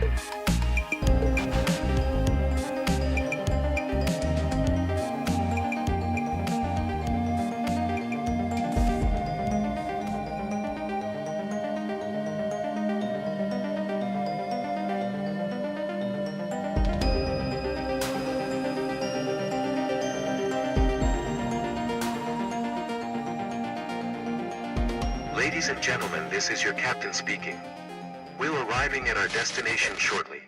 Ladies and gentlemen, this is your captain speaking. We're arriving at our destination shortly.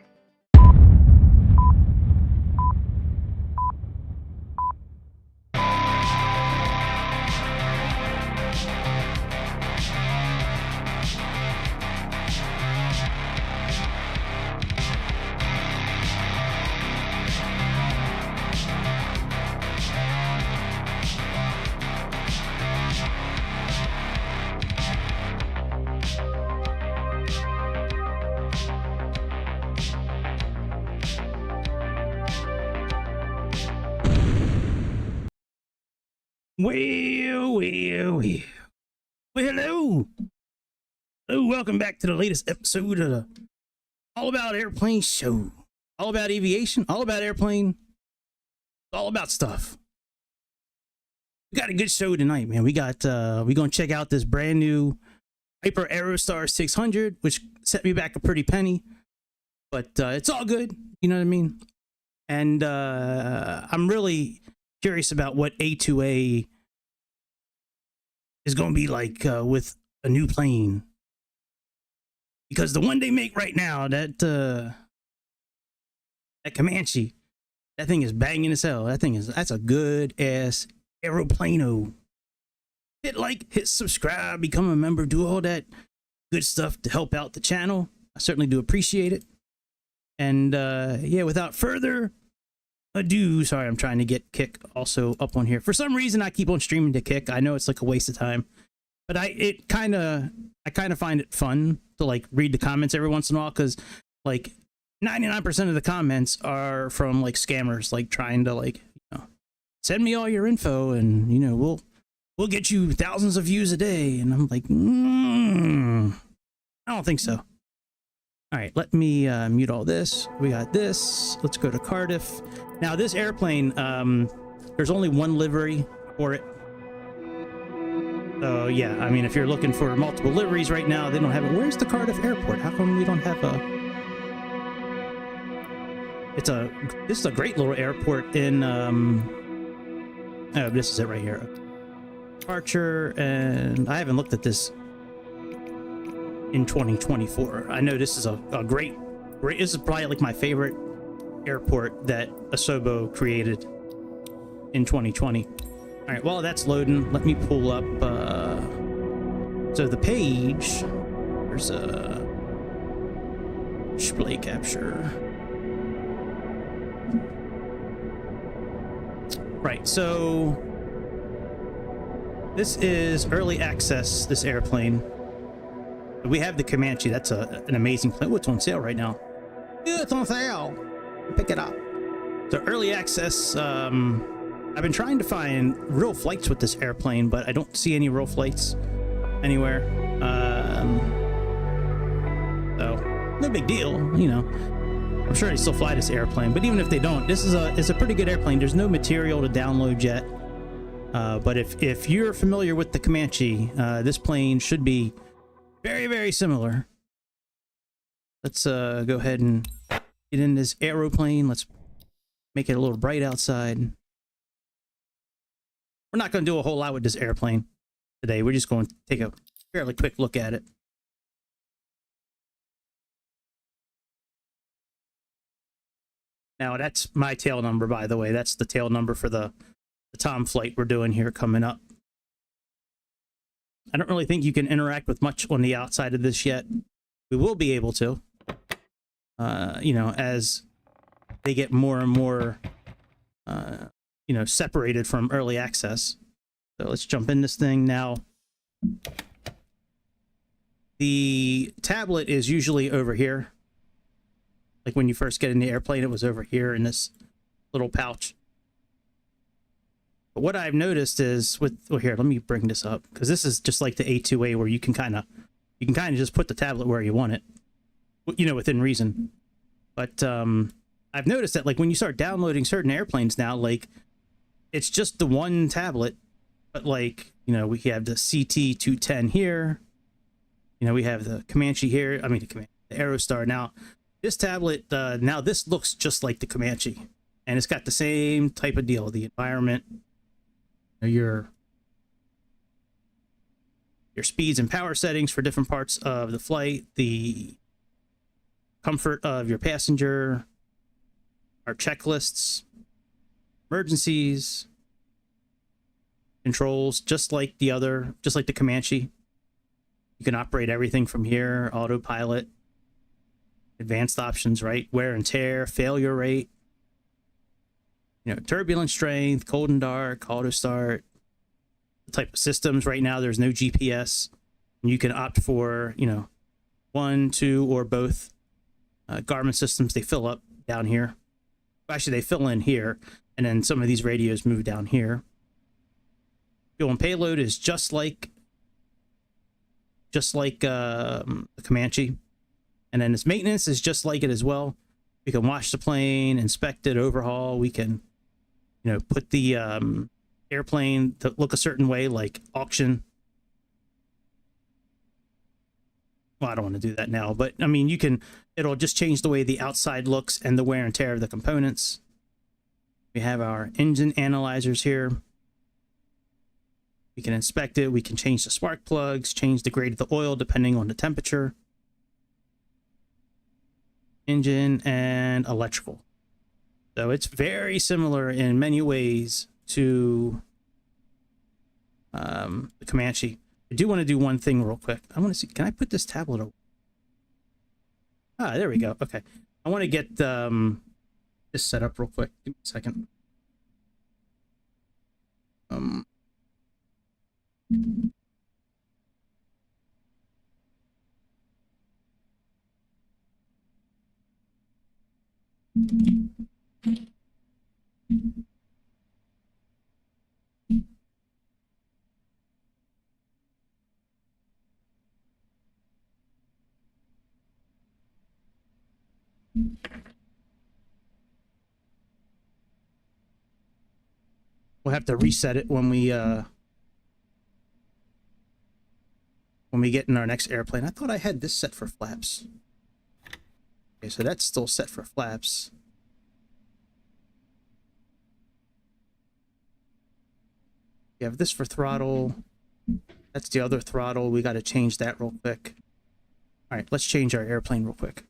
Well, hello. Hello, welcome back to the latest episode of the All About Airplane show. All about aviation, all about airplane, all about stuff. We got a good show tonight, man. We're gonna check out this brand new Piper Aerostar 600, which set me back a pretty penny, but it's all good. You know what I mean? And I'm really curious about what A2A is going to be like with a new plane, because the one they make right now, that Comanche, that thing is banging as hell. That's a good ass aeroplano. Hit like, hit subscribe, become a member, do all that good stuff to help out the channel. I certainly do appreciate it. And yeah, without further ado, sorry, I'm trying to get Kick also up on here. For some reason, I keep on streaming to Kick. I know it's like a waste of time, but I kind of find it fun to like read the comments every once in a while, because like 99% of the comments are from like scammers, like trying to like, you know, send me all your info and, you know, we'll get you thousands of views a day. And I'm like, I don't think so. All right, let me mute all this. We got this. Let's go to Cardiff. Now, this airplane, there's only one livery for it. So, yeah, I mean, if you're looking for multiple liveries right now, they don't have it. Where's the Cardiff airport? How come we don't have a... This is a great little airport in... Oh, this is it right here. Departure, and I haven't looked at this in 2024. I know this is a great, this is probably like my favorite airport that Asobo created in 2020. All right, while that's loading, let me pull up so the page, there's a display capture. Right, so this is early access, this airplane. We have the Comanche. That's an amazing plane. Oh, it's on sale right now. Yeah, it's on sale. Pick it up. So early access. I've been trying to find real flights with this airplane, but I don't see any real flights anywhere. So no big deal, you know. I'm sure they still fly this airplane, but even if they don't, this is a pretty good airplane. There's no material to download yet. But if you're familiar with the Comanche, this plane should be very, very similar. Let's go ahead and get in this aeroplane. Let's make it a little bright outside. We're not going to do a whole lot with this airplane today. We're just going to take a fairly quick look at it. Now, that's my tail number, by the way. That's the tail number for the Tom flight we're doing here coming up. I don't really think you can interact with much on the outside of this yet. We will be able to, you know, as they get more and more, you know, separated from early access. So let's jump in this thing now. The tablet is usually over here. Like when you first get in the airplane, it was over here in this little pouch. But what I've noticed is with, well, here, let me bring this up, because this is just like the A2A where you can kind of just put the tablet where you want it, you know, within reason. But I've noticed that like when you start downloading certain airplanes now, like it's just the one tablet, but like, you know, we have the CT210 here. You know, we have the Comanche here. I mean, the Aerostar. Now, this tablet, now this looks just like the Comanche, and it's got the same type of deal. The environment, your speeds and power settings for different parts of the flight, the comfort of your passenger, our checklists, emergencies, controls, just like the Comanche. You can operate everything from here, autopilot, advanced options, right? Wear and tear, failure rate, you know, turbulence strength, cold and dark, auto start, the type of systems. Right now, there's no GPS. And you can opt for, you know, 1, 2, or both Garmin systems. They fill up down here. Actually, they fill in here, and then some of these radios move down here. Fuel and payload is just like the Comanche, and then its maintenance is just like it as well. We can wash the plane, inspect it, overhaul. We can, you know, put the airplane to look a certain way, like auction. Well, I don't want to do that now, but I mean, you can. It'll just change the way the outside looks and the wear and tear of the components. We have our engine analyzers here. We can inspect it. We can change the spark plugs, change the grade of the oil depending on the temperature. Engine and electrical. So it's very similar in many ways to the Comanche. I do want to do one thing real quick. I want to see, can I put this tablet over? Ah, there we go. Okay. I want to get this set up real quick. Give me a second. We'll have to reset it when we get in our next airplane. I thought I had this set for flaps. Okay, so that's still set for flaps. We have this for throttle. That's the other throttle. We got to change that real quick. All right, let's change our airplane real quick.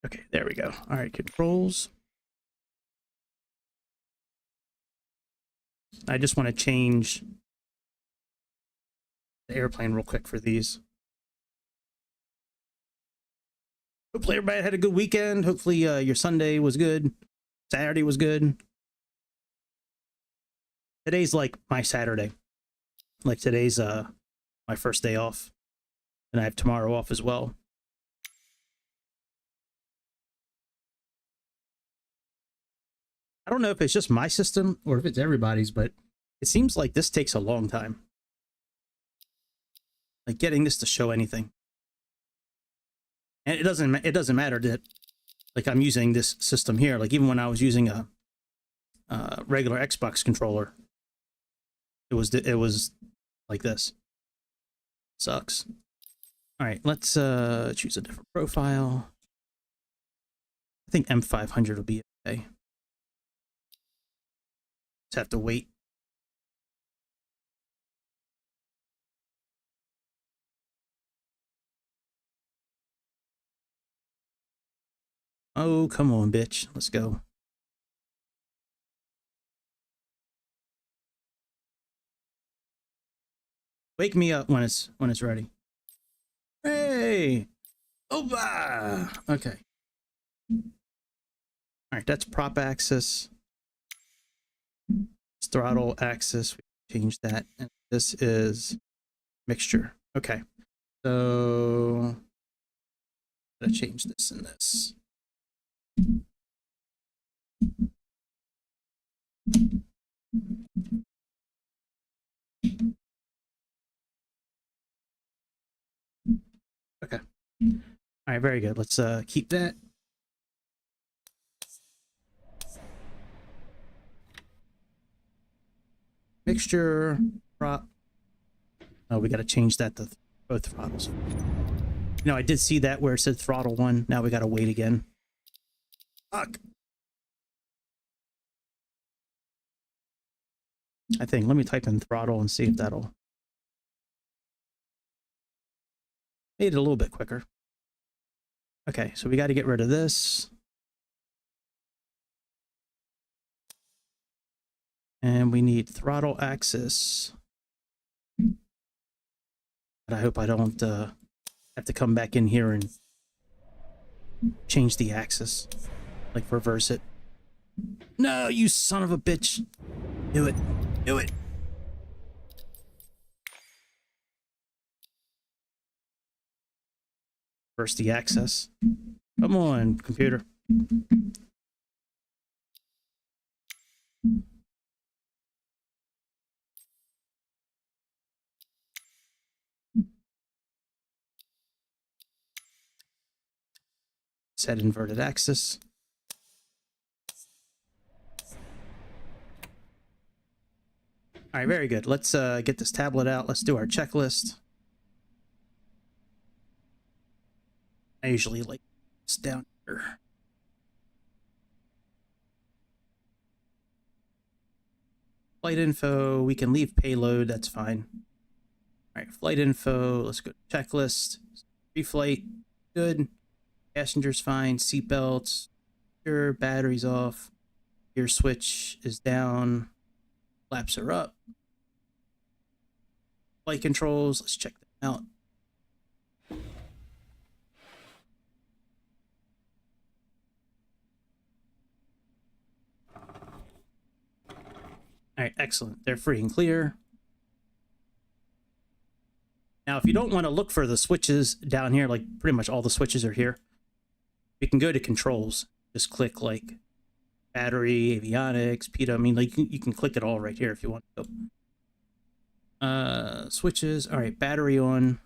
Okay, there we go. All right, controls. I just want to change the airplane real quick for these. Hopefully everybody had a good weekend. Hopefully your Sunday was good. Saturday was good. Today's like my Saturday. Like today's my first day off. And I have tomorrow off as well. I don't know if it's just my system or if it's everybody's, but it seems like this takes a long time. Like getting this to show anything. And it doesn't matter that like I'm using this system here. Like even when I was using a regular Xbox controller, it was like this. Sucks. All right, let's choose a different profile. I think M500 will be okay. Just have to wait. Oh, come on, bitch. Let's go. Wake me up when it's ready. Hey! Opa! Okay. All right, that's prop axis. Throttle axis. We change that. And this is mixture. Okay. So Gotta change this and this. Okay. All right, very good. Let's keep that. Mixture, prop. Oh, we got to change that to both throttles. You know, I did see that where it said throttle 1. Now we got to wait again. Fuck. I think, let me type in throttle and see if that'll... Made it a little bit quicker. Okay, so we got to get rid of this. And we need throttle axis. But I hope I don't have to come back in here and change the axis. Like reverse it. No, you son of a bitch. Do it. Do it. Reverse the axis. Come on, computer. Set inverted axis. All right, very good. Let's get this tablet out. Let's do our checklist. I usually like this down here. Flight info, we can leave payload, that's fine. All right, flight info, let's go to checklist. Pre-flight, good. Passengers fine, seatbelts, sure, batteries off. Gear switch is down. Flaps are up. Flight controls, let's check them out. All right, excellent. They're free and clear. Now, if you don't want to look for the switches down here, like pretty much all the switches are here, you can go to controls. Just click like battery, avionics, PETA. I mean, like you can click it all right here if you want to. Switches. All right, battery on.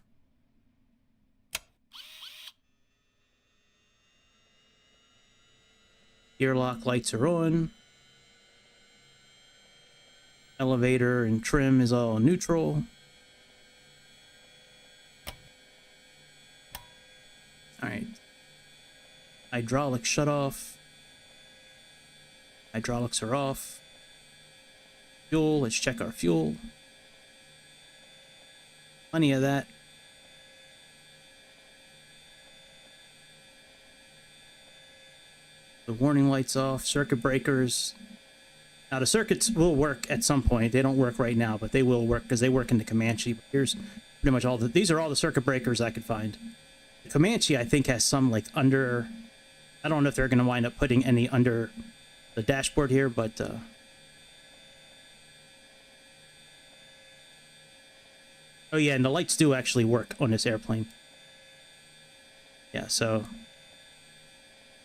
Gear lock lights are on. Elevator and trim is all neutral. All right. Hydraulic shut off. Hydraulics are off. Fuel, let's check our fuel. Plenty of that. The warning lights off, circuit breakers. Now the circuits will work at some point. They don't work right now, but they will work because they work in the Comanche. But here's pretty much all these are all the circuit breakers I could find. The Comanche, I think, has some like under... I don't know if they're going to wind up putting any under the dashboard here, but... Oh yeah, and the lights do actually work on this airplane. Yeah, so...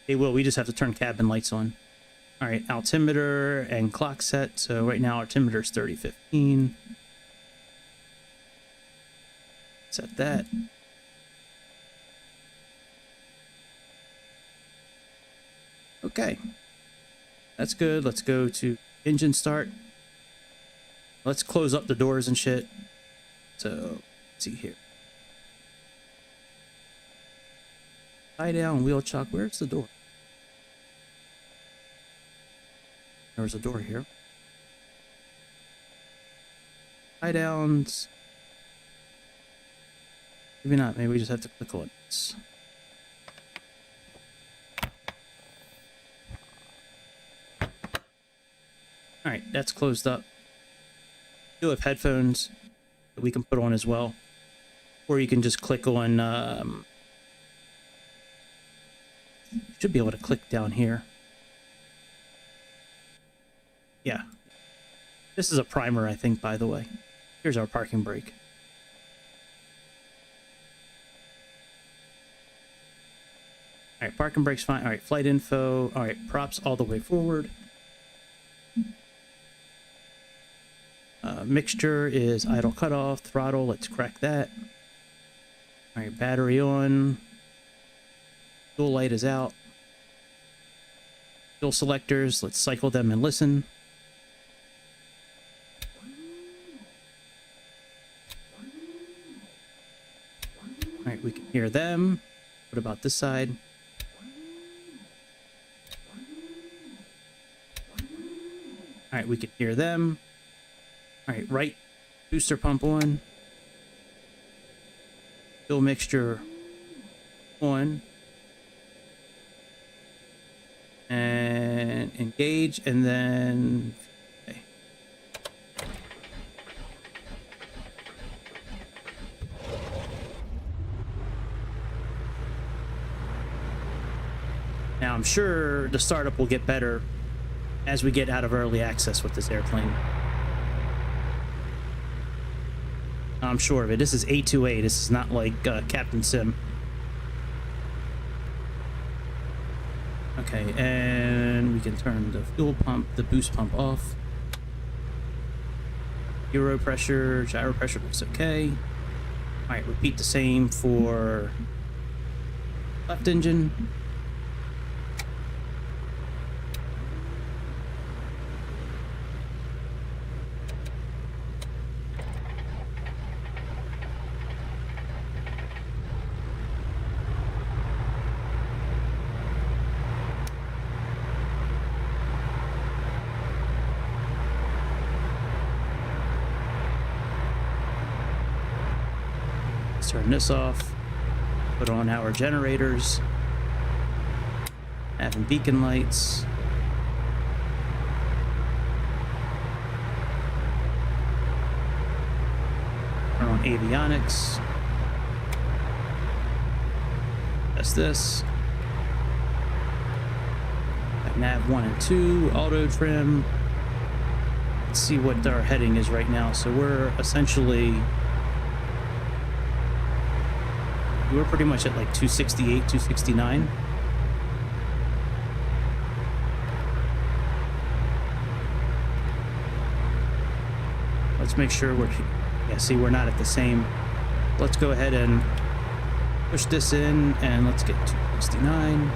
They will. We just have to turn cabin lights on. All right, altimeter and clock set. So right now, altimeter is 3015. Set that. Okay, that's good. Let's go to engine start. Let's close up the doors and shit. So, let's see here. Tie down, wheel chock. Where's the door? There's a door here. Tie downs. Maybe not. Maybe we just have to click on this. Alright, that's closed up. We do have headphones that we can put on as well. Or you can just click on... you should be able to click down here. Yeah. This is a primer, I think, by the way. Here's our parking brake. right, parking brake's fine. All right, flight info. All right, props all the way forward. Mixture is idle cutoff, throttle, let's crack that. All right, battery on. Fuel light is out. Fuel selectors, let's cycle them and listen. All right, we can hear them. What about this side? All right, we can hear them. All right, right booster pump on. Fuel mixture on. And engage, and then... Okay. Now, I'm sure the startup will get better as we get out of early access with this airplane. I'm sure of it. This is A2A. This is not like Captain Sim. Okay, and we can turn the fuel pump, the boost pump off. Euro pressure, gyro pressure looks okay. All right, repeat the same for left engine. Turn this off, put on our generators, having beacon lights. Turn on avionics. That's this. Got nav 1 and 2, auto trim. Let's see what our heading is right now. So we're essentially... We're pretty much at like 268, 269. Let's make sure we're... Yeah, see, we're not at the same... Let's go ahead and push this in, and let's get 269.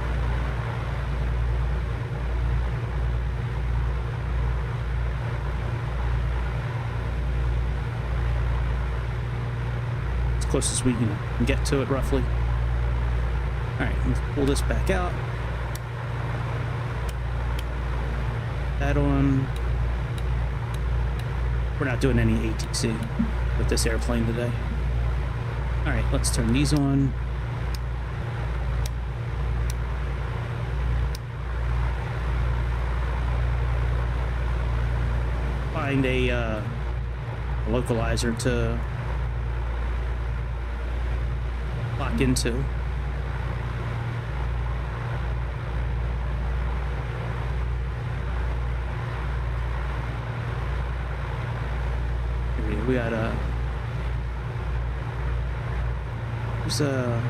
Close as we can get to it roughly. All right, let's pull this back out. That on. We're not doing any ATC with this airplane today. All right, let's turn these on. Find a localizer to lock into. We got a... There's a...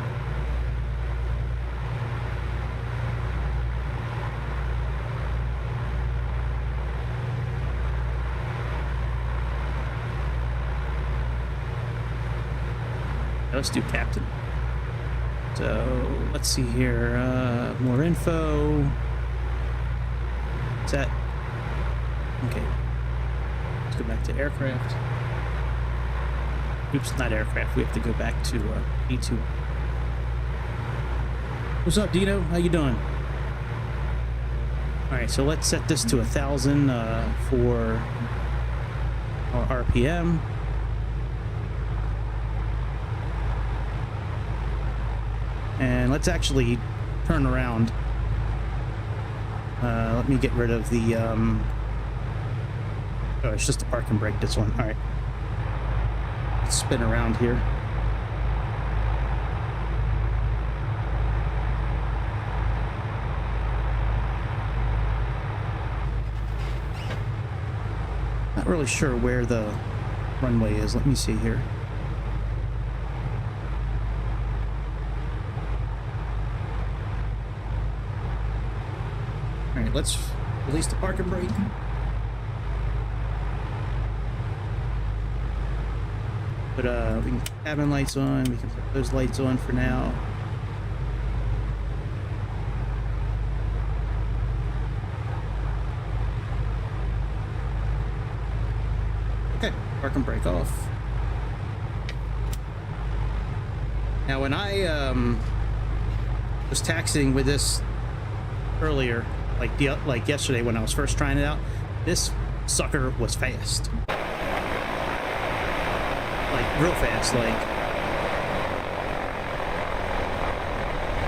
Let's do captain. So let's see here, more info. Set. Okay. Let's go back to aircraft. Oops, not aircraft. We have to go back to E2. What's up, Dino? How you doing? All right, so let's set this to 1,000 for our RPM. And let's actually turn around. Let me get rid of the... Oh, it's just a parking brake, this one. All right. Let's spin around here. Not really sure where the runway is. Let me see here. right, let's release the parking brake. Put we can put cabin lights on. We can put those lights on for now. Okay, parking brake off. Now, when I was taxiing with this earlier, like yesterday when I was first trying it out, this sucker was fast. Like real fast, like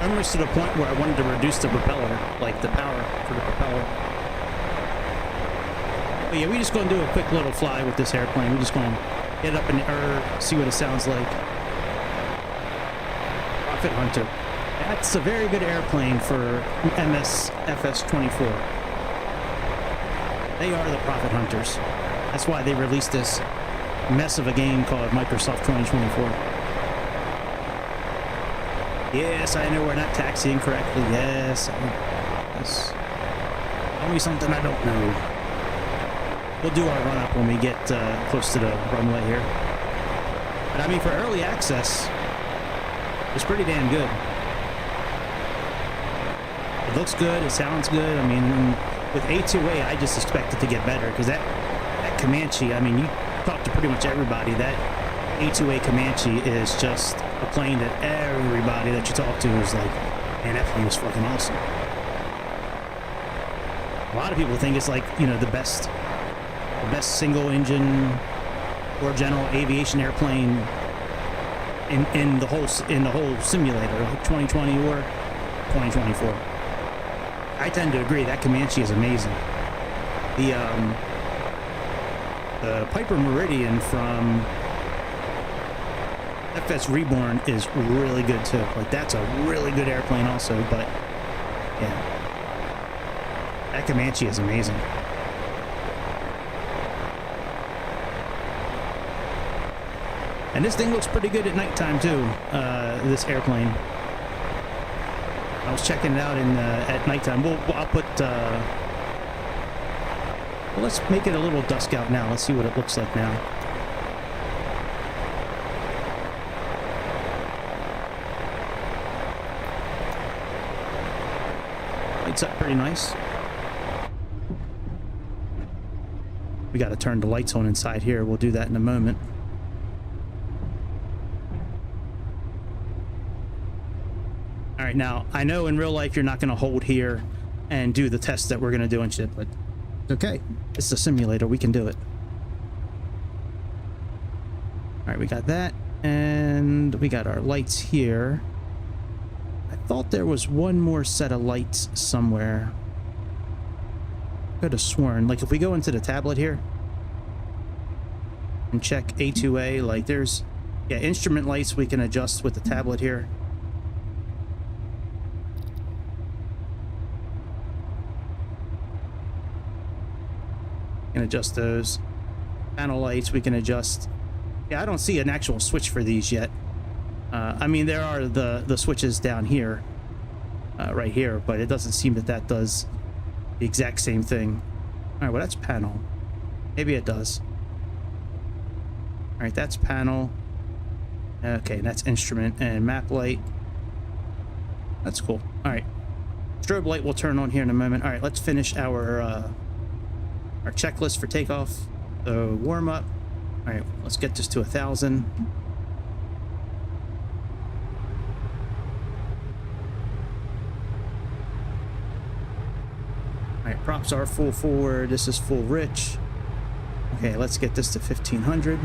almost to the point where I wanted to reduce the propeller, like the power for the propeller. But yeah, we just gonna do a quick little fly with this airplane. We're just gonna get it up in the air, see what it sounds like. Rocket Hunter. That's a very good airplane for MSFS 24. They are the profit hunters. That's why they released this mess of a game called Microsoft 2024. Yes, I know we're not taxiing correctly. Yes. Tell me something I don't know. We'll do our run up when we get close to the runway here. But I mean, for early access, it's pretty damn good. It looks good. It sounds good. I mean, with A2A, I just expect it to get better because that Comanche, I mean, you talk to pretty much everybody, that A2A Comanche is just a plane that everybody that you talk to is like, man, that plane is fucking awesome. A lot of people think it's like, you know, the best single engine or general aviation airplane in the whole simulator, like 2020 or 2024. I tend to agree that Comanche is amazing. The Piper Meridian from FS Reborn is really good too. Like, that's a really good airplane also, but yeah, that Comanche is amazing. And this thing looks pretty good at nighttime too, this airplane. I was checking it out at nighttime. I'll put well, let's make it a little dusk out now. Let's see what it looks like now. Lights up pretty nice. We got to turn the lights on inside here. We'll do that in a moment. All right, now, I know in real life you're not going to hold here and do the tests that we're going to do and shit, but it's okay. It's a simulator. We can do it. All right, we got that, and we got our lights here. I thought there was one more set of lights somewhere. Could have sworn, like if we go into the tablet here and check A2A, like there's, yeah, instrument lights we can adjust with the tablet here. Can adjust those. Panel lights we can adjust. Yeah, I don't see an actual switch for these yet. I mean, there are the switches down here, right here, but it doesn't seem that does the exact same thing. All right, well, that's panel. Maybe it does. All right, that's panel. Okay, that's instrument and map light. That's cool. All right, strobe light will turn on here in a moment. All right, let's finish our checklist for takeoff. So warm up. All right, let's get this to 1,000. All right, props are full forward. This is full rich. Okay, let's get this to 1,500.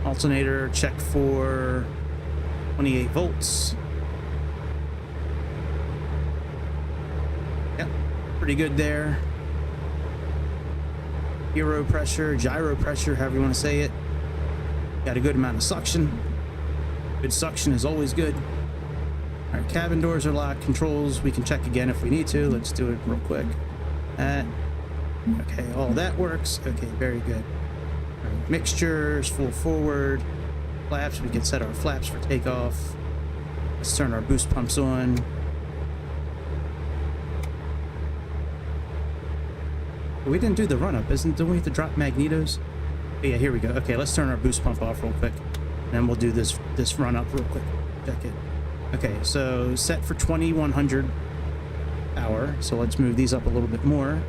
Alternator, check for 28 volts. Yep, pretty good there. Hero pressure, gyro pressure, however you want to say it. Got a good amount of suction. Good suction is always good. All right, cabin doors are locked. Controls, we can check again if we need to. Let's do it real quick. Okay, all that works. Okay, very good. Mixtures, full forward, flaps. We can set our flaps for takeoff. Let's turn our boost pumps on. We didn't do the run up, don't we have to drop magnetos? Oh, yeah, here we go. Okay, let's turn our boost pump off real quick. And then we'll do this run up real quick. Check it. Okay, so set for 2100 power. So let's move these up a little bit more.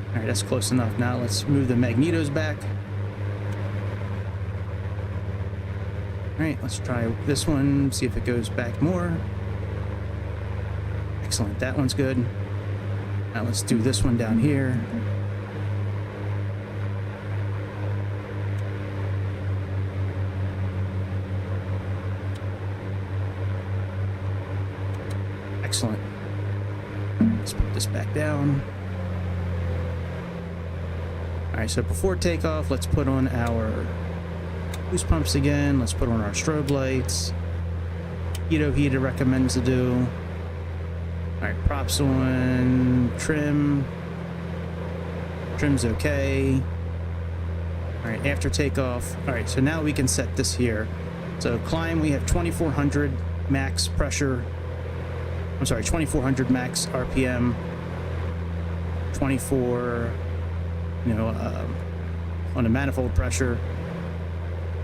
All right, that's close enough. Now let's move the magnetos back. All right, let's try this one, see if it goes back more. Excellent, that one's good. Now let's do this one down here. Excellent. Let's put this back down. All right, so before takeoff, let's put on our boost pumps again. Let's put on our strobe lights. Heater recommends to do. All right, props on. Trim's okay. All right, after takeoff. All right, so now we can set this here. So climb, we have 2400 max pressure. I'm sorry, 2400 max RPM. 24, on the manifold pressure.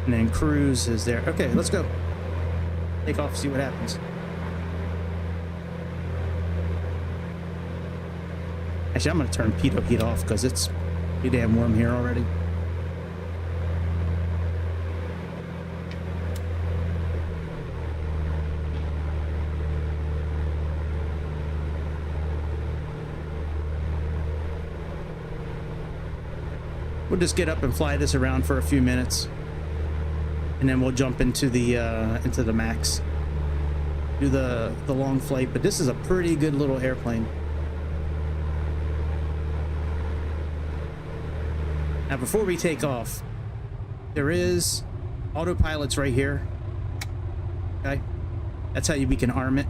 And then cruise is there. Okay, let's go. Take off, see what happens. Actually, I'm going to turn pitot heat off because it's pretty damn warm here already. We'll just get up and fly this around for a few minutes, and then we'll jump into the max, do the long flight. But this is a pretty good little airplane. Now, before we take off, there is autopilots right here. Okay, that's how we can arm it.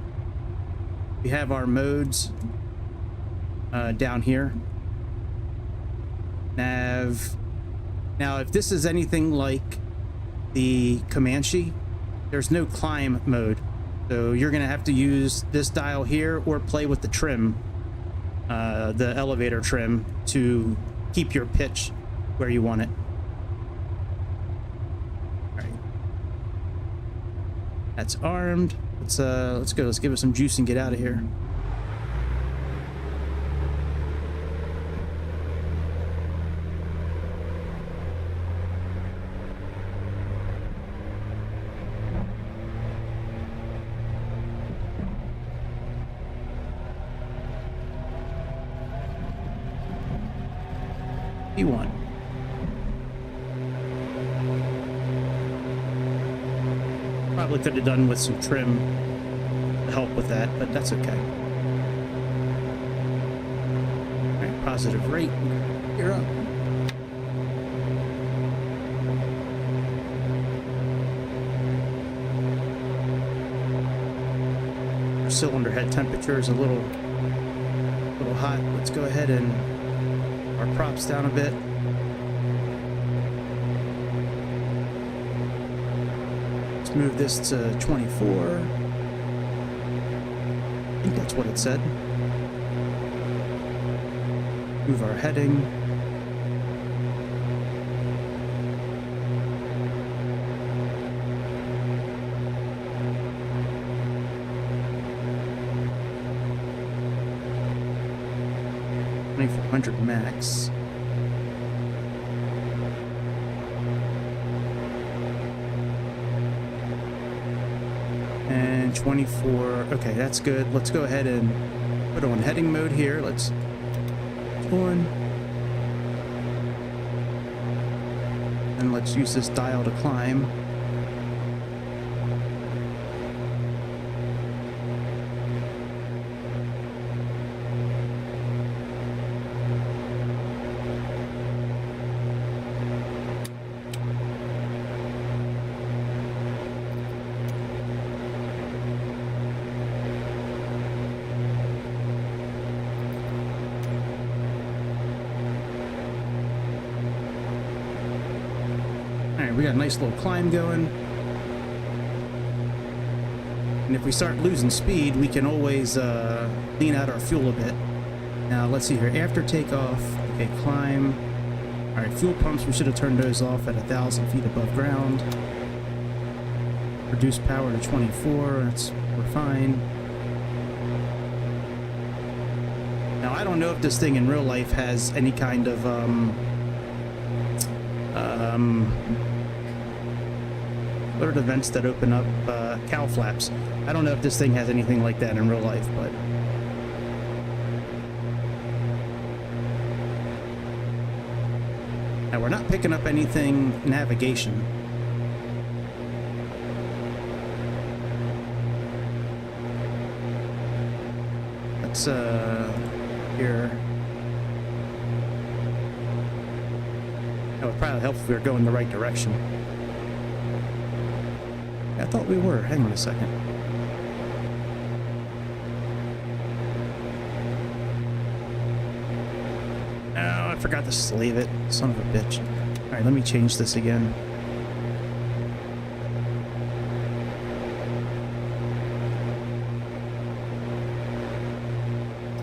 We have our modes down here. Nav. Now, if this is anything like the Comanche, there's no climb mode, so you're gonna have to use this dial here or play with the trim, the elevator trim, to keep your pitch where you want it. All right, that's armed. Let's go. Let's give it some juice and get out of here. P1. Probably could have done with some trim to help with that, but that's okay. All right, positive rate. You're up. Our cylinder head temperature is a little hot. Let's go ahead and our props down a bit. Let's move this to 24. I think that's what it said. Move our heading. $2,400 max. And 24. Okay, that's good. Let's go ahead and put on heading mode here. Let's on. And let's use this dial to climb. we got a nice little climb going. And if we start losing speed, we can always lean out our fuel a bit. Now, let's see here. After takeoff, okay, climb. All right, fuel pumps, we should have turned those off at 1,000 feet above ground. Reduce power to 24, we're fine. Now, I don't know if this thing in real life has any kind of, what are the vents that open up, cow flaps? I don't know if this thing has anything like that in real life, but... Now, we're not picking up anything navigation. Let's, here. That would probably help if we were going the right direction. I thought we were. Hang on a second. Oh, I forgot to slave it. Son of a bitch. Alright, let me change this again.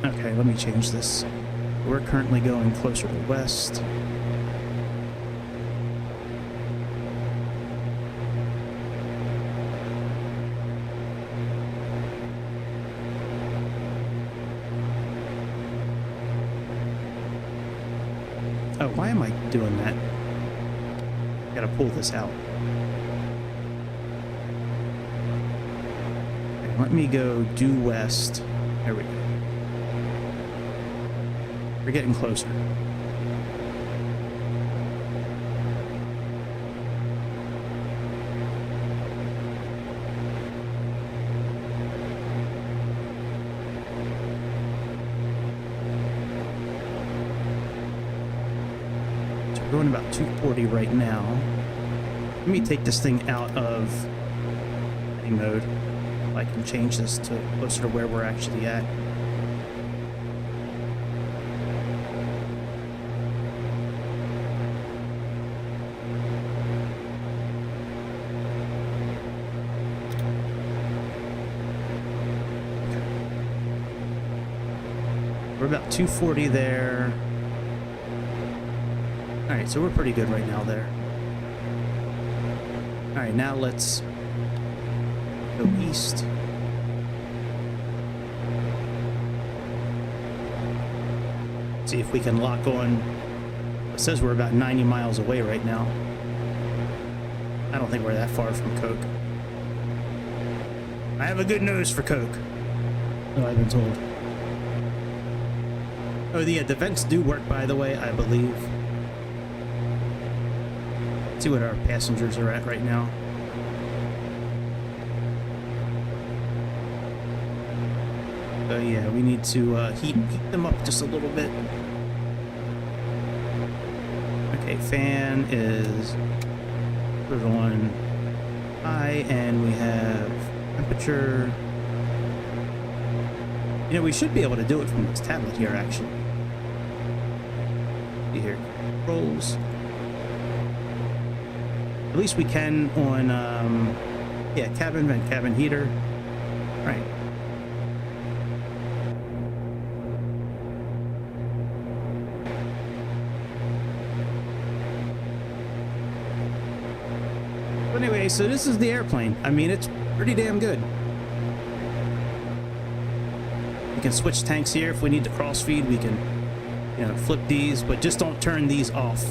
Okay, let me change this. We're currently going closer to west. Oh, why am I doing that? Gotta pull this out. Okay, let me go due west. There we go. We're getting closer. We're going about 240 right now. Let me take this thing out of any mode. I can change this to closer to where we're actually at. We're about 240 there. Alright, so we're pretty good right now there. Alright, now let's go east. See if we can lock on. It says we're about 90 miles away right now. I don't think we're that far from Coke. I have a good nose for Coke. So I've been told. Oh, yeah, the vents do work, by the way, I believe. Let's see what our passengers are at right now. Oh, yeah, we need to heat them up just a little bit. Okay, fan is put it on high, and we have temperature. You know, we should be able to do it from this tablet here, actually. See here, controls. At least we can on, yeah, cabin vent, cabin heater. Right. But anyway, so this is the airplane. I mean, it's pretty damn good. We can switch tanks here if we need to cross feed. We can, you know, flip these, but just don't turn these off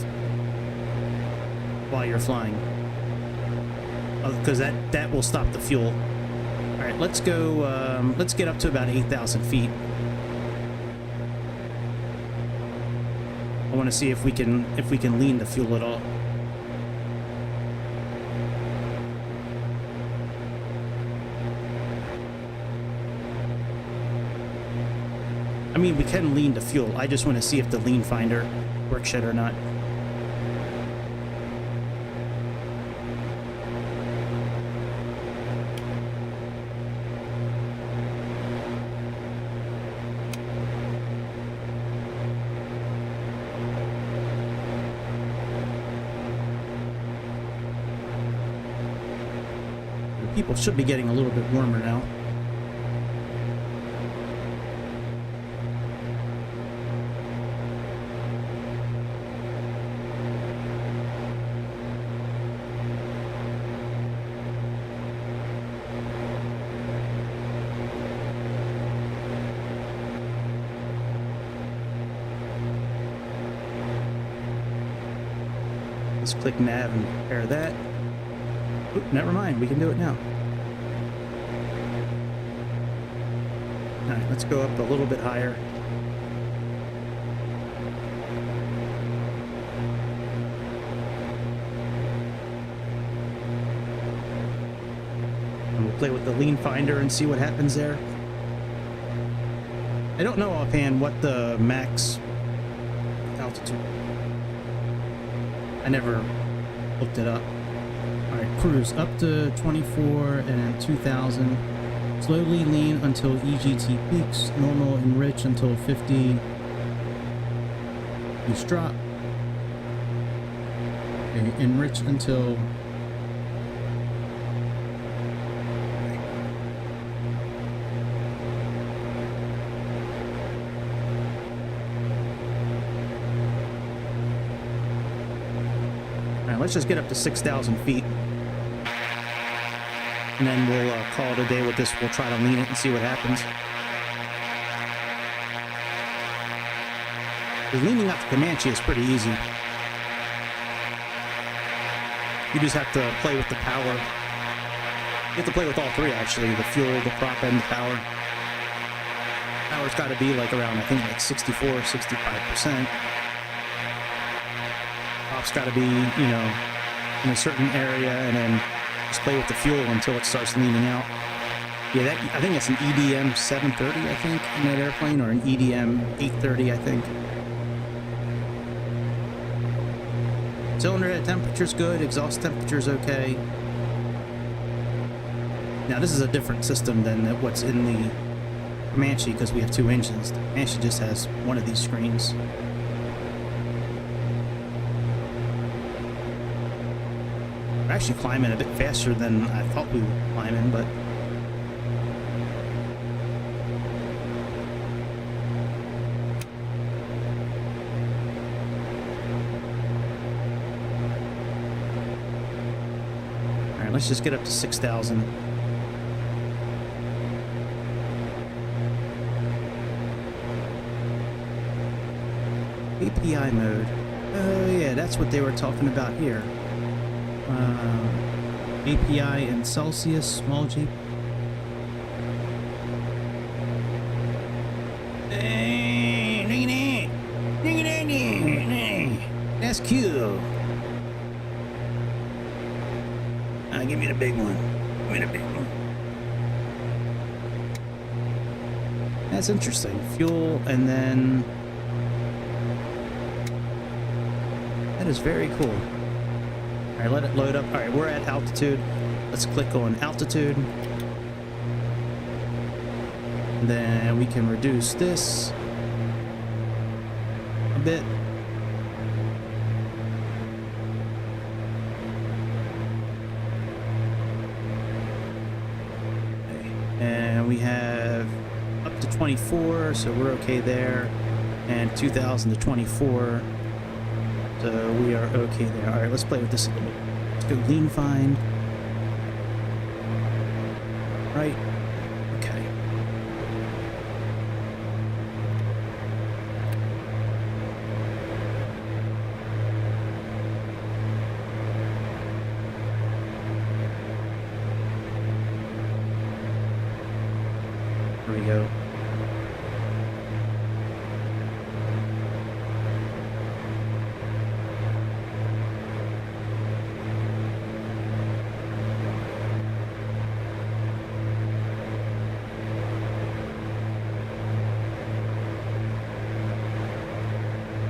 while you're flying, because that will stop the fuel. All right, let's go. Let's get up to about 8,000 feet. I want to see if we can lean the fuel at all. I mean, we can lean the fuel. I just want to see if the lean finder works yet or not. People should be getting a little bit warmer now. Let's click nav and compare that. Oop, never mind, we can do it now. Alright, let's go up a little bit higher. And we'll play with the lean finder and see what happens there. I don't know offhand what the max altitude. I never looked it up. Alright, cruise up to 24 and then 2000. Slowly lean until EGT peaks. Normal enrich until 50. Boost drop. Okay, enrich until... Let's just get up to 6,000 feet. And then we'll call it a day with this. We'll try to lean it and see what happens. Because leaning out the Comanche is pretty easy. You just have to play with the power. You have to play with all three, actually. The fuel, the prop, and the power. Power's got to be like around, I think, like 64, 65%. It's got to be, you know, in a certain area, and then just play with the fuel until it starts leaning out. Yeah, that, I think it's an EDM 730, I think, in that airplane, or an EDM 830, I think. Cylinder head temperature's good, exhaust temperature's okay. Now, this is a different system than what's in the Comanche, because we have two engines. The Comanche just has one of these screens. We're actually climbing a bit faster than I thought we were climbing, but alright, let's just get up to 6,000. API mode. Oh yeah, that's what they were talking about here. API in Celsius, small G. That's cool. Give me the big one. Give me the big one. That's interesting. Fuel, and then... That is very cool. Alright, let it load up. Alright, we're at altitude. Let's click on altitude. And then we can reduce this a bit. Okay. And we have up to 24, so we're okay there. And 2000 to 24. So we are okay there. All right, let's play with this a little bit. Let's go lean find. Right. Okay. There we go.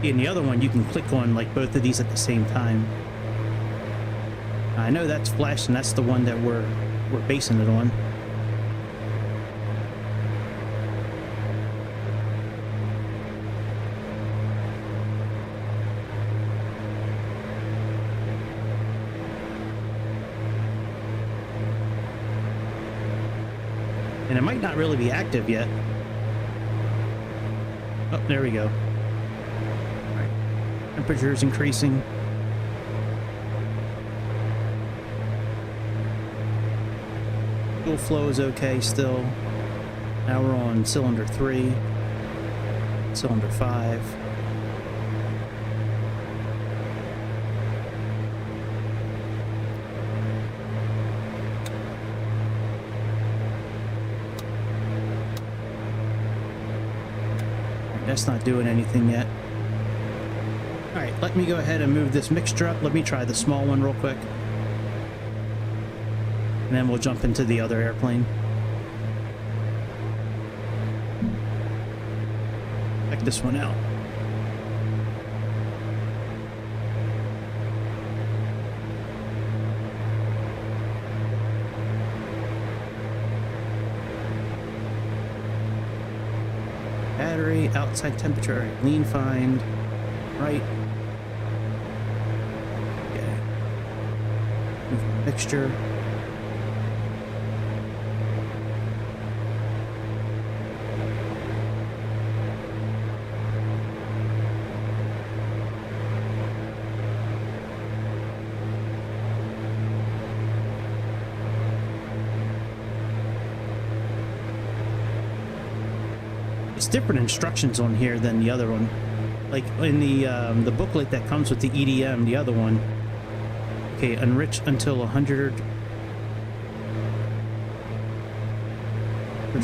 And the other one, you can click on like both of these at the same time. I know that's flash, and that's the one that we're basing it on. And it might not really be active yet. Oh, there we go. All right. Temperature is increasing. Fuel flow is okay still. Now we're on cylinder 3, cylinder 5. That's not doing anything yet. All right, let me go ahead and move this mixture up. Let me try the small one real quick. And then we'll jump into the other airplane. Check this one out. Battery, outside temperature, lean find, right. Okay. Move mixture. Different instructions on here than the other one. Like in the booklet that comes with the EDM, the other one. Okay, enrich until 100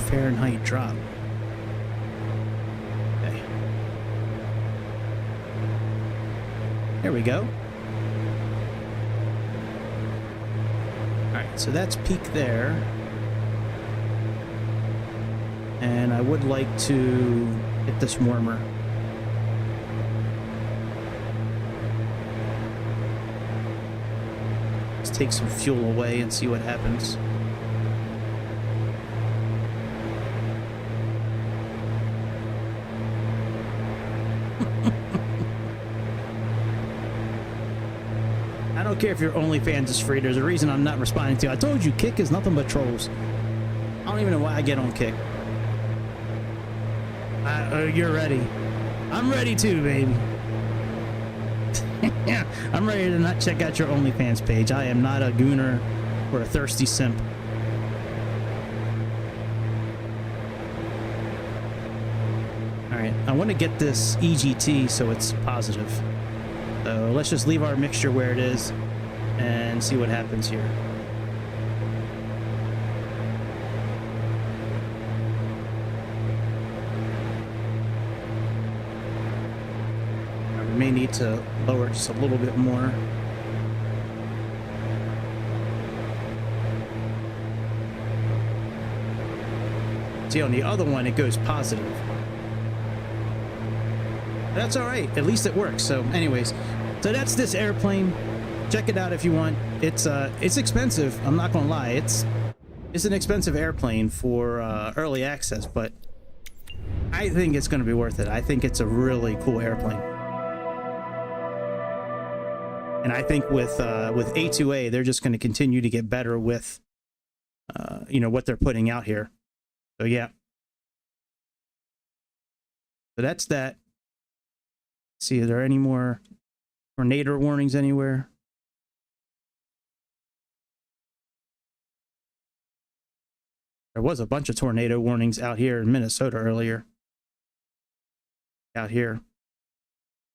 Fahrenheit drop. Okay. There we go. All right, so that's peak there. And I would like to get this warmer. Let's take some fuel away and see what happens. I don't care if your OnlyFans is free. There's a reason I'm not responding to you. I told you, Kick is nothing but trolls. I don't even know why I get on Kick. You're ready. I'm ready too, baby. Yeah, I'm ready to not check out your OnlyFans page. I am not a gooner or a thirsty simp. All right, I want to get this EGT so it's positive. So let's just leave our mixture where it is and see what happens here. May need to lower it just a little bit more. See, on the other one, it goes positive. That's all right. At least it works. So anyways, so that's this airplane. Check it out if you want. It's expensive. I'm not gonna lie. It's an expensive airplane for early access, but I think it's gonna be worth it. I think it's a really cool airplane. And I think with A2A, they're just going to continue to get better with, you know, what they're putting out here. So yeah. So that's that. Let's see, are there any more tornado warnings anywhere? There was a bunch of tornado warnings out here in Minnesota earlier. Out here.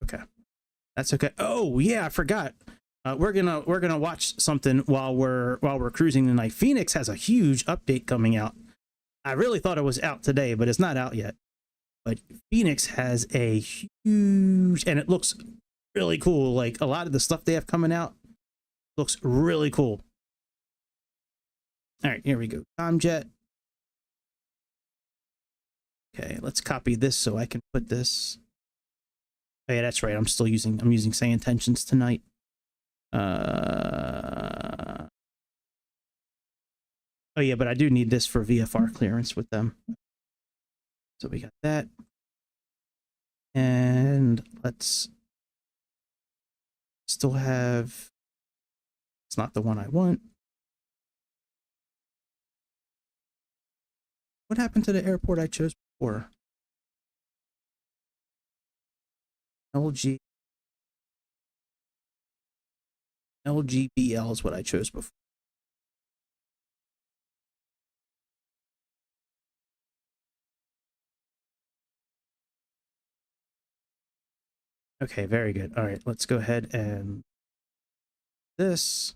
Okay. That's okay. Oh yeah, I forgot. We're gonna watch something while we're cruising tonight. Phoenix has a huge update coming out. I really thought it was out today, but it's not out yet. But Phoenix has a huge, and it looks really cool. Like a lot of the stuff they have coming out looks really cool. All right, here we go. Comjet. Okay, let's copy this so I can put this. Oh yeah, that's right. I'm using Sayintentions tonight. Oh yeah, but I do need this for VFR clearance with them. So we got that. And let's still have, it's not the one I want. what happened to the airport I chose before? LGBL is what I chose before. Okay, very good. All right, let's go ahead and this.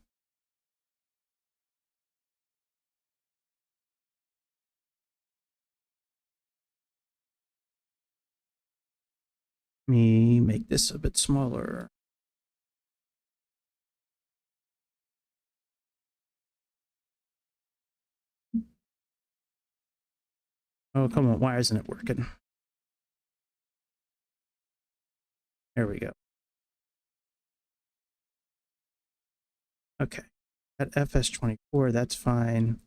Let me make this a bit smaller. Oh, come on. Why isn't it working? There we go. Okay. At FS24, that's fine.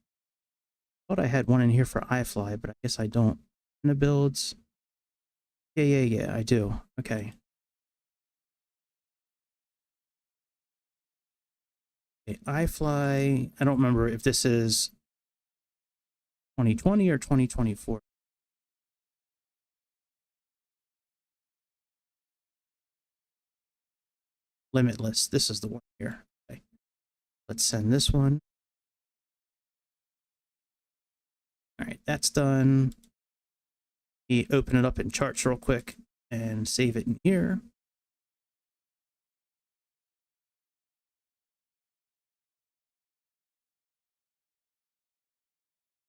Thought I had one in here for iFLY, but I guess I don't. In the builds. Yeah, I do. Okay. Okay, iFLY. I don't remember if this is 2020 or 2024. Limitless. This is the one here. Okay. Let's send this one. All right, that's done. Let me open it up in charts real quick and save it in here.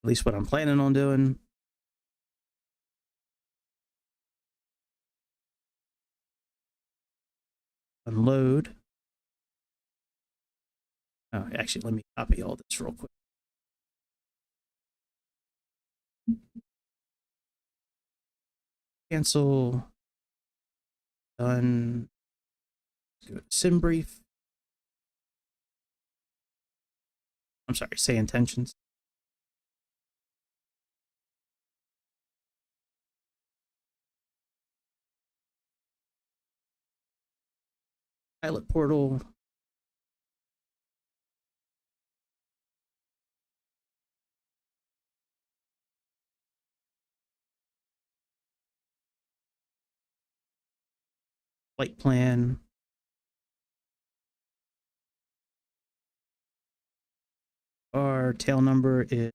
At least what I'm planning on doing. Unload. Oh, actually, let me copy all this real quick. Cancel. Done. Go to sim brief. I'm sorry, say intentions. Pilot portal. Flight plan. Our tail number is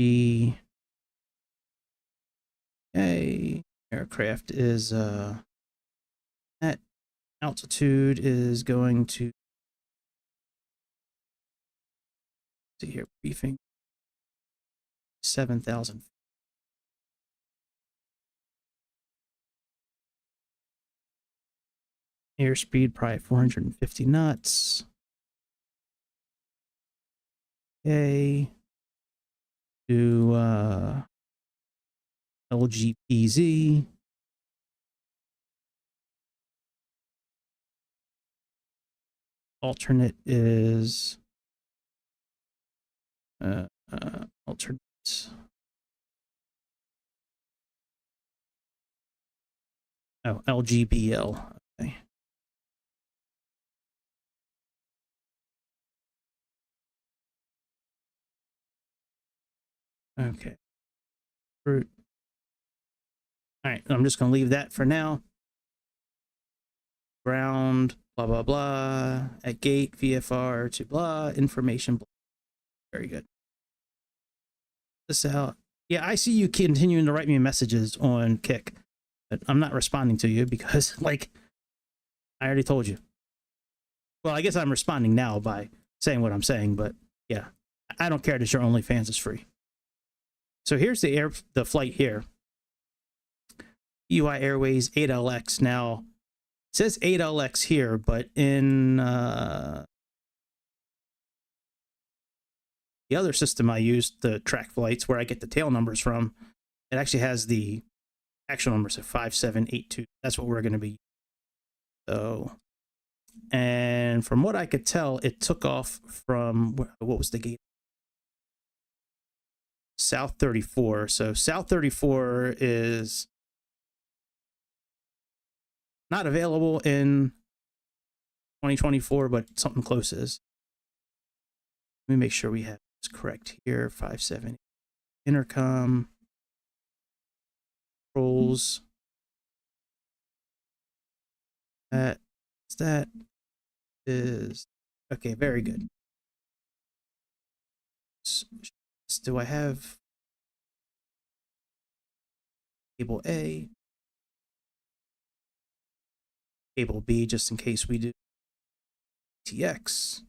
GKK. Aircraft is that altitude is going to see here briefing 7,000. Airspeed probably 450 knots. Okay. To LGPZ. Alternate is alternate. Oh, LGBL. Okay. Okay. Root. All right, I'm just going to leave that for now. Ground, blah, blah, blah. At gate, VFR to blah, information. Blah. Very good. This out. Yeah, I see you continuing to write me messages on Kick, but I'm not responding to you because, like, I already told you. Well, I guess I'm responding now by saying what I'm saying, but yeah, I don't care that your OnlyFans is free. So here's the flight here. UI Airways 8LX. Now, it says 8LX here, but in the other system I used, the track flights, where I get the tail numbers from, it actually has the actual numbers of 5782. That's what we're going to be. So, and from what I could tell, it took off from, what was the gate? South 34. So South 34 is not available in 2024, but something close is. Let me make sure we have this correct here. 57. intercom, controls. That is okay. Very good. So, do I have cable A, cable B, just in case we do TX,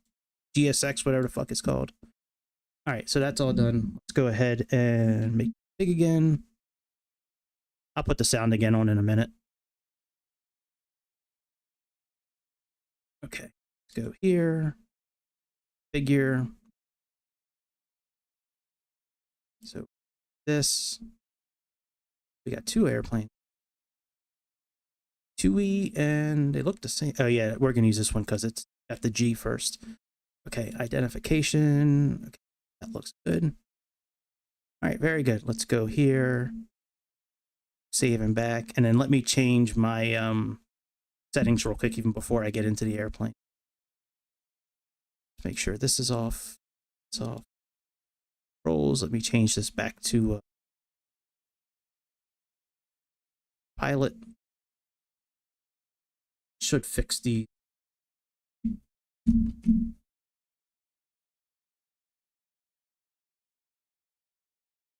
GSX, whatever the fuck it's called. All right, so that's all done. Let's go ahead and make it big again. I'll put the sound again on in a minute. Okay, let's go here. Figure. So this, we got two airplanes. 2E, and they look the same. Oh yeah, we're gonna use this one because it's at the G first. Okay, identification. Okay, that looks good. All right, very good. Let's go here. Save and back, and then let me change my settings real quick even before I get into the airplane. Make sure this is off. It's off. Controls. Let me change this back to pilot. Should fix the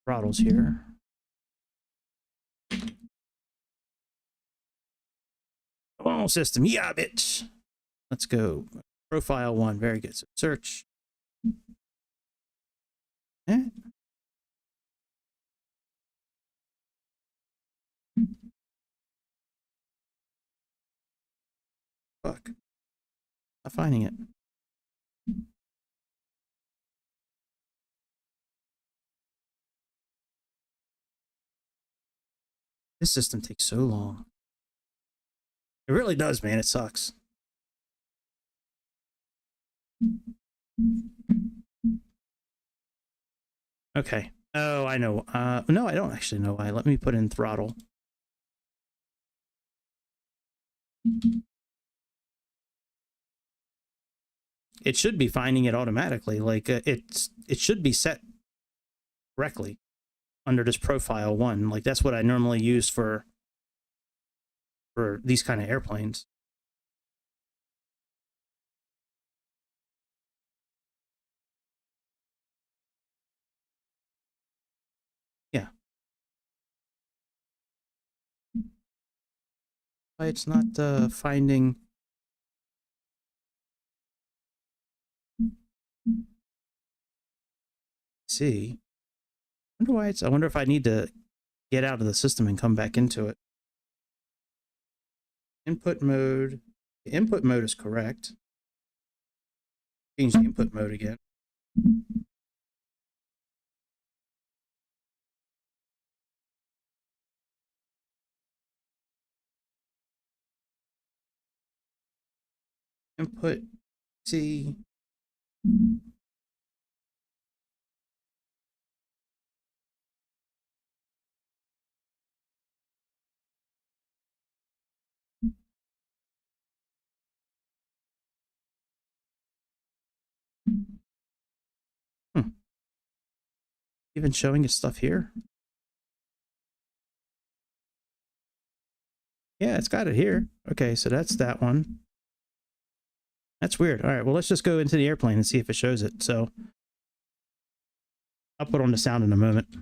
throttles here. Come on, system. Yeah, bitch. Let's go. Profile 1. Very good. So search. Eh? Fuck. Not finding it. This system takes so long. It really does, man. It sucks. Okay. Oh, I know. No, I don't actually know why. Let me put in throttle. It should be finding it automatically. Like it should be set correctly under this profile 1. Like that's what I normally use for these kind of airplanes. Yeah. Why it's not finding. See. Wonder why it's. I wonder if I need to get out of the system and come back into it. Input mode. The input mode is correct. Change the input mode again. Input C. Even showing its stuff here. Yeah, it's got it here. Okay, so that's that one. That's weird. All right, well, let's just go into the airplane and see if it shows it. So I'll put on the sound in a moment.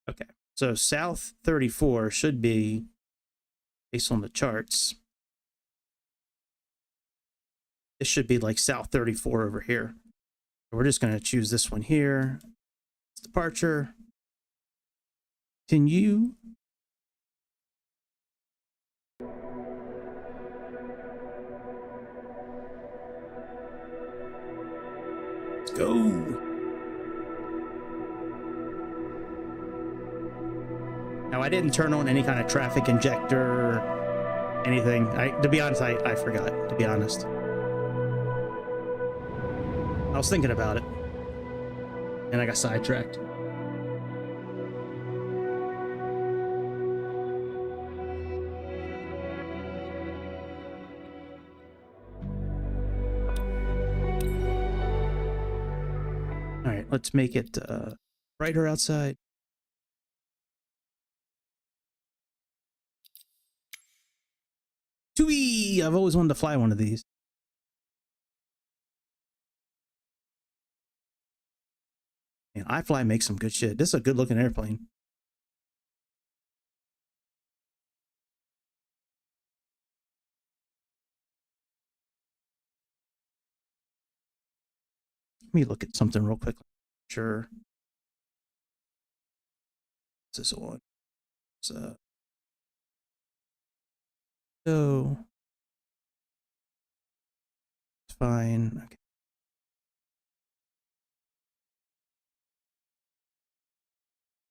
Okay, so South 34 should be, based on the charts, this should be like South 34 over here. We're just going to choose this one here. Departure. Continue. Let's go. Now, I didn't turn on any kind of traffic injector or anything. To be honest, I forgot, to be honest. I was thinking about it, and I got sidetracked. Let's make it brighter outside. A2A! I've always wanted to fly one of these. Man, iFLY makes some good shit. This is a good looking airplane. Let me look at something real quick. Sure. What's this one? It's so it's fine. Okay.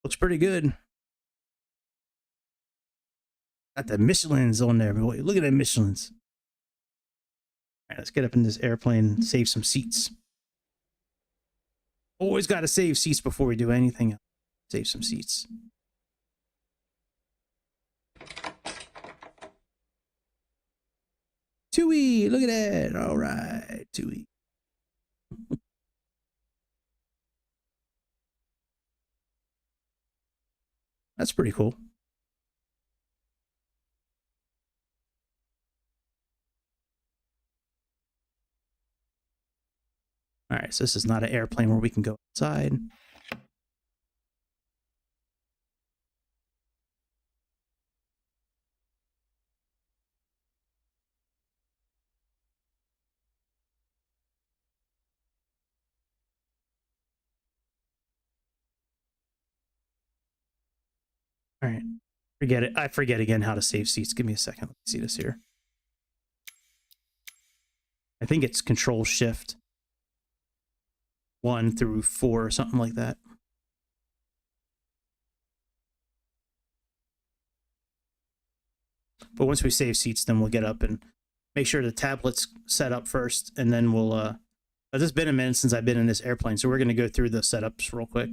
Looks pretty good. Got the Michelin's on there, boy. Look at that Michelin's. All right, let's get up in this airplane and save some seats. Always got to save seats before we do anything else. Save some seats. A2A, look at that. All right, A2A. That's pretty cool. All right, so this is not an airplane where we can go outside. All right, forget it. I forget again how to save seats. Give me a second. Let me see this here. I think it's Control Shift 1 through 4 or something like that. But once we save seats, then we'll get up and make sure the tablet's set up first, and then we'll it's just been a minute since I've been in this airplane, so we're going to go through the setups real quick.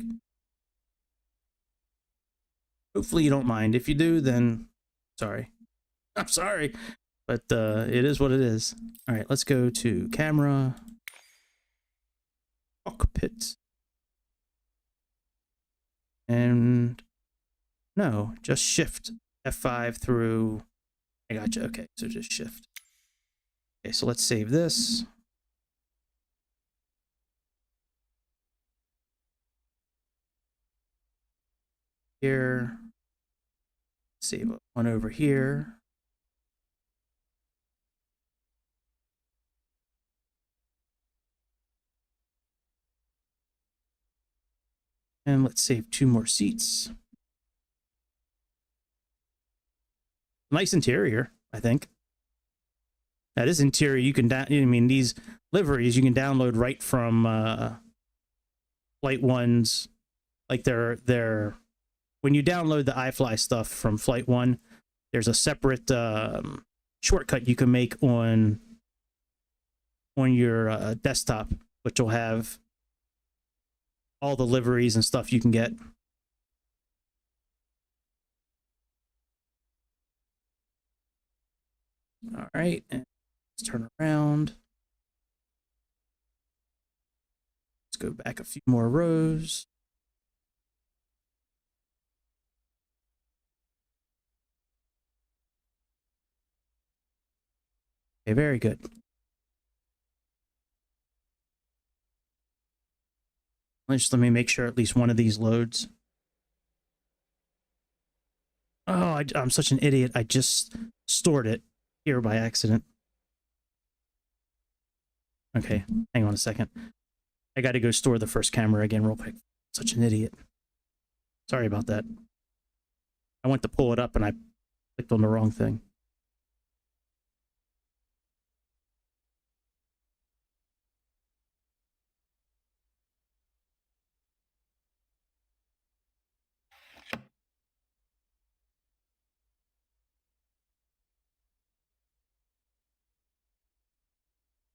Hopefully you don't mind. If you do, then sorry. I'm sorry, but it is what it is. All right, let's go to camera, cockpit, and no, just shift F5 through. I gotcha. Okay, so just shift. Okay, so let's save this. Here, save one over here. And let's save 2 more seats. Nice interior, I think. Now this interior you can I mean these liveries you can download right from Flight One's, like they're when you download the iFLY stuff from Flight One, there's a separate shortcut you can make on your desktop, which will have all the liveries and stuff you can get. All right, and let's turn around. Let's go back a few more rows. Okay, very good. Let me make sure at least one of these loads. Oh, I'm such an idiot. I just stored it here by accident. Okay, hang on a second. I got to go store the first camera again real quick. Such an idiot. Sorry about that. I went to pull it up and I clicked on the wrong thing.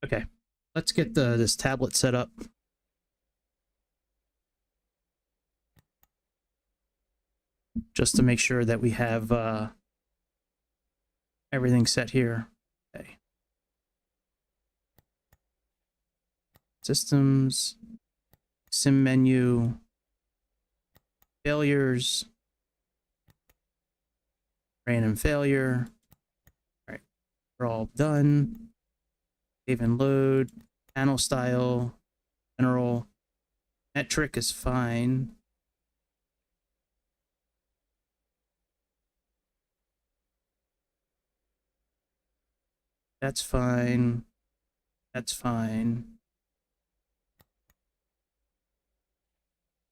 Okay, let's get this tablet set up. Just to make sure that we have everything set here. Okay. Systems, sim menu, failures, random failure. All right, we're all done. Save and load, panel style, general, metric is fine. That's fine. That's fine.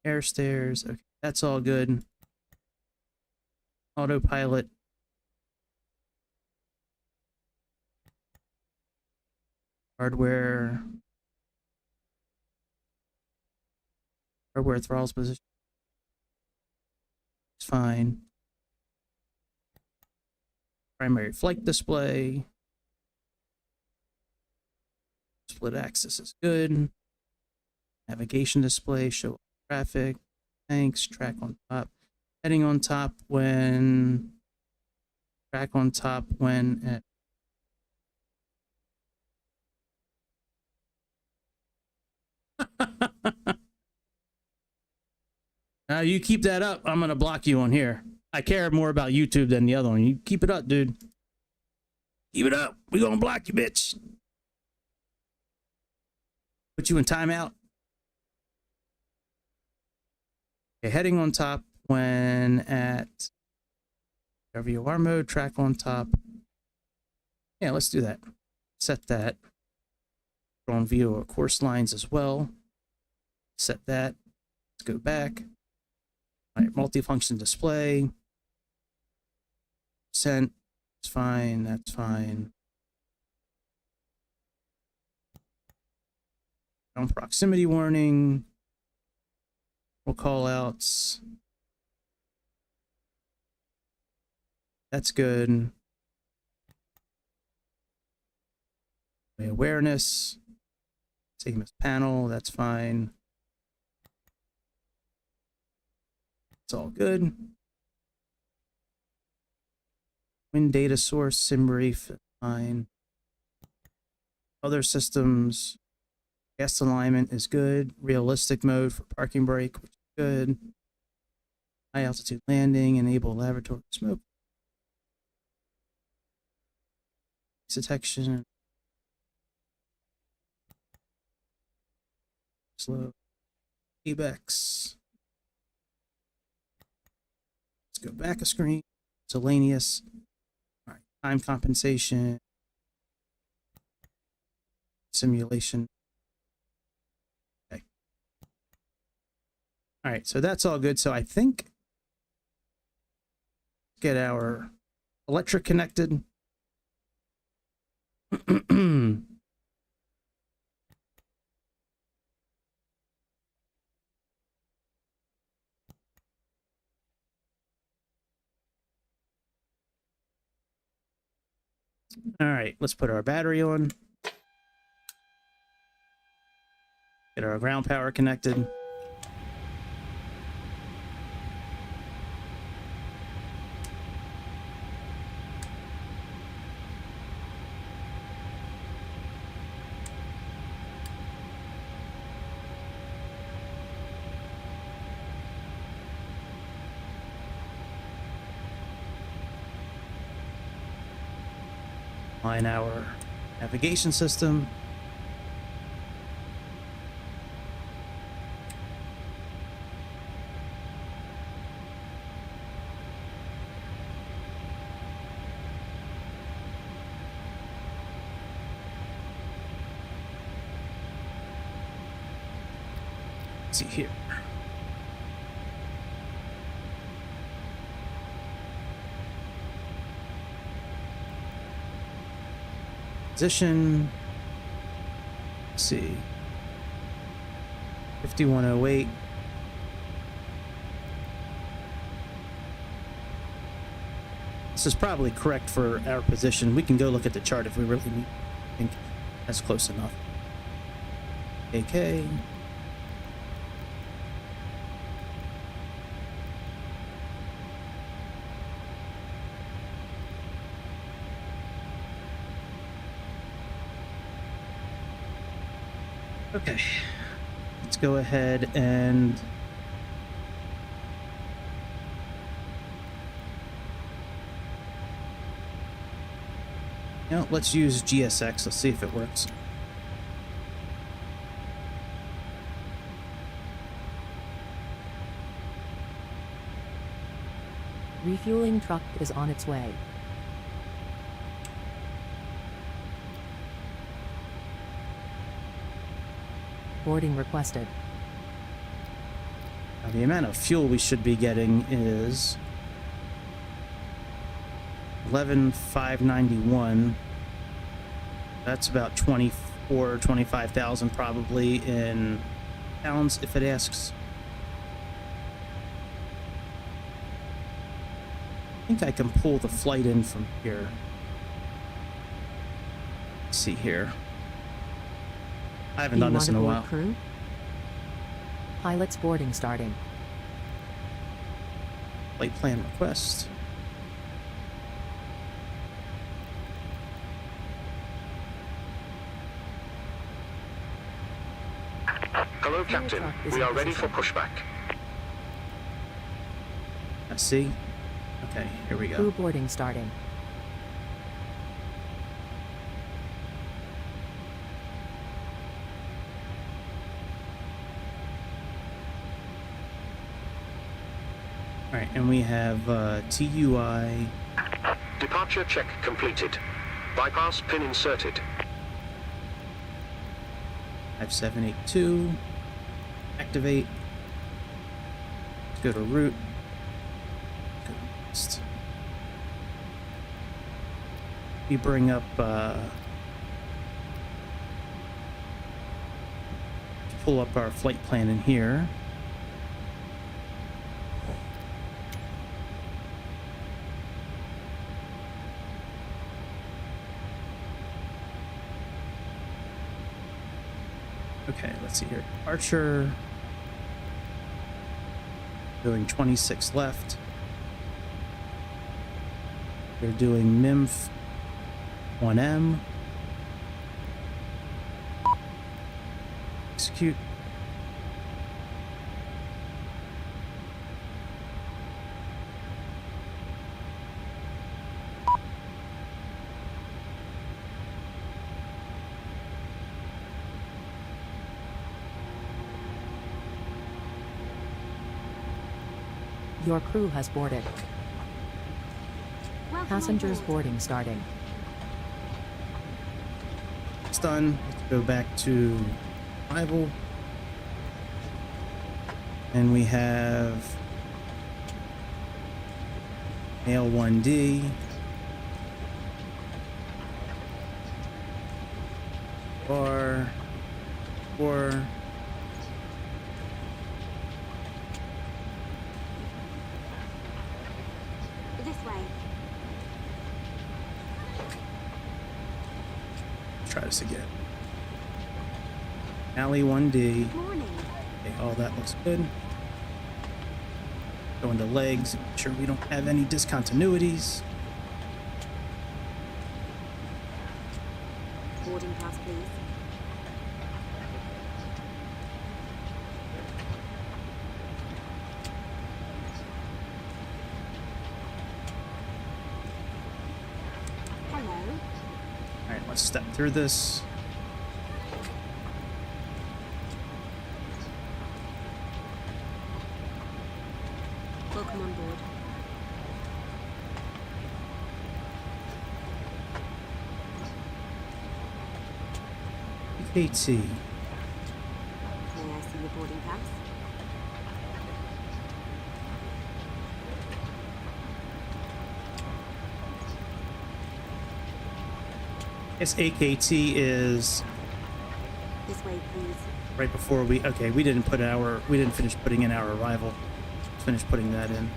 Air stairs, okay, that's all good. Autopilot. Hardware throttles position. It's fine. Primary flight display. Split axis is good. Navigation display, show traffic. Thanks. Track on top. Heading on top when. Track on top when at. Now you keep that up, I'm gonna block you on here. I care more about YouTube than the other one. You keep it up, dude. Keep it up. We gonna block you, bitch. Put you in timeout. Okay, heading on top when at WR mode, track on top. Yeah, let's do that. Set that. On view of course lines as well. Set that. Let's go back. All right, multifunction display. Percent. It's fine. That's fine. On proximity warning. We'll call outs. That's good. Awareness. Same as panel. That's fine. It's all good. Wind data source, SimBrief, fine. Other systems, guest alignment is good. Realistic mode for parking brake, which is good. High altitude landing, enable laboratory smoke detection. Slow. ABEX. Let's go back a screen. Miscellaneous. All right. Time compensation. Simulation. Okay. All right. So that's all good. So I think get our electric connected. All right, let's put our battery on. Get our ground power connected. Line our navigation system. Let's see here. Position. Let's see. 5108. This is probably correct for our position. We can go look at the chart if we really need. I think that's close enough. KK. Okay, let's let's go ahead and let's use GSX. Let's see if it works. Refueling truck is on its way. Boarding requested. Now, the amount of fuel we should be getting is 11,591. That's about 25,000 probably in pounds if it asks. I think I can pull the flight in from here. Let's see here. I haven't done this in a while. Crew? Pilot's boarding starting. Flight plan request. Hello, Captain. We are ready for pushback. Let's see. Okay, here we go. Crew boarding starting. Alright, and we have TUI. Departure check completed. Bypass pin inserted. 5782. Activate. Let's go to route. Go next. We bring up pull up our flight plan in here. Okay, let's see here. Departure. Doing 26 left. They're doing MIMF 1M. Execute. Your crew has boarded. Passengers boarding starting. It's done. Let's go back to arrival. And we have Mail 1D. Or this way. Try this again. Alley 1D. Morning. Okay, all that looks good. Go into legs, make sure we don't have any discontinuities. Boarding pass, please. Hello. Alright, let's step through this. Welcome on board. KT. May I see your boarding pass? Yes, AKT is This way, please. right before we didn't finish putting in our arrival. Let's finish putting that in.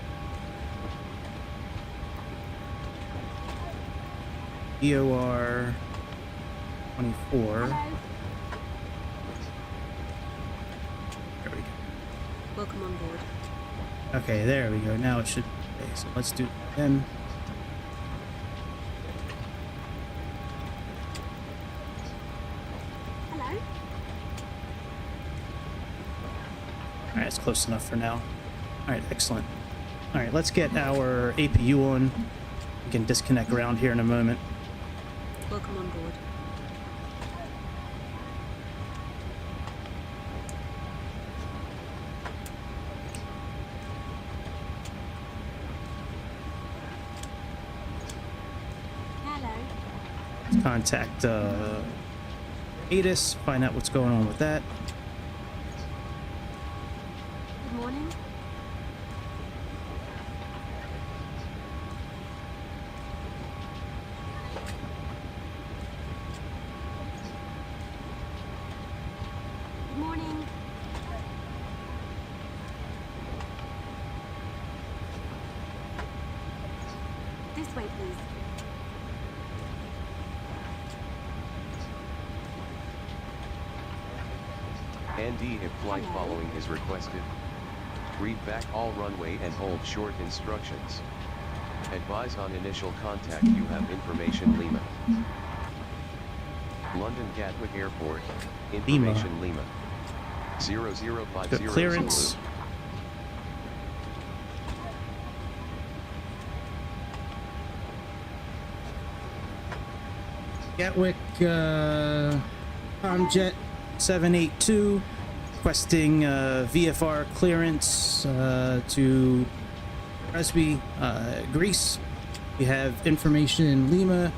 EOR 24. Hello. There we go. Welcome on board. Okay, there we go. Now it should. Okay, so let's do it again. Hello. That's close enough for now. All right, excellent. All right, let's get our APU on. We can disconnect around here in a moment. Welcome on board. Hello. Let's contact ATIS, find out what's going on with that. Good morning. Good morning. This way, please. ND if flight Hello. following is requested. Read back all runway and hold short instructions. Advise on initial contact you have information Lima. London Gatwick Airport, information Lima. 0050 Good clearance. Zulu. Gatwick, Jet 782, requesting VFR clearance to Presby, Greece. We have information in Lima,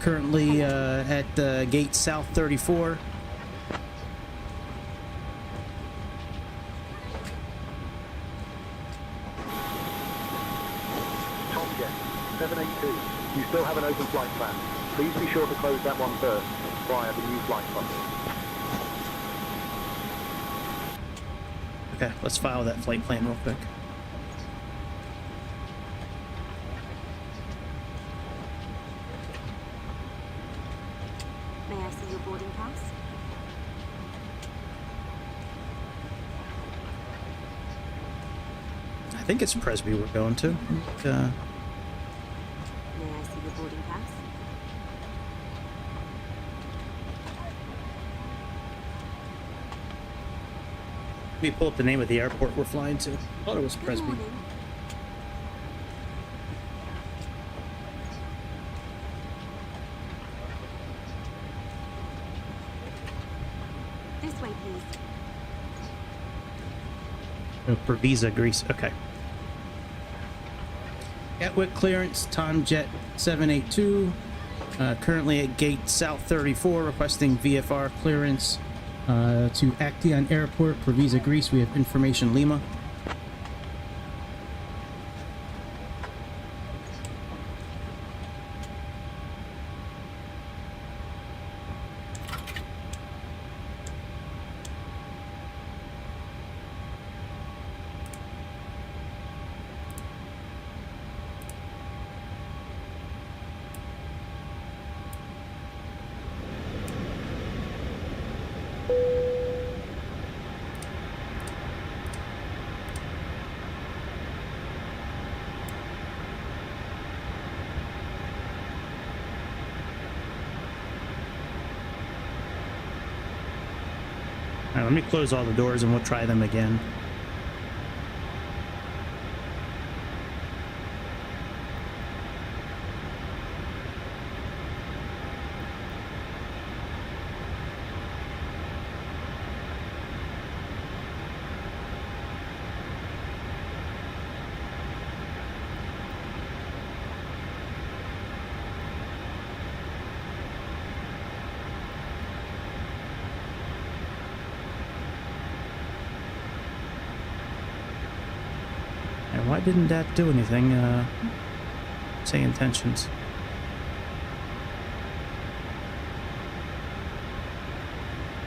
currently at gate South 34. Tomjet 782, you still have an open flight plan. Please be sure to close that one first via the new flight button. Okay, let's file that flight plan real quick. May I see your boarding pass? I think it's Presby we're going to. May I see your boarding pass? Let me pull up the name of the airport we're flying to. I thought it was Good Presby. morning. This way, please. Oh, Preveza, Greece. Okay. Gatwick clearance, Tomjet 782. Currently at gate South 34, requesting VFR clearance to Acteon Airport, Preveza, Greece. We have information Lima. All right, let me close all the doors and we'll try them again. And why didn't that do anything? Say intentions.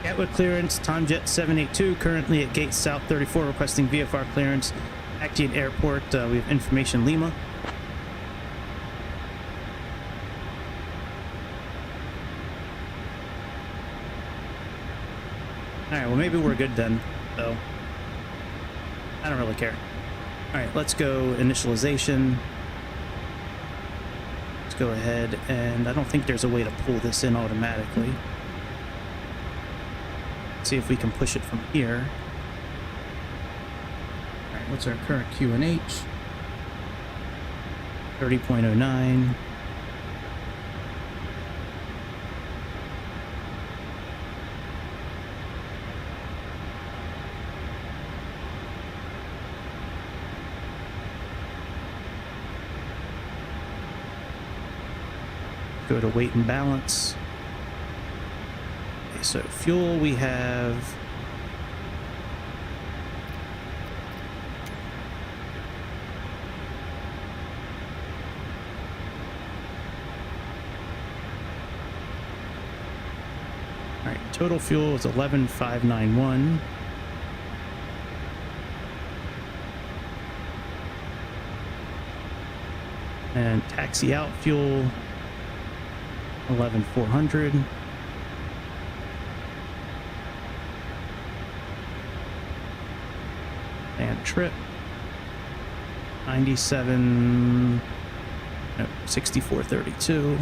Gatwick clearance, Tomjet 782, currently at gate South 34, requesting VFR clearance. Acteon Airport, we have information Lima. Alright, well maybe we're good then, though. I don't really care. Alright, let's go initialization. Let's go ahead, and I don't think there's a way to pull this in automatically. See if we can push it from here. right, what's our current QNH? 30.09. Go to weight and balance. Okay, so fuel we have total fuel is 11,591. And taxi out fuel 11,400. And trip 6432.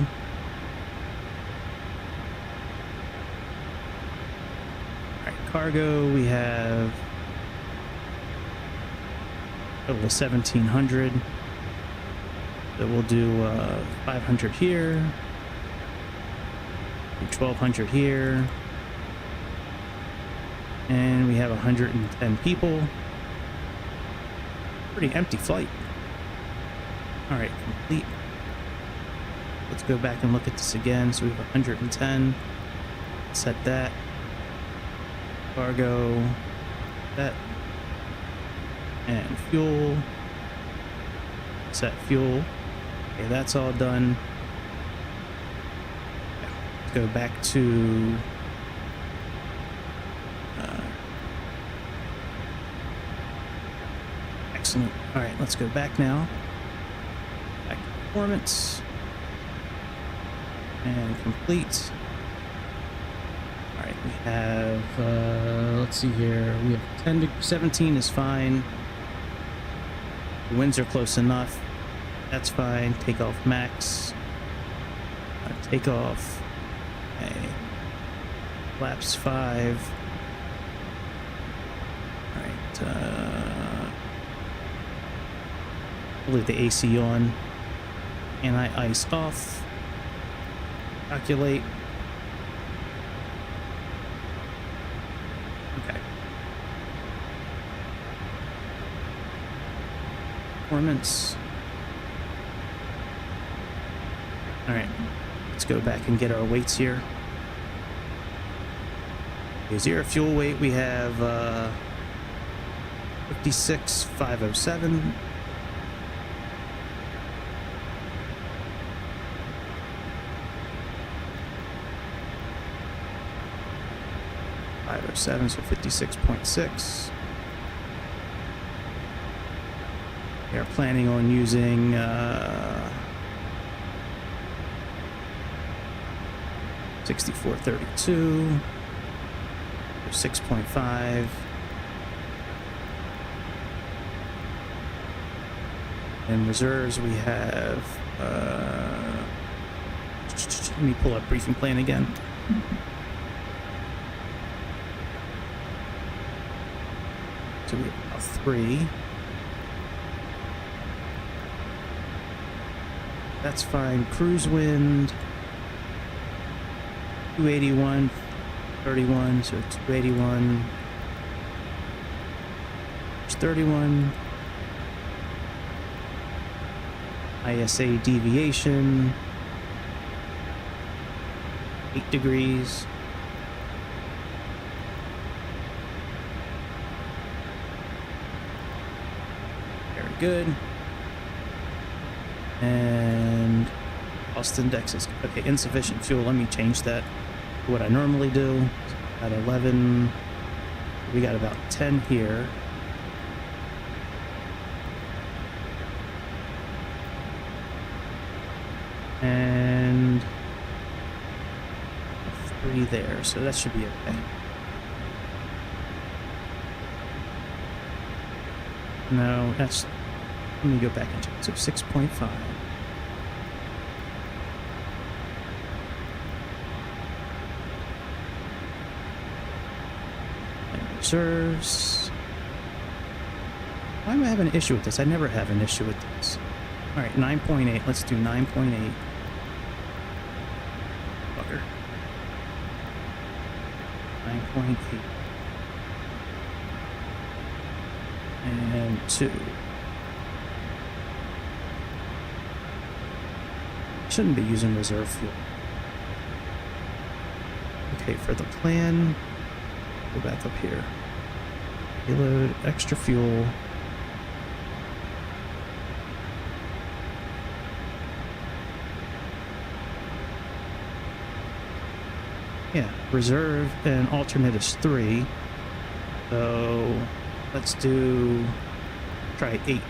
Cargo, we have total of 1,700. So we'll do 500 here, 1,200 here, and we have 110 people. Pretty empty flight. All right, complete. Let's go back and look at this again. So we have 110. Set that. Cargo, that, and fuel, set fuel. Okay, that's all done. Let's go back to excellent. All right, let's go back now. Back to performance and complete. We have, let's see here, we have 10 to 17 is fine. The winds are close enough. That's fine. Takeoff max. Takeoff. Okay. Flaps 5. Alright, we'll leave the AC on. Anti-ice off. Calculate. Performance. All right, let's go back and get our weights here. Okay, zero fuel weight, we have 56,507. So 56.6. We are planning on using 6432, 6.5, and reserves we have. Let me pull up briefing plan again. So we have 3. That's fine. Cruise wind 281, 31, so 281. It's 31. ISA deviation 8 degrees. Very good. And cost index is okay. Insufficient fuel. Let me change that to what I normally do. At 11, we got about 10 here. And 3 there, so that should be okay. No, that's, let me go back into it. So 6.5. And reserves. Why Why am I having an issue with this? I never have an issue with this. All right, 9.8. Let's do 9.8. Fucker. 9.8. And 2. Shouldn't be using reserve fuel. Okay, for the plan, go back up here. Payload, extra fuel. Yeah, reserve and alternate is 3. So let's try 8 here.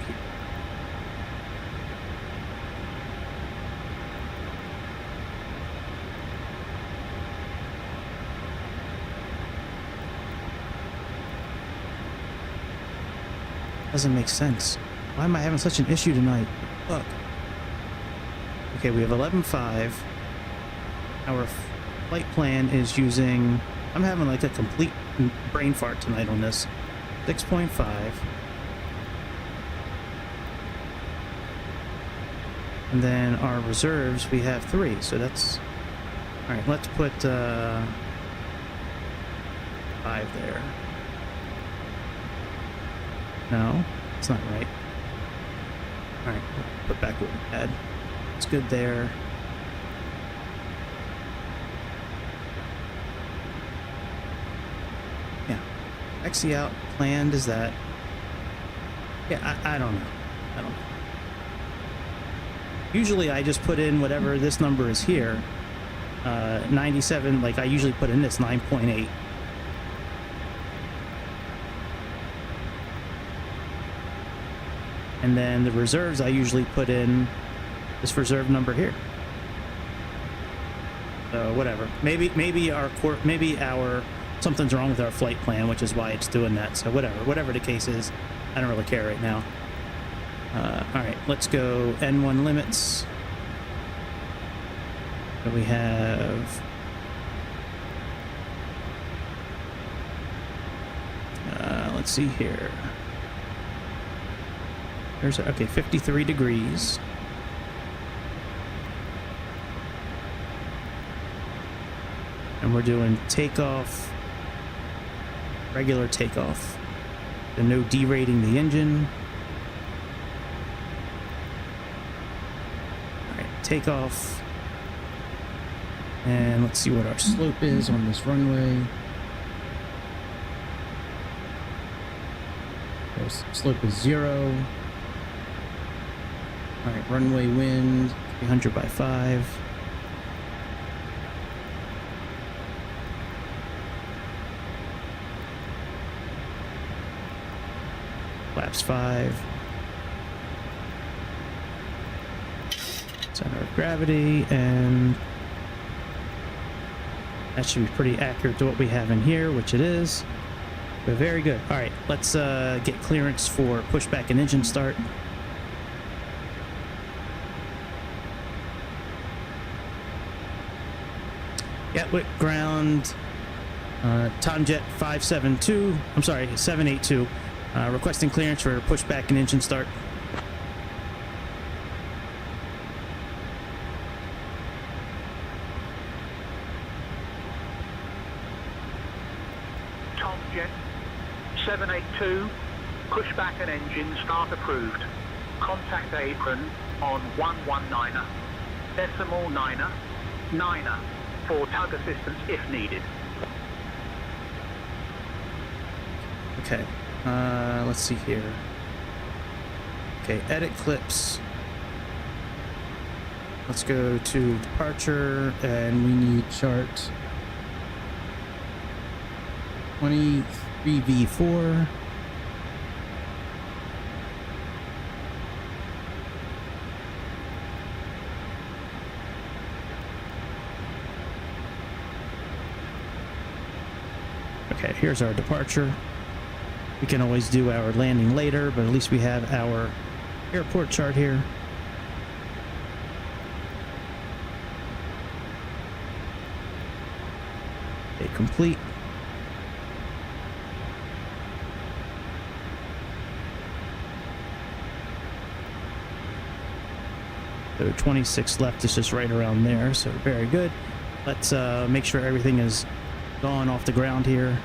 Doesn't make sense. Why am I having such an issue tonight? Fuck. Okay, we have 11.5. Our flight plan is using... I'm having like a complete brain fart tonight on this. 6.5. And then our reserves, we have 3. So that's... Alright, let's put 5 there. No, it's not right. Alright, put back what we had. It's good there. Yeah. Exi out planned is that. Yeah, I don't know. I don't know. Usually I just put in whatever this number is here. 97, like I usually put in this 9.8. And then the reserves, I usually put in this reserve number here. So whatever. Maybe our something's wrong with our flight plan, which is why it's doing that. So whatever the case is, I don't really care right now. All right, let's go N1 limits. So we have. Let's see here. There's okay, 53 degrees. And we're doing takeoff, regular takeoff. And no derating the engine. Alright, takeoff. And let's see what our slope is on this runway. Slope is 0. Alright, runway wind, 300 by 5. Flaps 5. Center of gravity, and that should be pretty accurate to what we have in here, which it is. But very good. Alright, let's get clearance for pushback and engine start. Gatwick ground, Tomjet 572, I'm sorry, 782, requesting clearance for pushback and engine start. Tomjet 782, pushback and engine start approved. Contact apron on 119er, decimal 9er, 9er. For tug assistance if needed. Okay, let's see here. Okay, edit clips. Let's go to departure, and we need chart 23V4. Okay, here's our departure. We can always do our landing later, but at least we have our airport chart here. Okay, complete. So 26 left is just right around there, so very good. Let's make sure everything is gone off the ground here.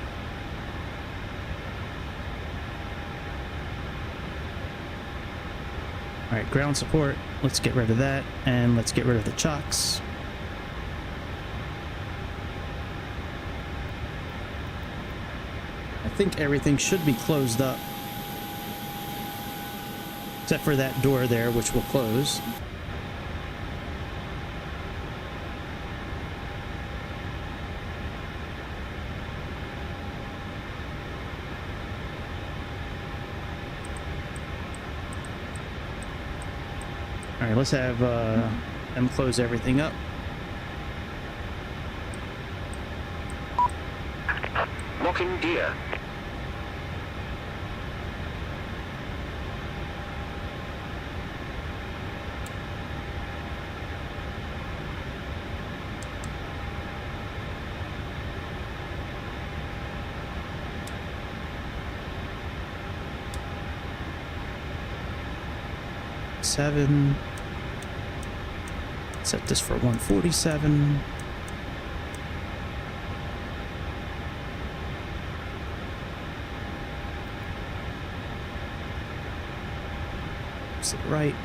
All right, ground support. Let's get rid of that, and let's get rid of the chocks. I think everything should be closed up, except for that door there, which will close. All right, let's have them close everything up. Locking gear. Seven. Set this for 147. Sit right.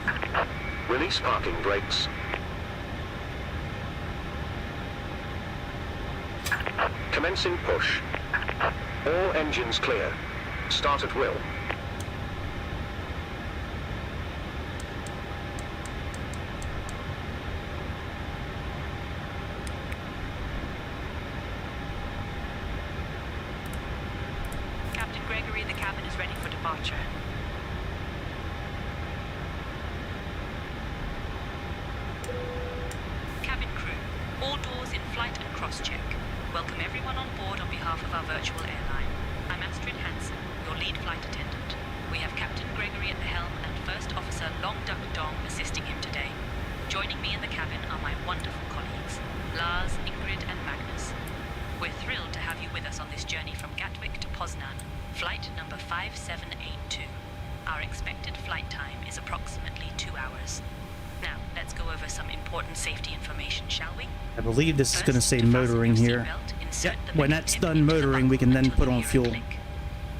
Release parking brakes. Commencing push. All engines clear. Start at will. Captain Gregory, the cabin is ready for departure. Cabin crew, all doors in flight and cross-check. Welcome everyone on board on behalf of our virtual airline. I'm Astrid Hansen, your lead flight attendant. We have Captain Gregory at the helm and First Officer Long Duck Dong assisting him today. Joining me in the cabin are my wonderful colleagues, Lars, Ingrid and Magnus. We're thrilled to have you with us on this journey from Gatwick to Poznan, flight number 5782. Our expected flight time is approximately 2 hours. Now, let's go over some important safety information, shall we? I believe this is going to First, say to fasten motoring your here. seatbelt, Yeah, insert the when metal that's tip done into the motoring, we buckle can then until put you on hear a fuel. click.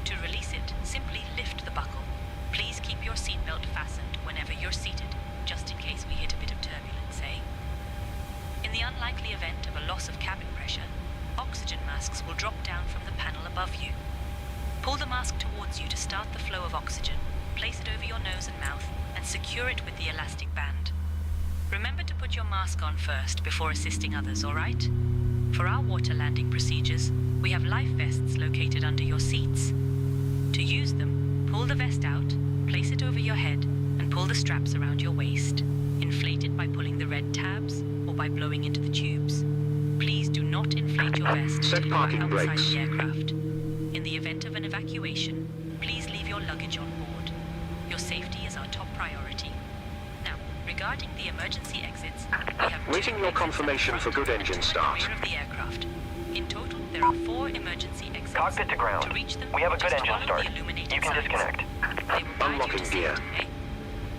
To release it, simply lift the buckle. Please keep your seatbelt fastened whenever you're seated, just in case we hit a bit of turbulence, eh? In the unlikely event of a loss of cabin pressure, oxygen masks will drop down from the panel above you. Pull the mask towards you to start the flow of oxygen, place it over your nose and mouth, and secure it with the elastic band. Remember to put your mask on first before assisting others, all right? For our water landing procedures, we have life vests located under your seats. To use them, pull the vest out, place it over your head, and pull the straps around your waist. Inflate it by pulling the red tabs or by blowing into the tubes. Please do not inflate your vest Set until you are parking outside brakes. the aircraft. In the event of an evacuation, please leave your luggage on board. Your safety is our top priority. Now, regarding the emergency exits, we have Waiting two your exits confirmation at the for front good and engine two start. at the rear of the aircraft. In total, there are 4 emergency exits. Cockpit to ground. To reach them, We have a good just engine follow start. the illuminated You can signs. disconnect. They will guide you Unlocking to gear. safety, eh?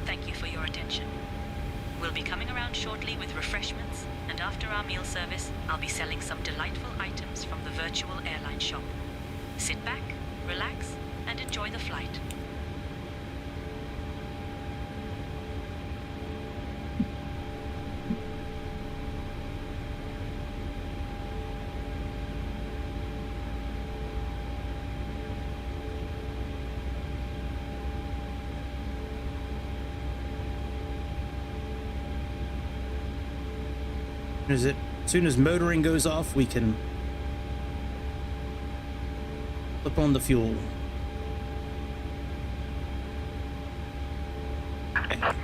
Thank you for your attention. We'll be coming around shortly with refreshments, and after our meal service, I'll be selling some delightful items from the virtual airline shop. Sit back, relax, and enjoy the flight. As soon as motoring goes off, we can flip on the fuel.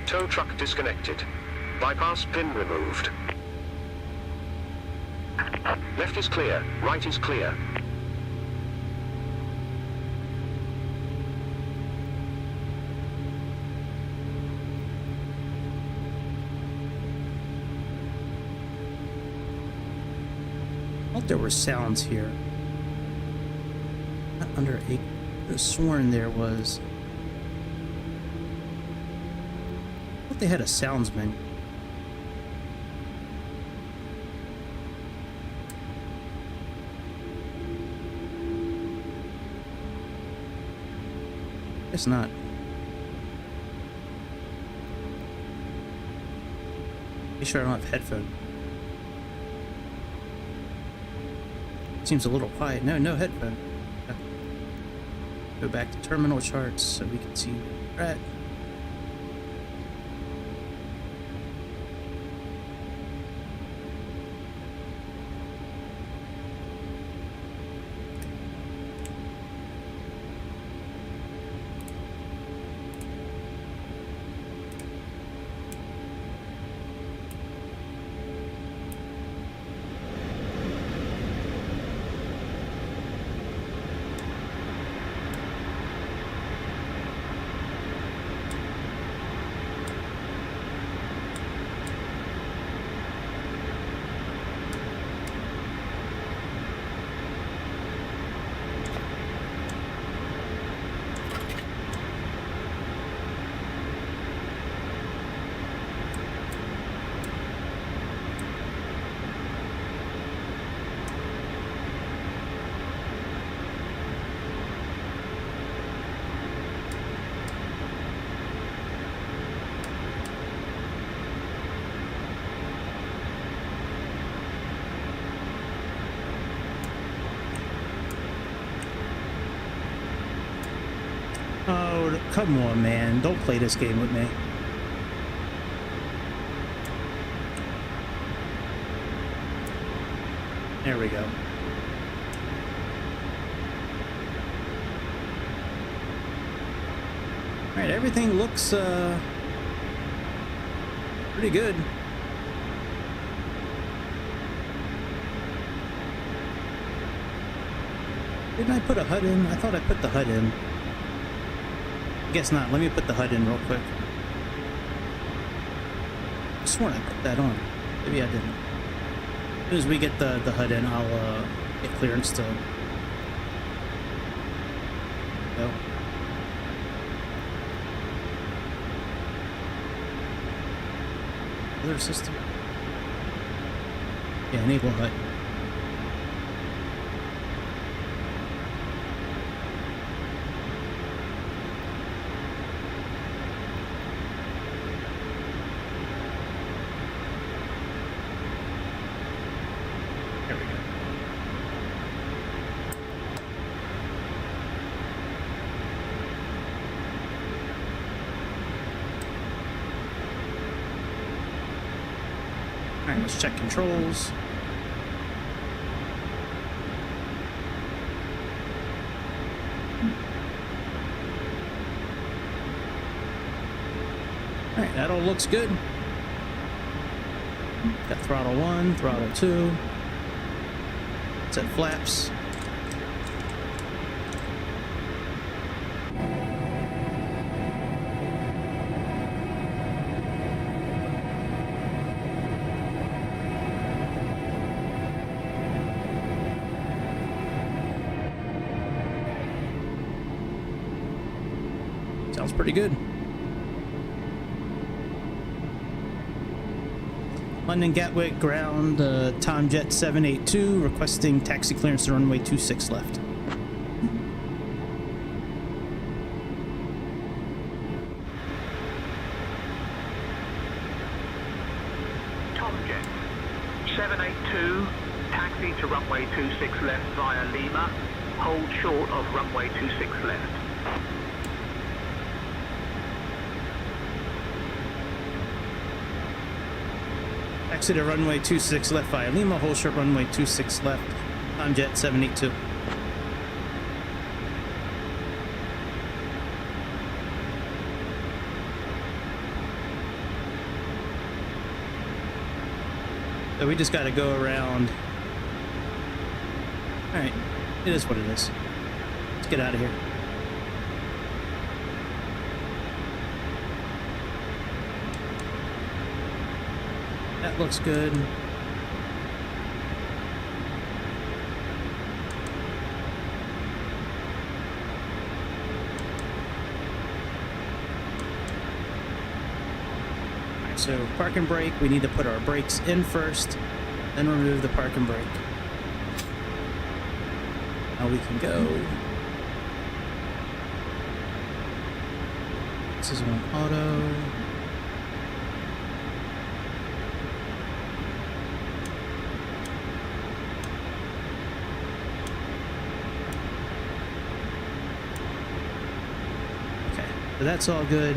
Tow truck disconnected. Bypass pin removed. Left is clear. Right is clear. I thought there were sounds here. Not under 8. I could have sworn there was. I thought they had a sounds menu. It's not. Be sure I don't have headphones. Seems a little quiet. No headphone. Go back to terminal charts so we can see where we're at. Oh, come on, man. Don't play this game with me. There we go. Alright, everything looks, pretty good. Didn't I put a HUD in? I thought I put the HUD in. Guess not. Let me put the HUD in real quick. I sworn I put that on. Maybe I didn't. As soon as we get the HUD in, I'll get clearance to go. Other system. Yeah, enable HUD. Alright, let's check controls. Alright, that all looks good. Got throttle 1, throttle 2. Set flaps. Sounds pretty good. London Gatwick ground, Tomjet 782 requesting taxi clearance to runway 26 left. Tomjet 782, taxi to runway 26 left via Lima. Hold short of runway 26 left. Taxi to runway 26 left via Lima, hold short runway 26 left, Tomjet 782. So we just got to go around. Alright, it is what it is. Let's get out of here. That looks good. Alright, so park and brake, we need to put our brakes in first, then remove the park and brake. Now we can go. This is on auto. Okay, so that's all good.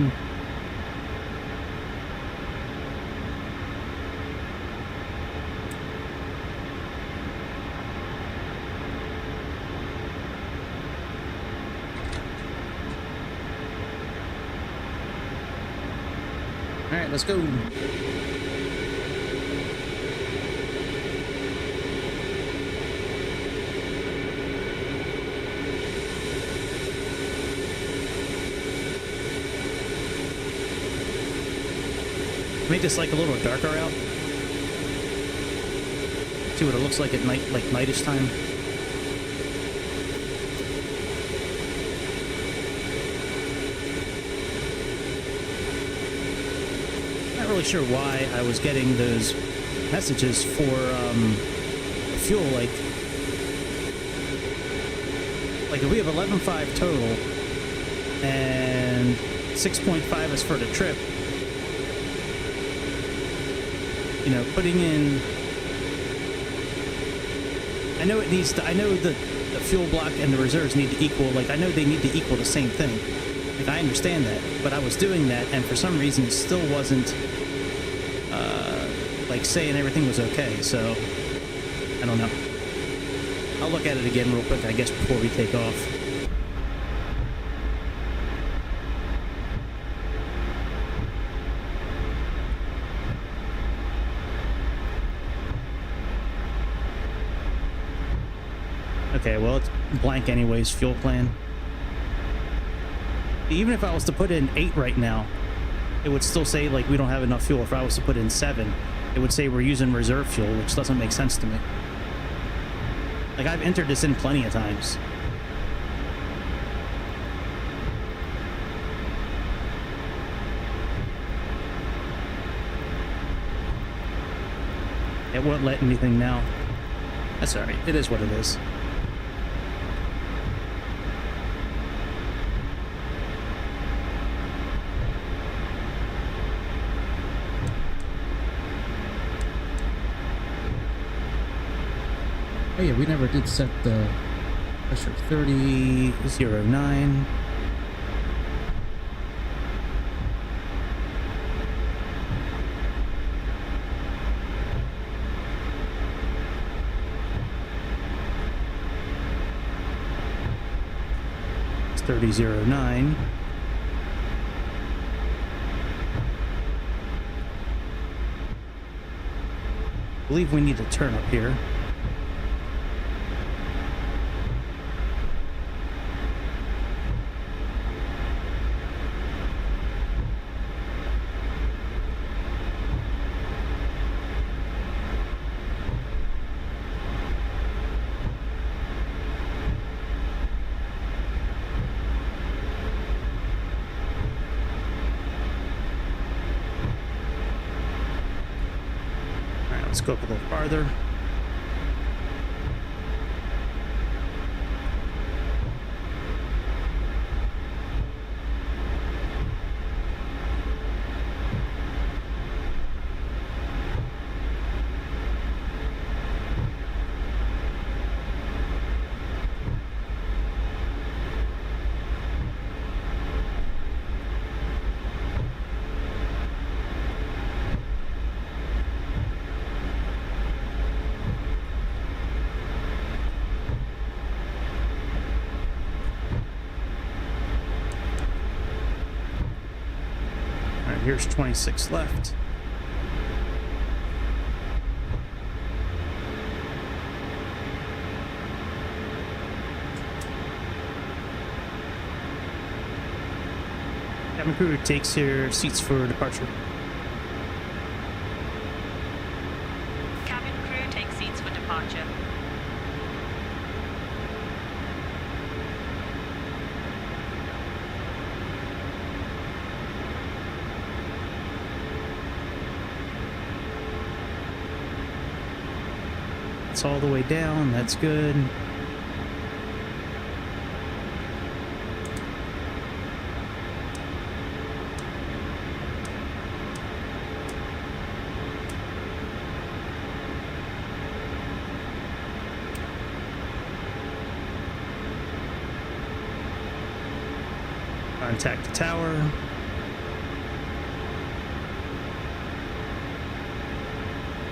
All right, let's go. Make this like a little darker out. See what it looks like at night, like nightish time. Not really sure why I was getting those messages for fuel. Like if we have 11.5 total and 6.5 is for the trip. You know, putting in, I know it needs to, I know the fuel block and the reserves need to equal, like, I know they need to equal the same thing. Like, I understand that, but I was doing that, and for some reason it still wasn't, like, saying everything was okay, so, I don't know. I'll look at it again real quick, I guess, before we take off. Okay, well, it's blank anyways, fuel plan. Even if I was to put in 8 right now, it would still say, like, we don't have enough fuel. If I was to put in 7, it would say we're using reserve fuel, which doesn't make sense to me. Like, I've entered this in plenty of times. It won't let anything now. That's alright. It is what it is. Oh yeah, we never did set the pressure. 30.09. It's 30.09. I believe we need to turn up here. Let's go up a little farther. Here's 26 left. Cabin crew takes your seats for departure. Cabin crew take seats for departure. It's all the way down. That's good. Contact the tower.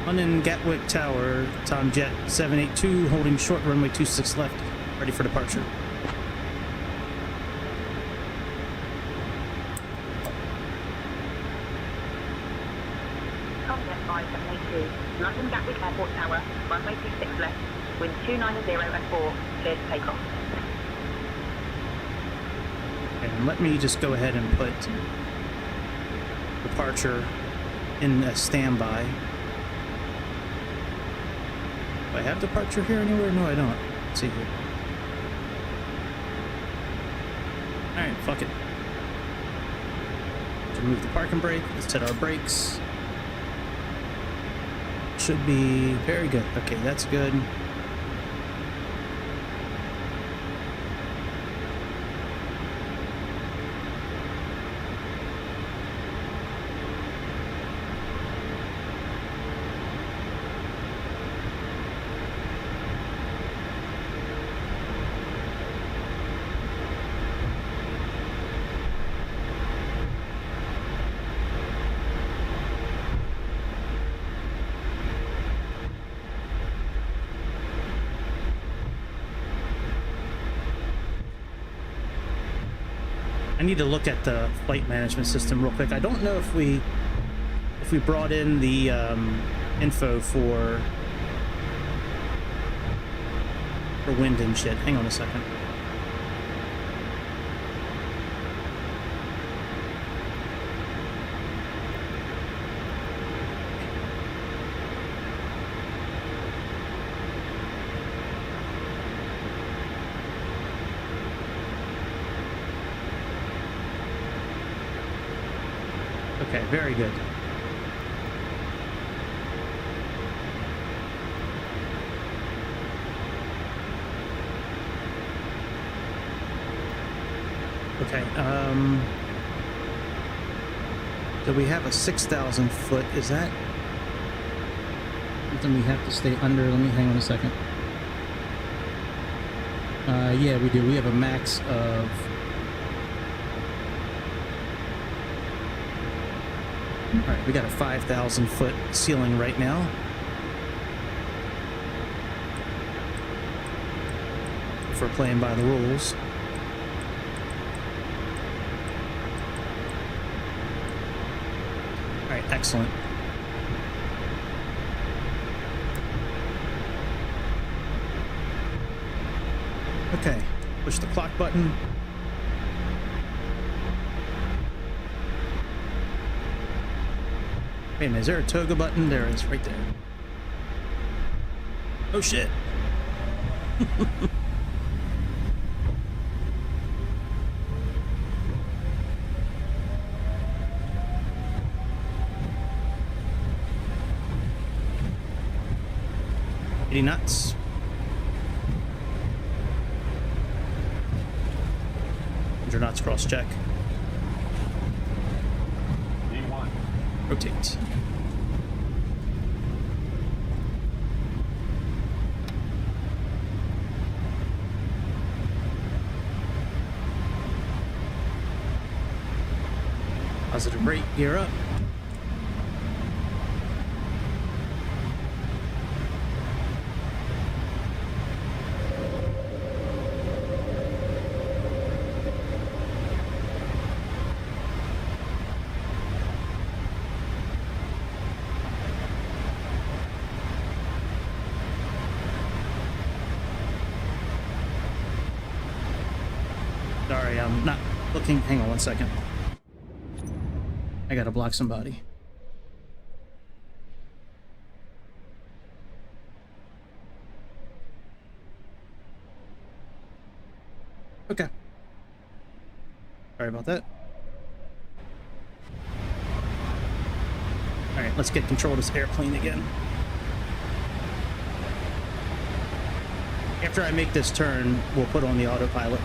London Gatwick Tower, Tomjet 782, holding short runway 26 left, ready for departure. Tomjet 5782, London Gatwick Airport Tower, runway 26 left, wind 290 and 4, clear to take off. And let me just go ahead and put departure in a standby. Do I have departure here anywhere? No, I don't. Let's see here. Alright, fuck it. Remove the parking brake. Let's set our brakes. Should be very good. Okay, that's good. I need to look at the flight management system real quick. I don't know if we brought in the info for wind and shit. Hang on a second. Okay, very good. Okay, so we have a 6,000 foot. Is that something we have to stay under? Let me hang on a second. Yeah, we do. We have a max of... Alright, we got a 5,000 foot ceiling right now. If we're playing by the rules. Alright, excellent. Okay, push the clock button. Wait a minute, is there a toga button? There it is, right there. Oh shit. Any nuts? 100 knots cross check. D1. Rotate. Positive rate, gear up. Sorry, I'm not looking. Hang on one second. I gotta block somebody. Okay. Sorry about that. Alright, let's get control of this airplane again. After I make this turn, we'll put on the autopilot.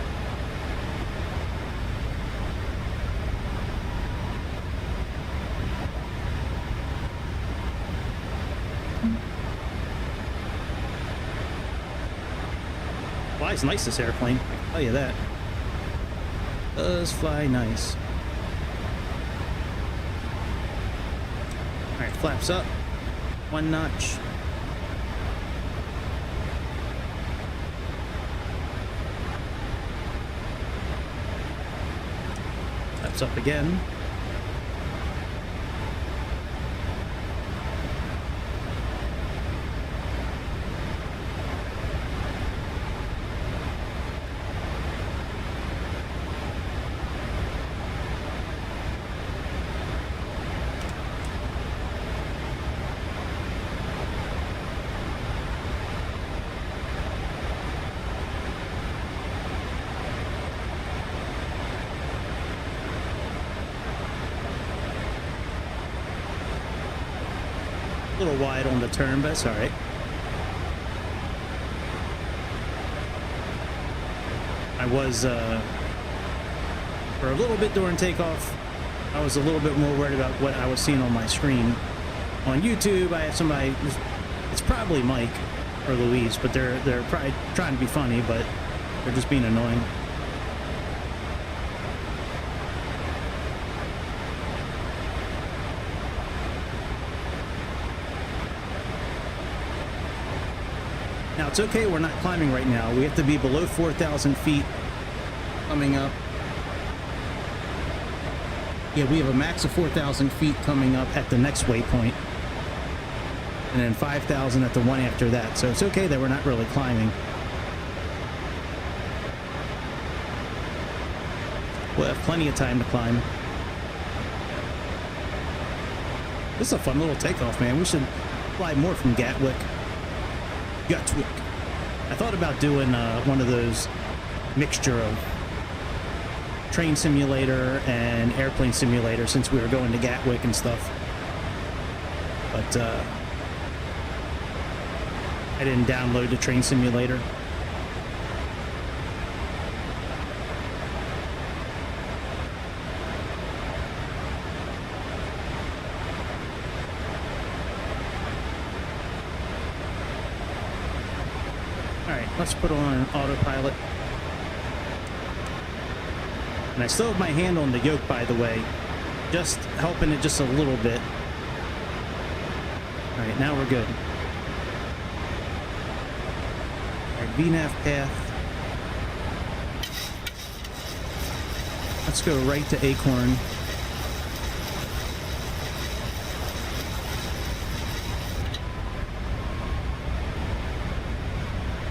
Flies nice, this airplane, I can tell you that. Does fly nice. Alright, flaps up. 1 notch. Flaps up again. A little wide on the turn, but it's all right. I was, for a little bit during takeoff, I was a little bit more worried about what I was seeing on my screen. On YouTube, I had somebody, it's probably Mike or Louise, but they're probably trying to be funny, but they're just being annoying. Now, it's okay, we're not climbing right now. We have to be below 4,000 feet coming up. Yeah, we have a max of 4,000 feet coming up at the next waypoint. And then 5,000 at the one after that. So it's okay that we're not really climbing. We'll have plenty of time to climb. This is a fun little takeoff, man. We should fly more from Gatwick. Gatwick. I thought about doing one of those mixture of train simulator and airplane simulator since we were going to Gatwick and stuff. But I didn't download the train simulator. Let's put on autopilot. And I still have my hand on the yoke, by the way, just helping it just a little bit. All right, now we're good. All right, VNAV path. Let's go right to Acorn.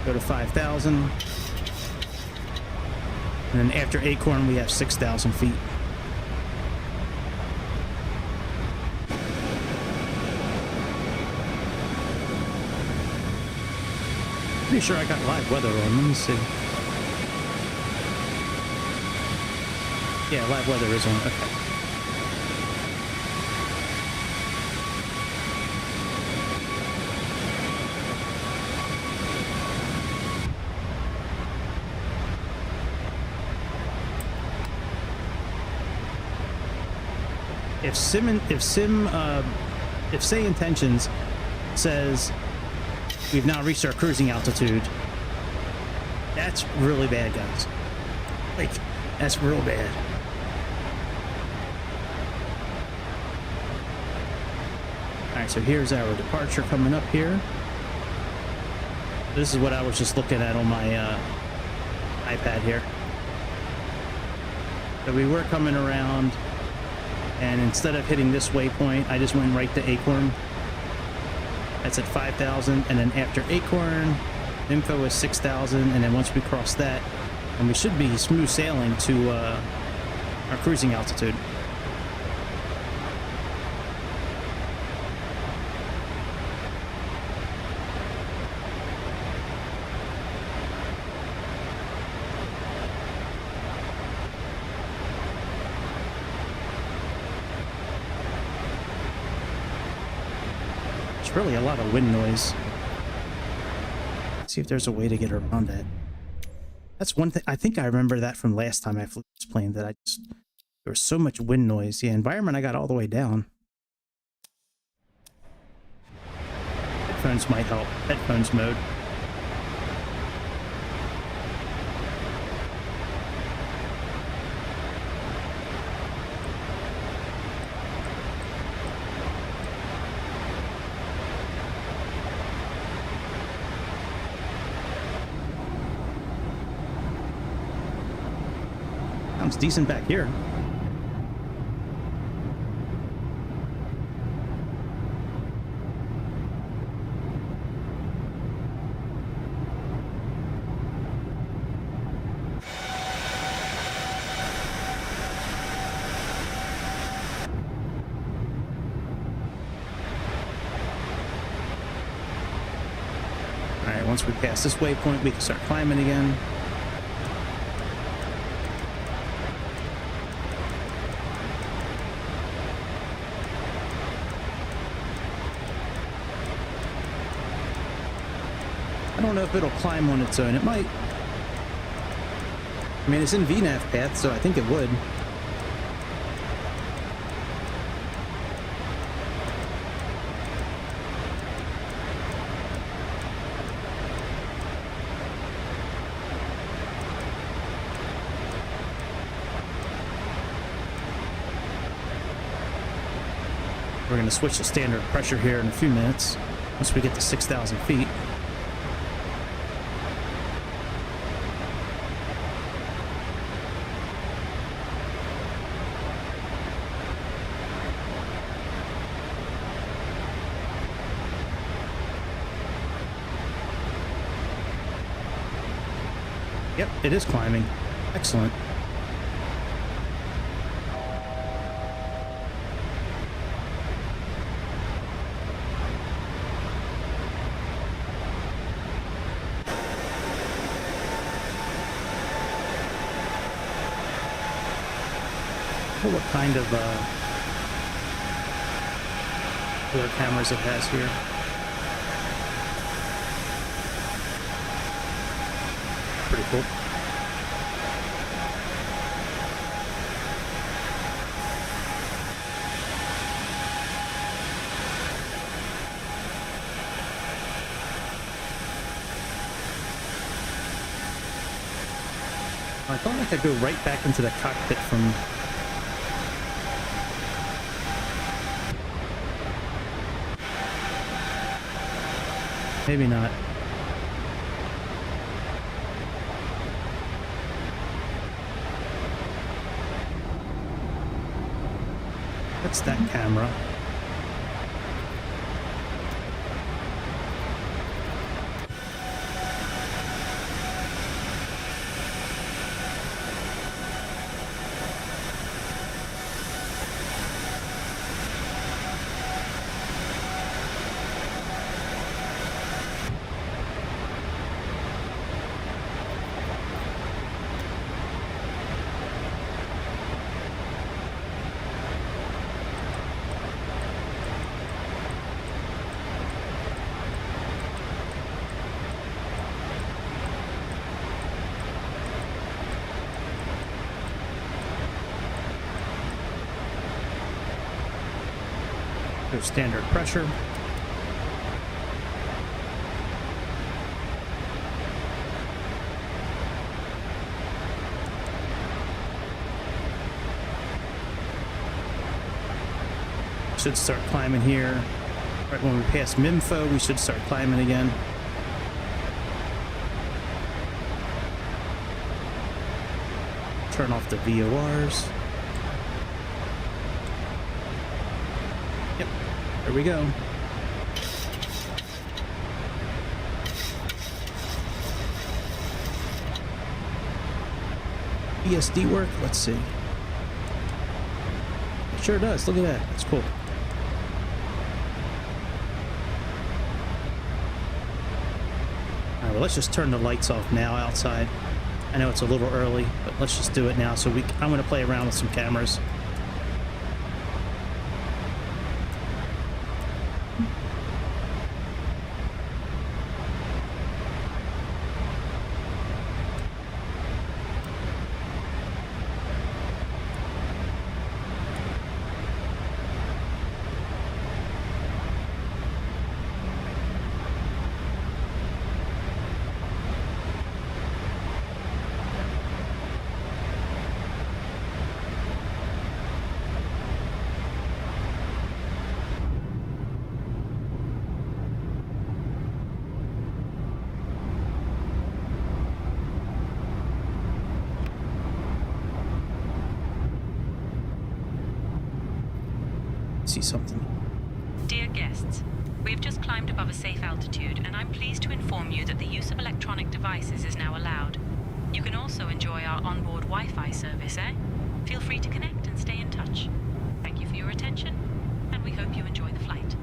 Go to 5,000. And then after Acorn, we have 6,000 feet. Pretty sure I got live weather on. Let me see. Yeah, live weather is on. Okay. If Sayintentions says we've now reached our cruising altitude, that's really bad, guys. Like, that's real bad. Alright, so here's our departure coming up here. This is what I was just looking at on my iPad here. So we were coming around, and instead of hitting this waypoint, I just went right to Acorn. That's at 5,000, and then after Acorn, info is 6,000, and then once we cross that, and we should be smooth sailing to our cruising altitude. Really a lot of wind noise. Let's see if there's a way to get around that. That's one thing. I think I remember that from last time I flew this plane, that there was so much wind noise. Yeah, environment I got all the way down. Headphones might help. Headphones mode. sounds decent back here. Alright, once we pass this waypoint, we can start climbing again. I don't know if it'll climb on its own. It might. I mean, it's in VNAV path, so I think it would. We're going to switch to standard pressure here in a few minutes, once we get to 6,000 feet. Yep, it is climbing. Excellent. Well, what kind of other cameras it has here. Pretty cool. I thought I could go right back into the cockpit from... Maybe not. That's that camera. There's standard pressure. Should start climbing here. Right when we pass MIMFO, we should start climbing again. Turn off the VORs. Yep, there we go. BSD work? Let's see. It sure does. Look at that. That's cool. Alright, well, let's just turn the lights off now outside. I know it's a little early, but let's just do it now. So I'm going to play around with some cameras. see something. Dear guests, we have just climbed above a safe altitude, and I'm pleased to inform you that the use of electronic devices is now allowed. You can also enjoy our onboard Wi-Fi service, Feel free to connect and stay in touch. Thank you for your attention, and we hope you enjoy the flight.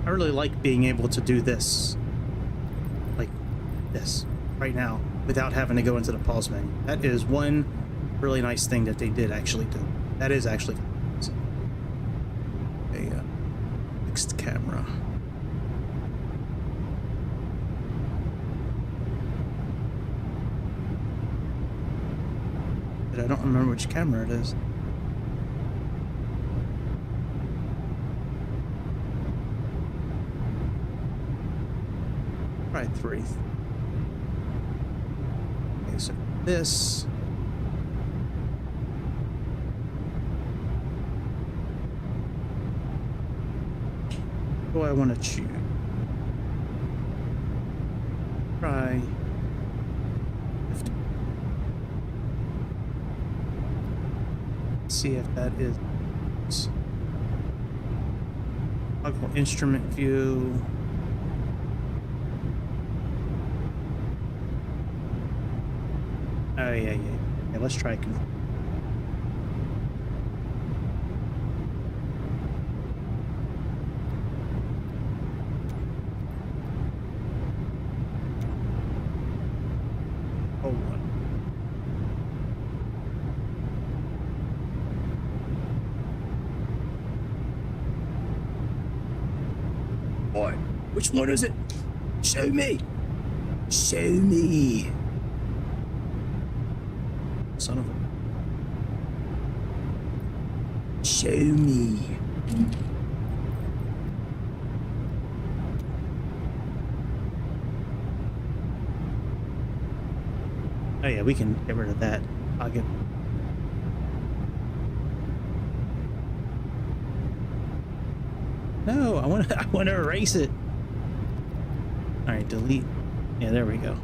I really like being able to do this, like this, right now, without having to go into the pause menu. That is one really nice thing that they did actually do. That is actually a fixed camera. But I don't remember which camera it is. Probably 3. Okay, so this. What do I want to choose? Try 50. See if that is toggle instrument view. Oh yeah. Let's try confirm. Hold on. Boy, which one is it? Show me. Show me. Son of a... Show me. Oh yeah, we can get rid of that. I'll get... No, I want to erase it. All right, delete. Yeah, there we go.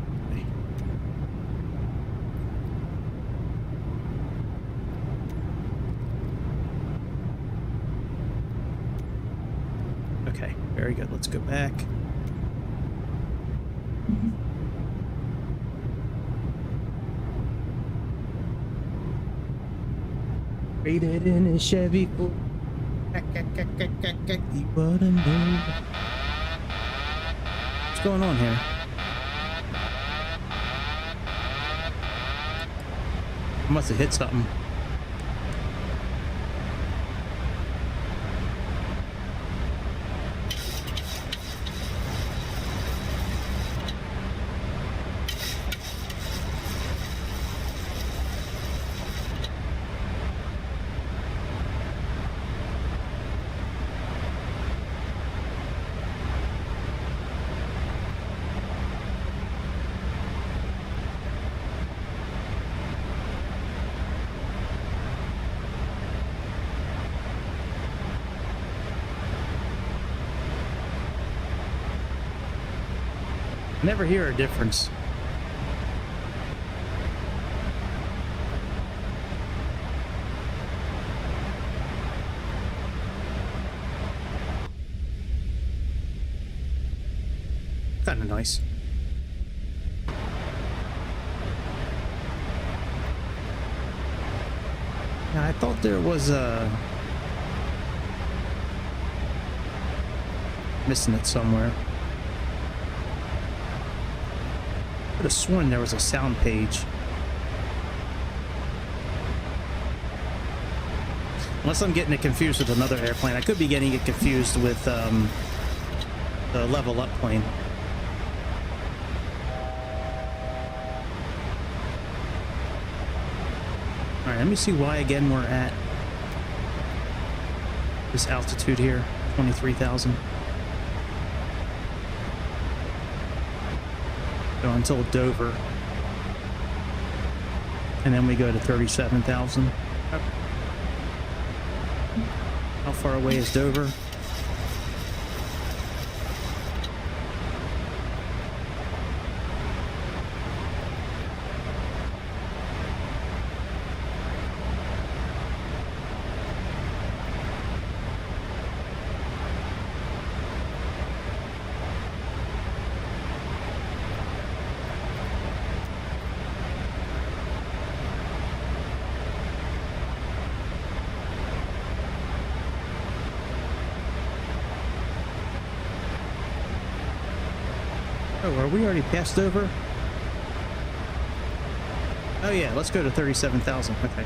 Okay, very good. Let's go back. Rated in a Chevy full. You wouldn't know. What's going on here? I must have hit something. Never hear a difference. Kind of nice. Yeah, I thought there was missing it somewhere. I could have sworn there was a sound page. Unless I'm getting it confused with another airplane. I could be getting it confused with the level up plane. Alright, let me see why again we're at this altitude here, 23,000. So until Dover. And then we go to 37,000. How far away is Dover? Oh, are we already passed over? Oh yeah, let's go to 37,000. Okay.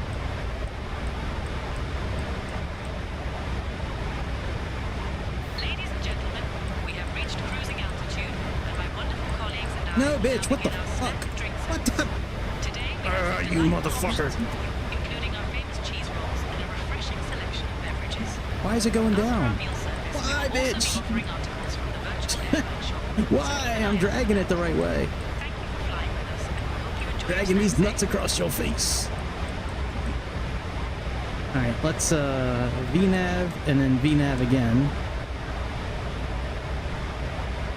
Ladies and gentlemen, we have reached cruising altitude, and my wonderful colleagues and I No, will bitch, now what the begin our fuck? snack drink What the? service. Today we have some You delightful motherfucker. options for you, including our famous cheese rolls and a refreshing selection of beverages. Why is it going After our down? meal service, we Why, will also bitch? be offering articles from the virtual airline shop. Why? I'm dragging it the right way. Thank you for flying with us, and we hope you enjoy Dragging your these stay. nuts across your face. Alright, let's VNav and then VNav again.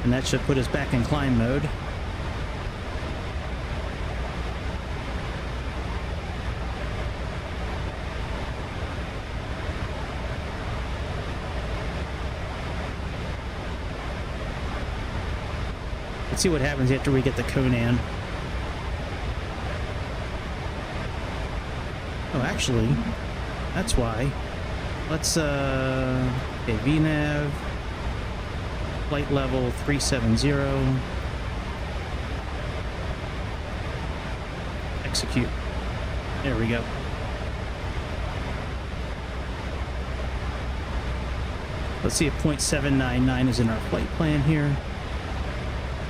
And that should put us back in climb mode. Let's see what happens after we get the Conan. Oh, actually, that's why. Let's, okay, VNav, flight level 370. Execute. There we go. Let's see if 0.799 is in our flight plan here.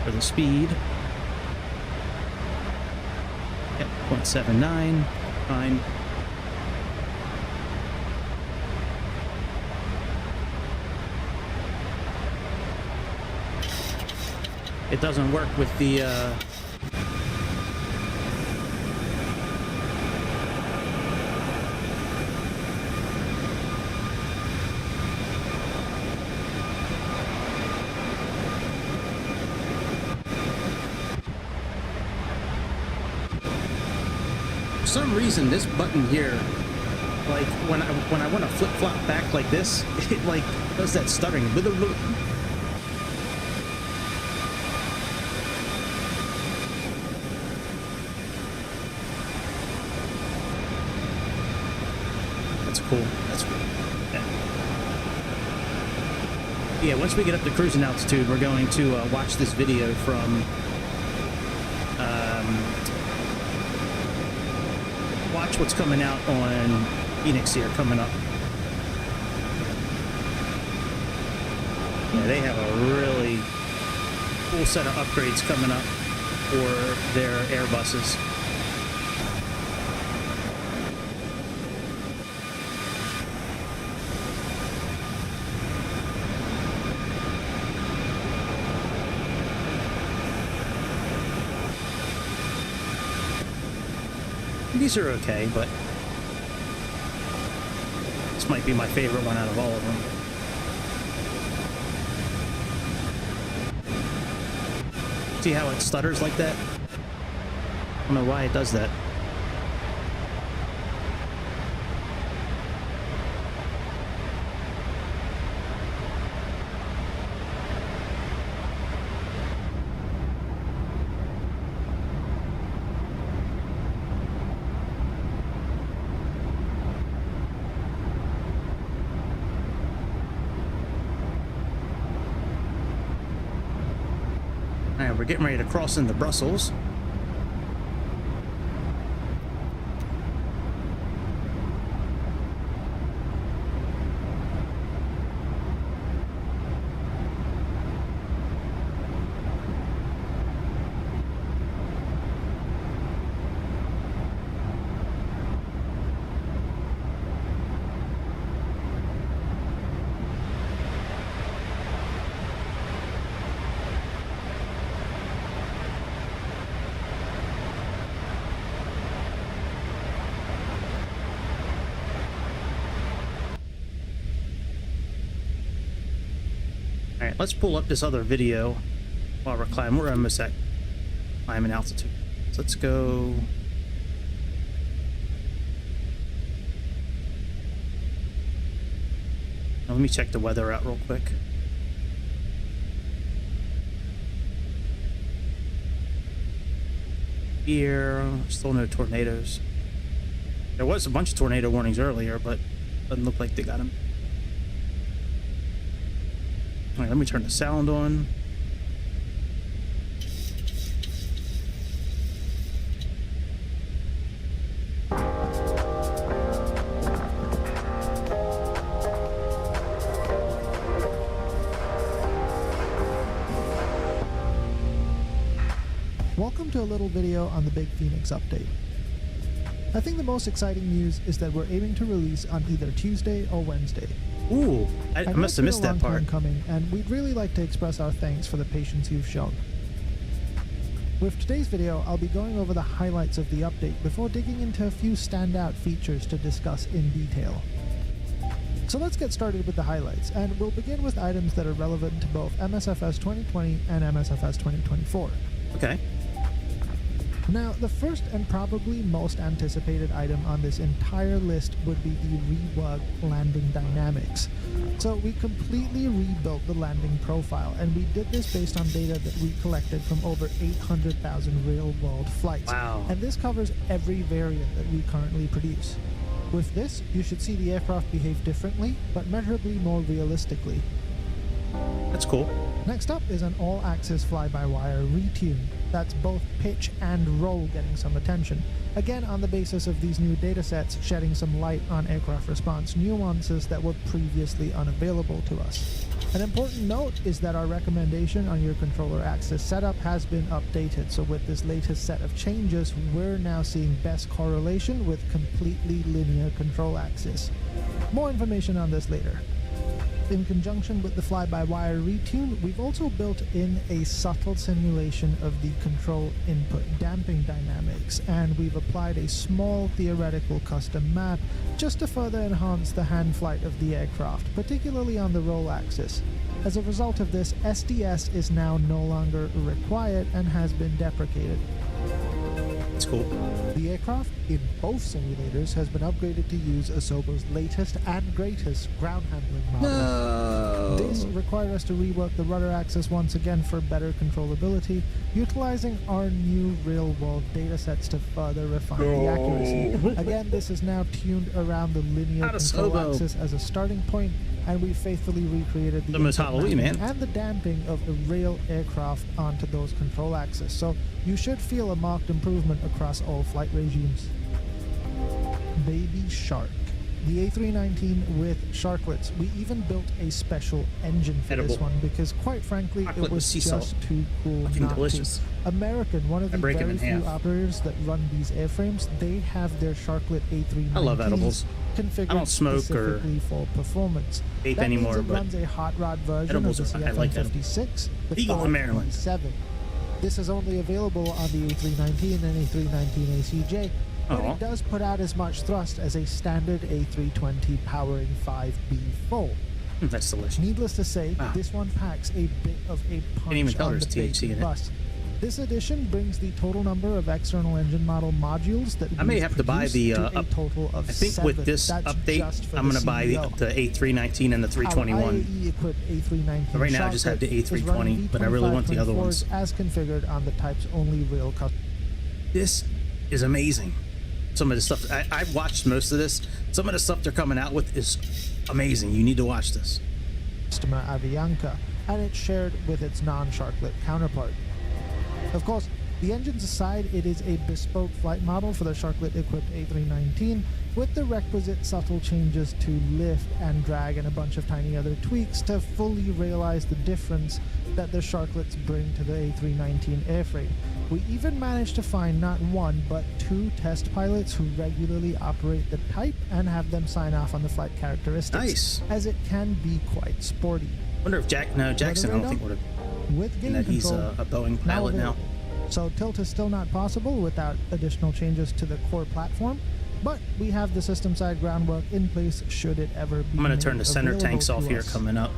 For the speed. Yep, 0.79. Fine. It doesn't work with the for some reason this button here, like when I want to flip flop back like this, it like does that stuttering. That's cool. That's cool. Yeah, once we get up to cruising altitude, we're going to watch this video from watch what's coming out on Phoenix here coming up. Yeah, they have a really cool set of upgrades coming up for their Airbuses. These are okay, but this might be my favorite one out of all of them. See how it stutters like that? I don't know why it does that. Alright, we're getting ready to cross into Brussels. Alright, let's pull up this other video while we're climbing. We're almost at climbing altitude. So let's go. Now, let me check the weather out real quick. Here, still no tornadoes. There was a bunch of tornado warnings earlier, but doesn't look like they got them. Alright, let me turn the sound on. welcome to a little video on the Big Phoenix update. I think the most exciting news is that we're aiming to release on either Tuesday or Wednesday. Ooh, I must have missed that part. Coming, and we'd really like to express our thanks for the patience you've shown. With today's video, I'll be going over the highlights of the update before digging into a few standout features to discuss in detail. So let's get started with the highlights, and we'll begin with items that are relevant to both MSFS 2020 and MSFS 2024. Okay. Now, the first and probably most anticipated item on this entire list would be the reworked landing dynamics. So we completely rebuilt the landing profile, and we did this based on data that we collected from over 800,000 real-world flights. Wow. And this covers every variant that we currently produce. With this, you should see the aircraft behave differently, but measurably more realistically. That's cool. Next up is an all-axis fly-by-wire retune. That's both pitch and roll getting some attention. Again, on the basis of these new datasets shedding some light on aircraft response nuances that were previously unavailable to us. An important note is that our recommendation on your controller axis setup has been updated, so with this latest set of changes, we're now seeing best correlation with completely linear control axis. More information on this later. In conjunction with the fly-by-wire retune, we've also built in a subtle simulation of the control input damping dynamics, and we've applied a small theoretical custom map just to further enhance the hand flight of the aircraft, particularly on the roll axis. As a result of this, SDS is now no longer required and has been deprecated. That's cool. The aircraft in both simulators has been upgraded to use Asobo's latest and greatest ground handling model. No. This required us to rework the rudder axis once again for better controllability, utilizing our new real-world datasets to further refine the accuracy. Again, this is now tuned around the linear control axis as a starting point, and we faithfully recreated the Almost Halloween, man. and the damping of a real aircraft onto those control axes. So you should feel a marked improvement across all flight regimes. Baby Shark. The A319 with sharklets. We even built a special engine for this one because, quite frankly, it was just too cool not delicious. to. American, one of the very few operators that run these airframes, they have their sharklet A319s I love edibles. configured I don't smoke or specifically for performance. vape That anymore, means it but runs a hot rod version edibles of the I like them. CFM56 with Legal in Maryland. 7. This is only available on the A319 and A319 ACJ, but it does put out as much thrust as a standard A320 powering 5B4. That's delicious. Needless to say, this one packs a bit of a punch on the big bus. This edition brings the total number of external engine model modules that I may have to buy the a total of I think 7. with this That's update, I'm going to buy the A319 and the 321. equipped A319 But right now I just have the A320, but I really want the other ones. as configured on the type's only real customer. This is amazing. Some of the stuff I've watched most of this. Some of the stuff they're coming out with is amazing. You need to watch this. Customer Avianca, and it's shared with its non-sharklet counterpart. Of course, the engines aside, it is a bespoke flight model for the sharklet-equipped A319 with the requisite subtle changes to lift and drag and a bunch of tiny other tweaks to fully realize the difference that the sharklets bring to the A319 airframe. We even managed to find not one, but 2 test pilots who regularly operate the type and have them sign off on the flight characteristics. Nice. As it can be quite sporty. Wonder if Jackson, I don't think would have. With game And that he's control, a Boeing pilot now. So tilt is still not possible without additional changes to the core platform, but we have the system side groundwork in place should it ever be. I'm going to turn the center tanks off here coming up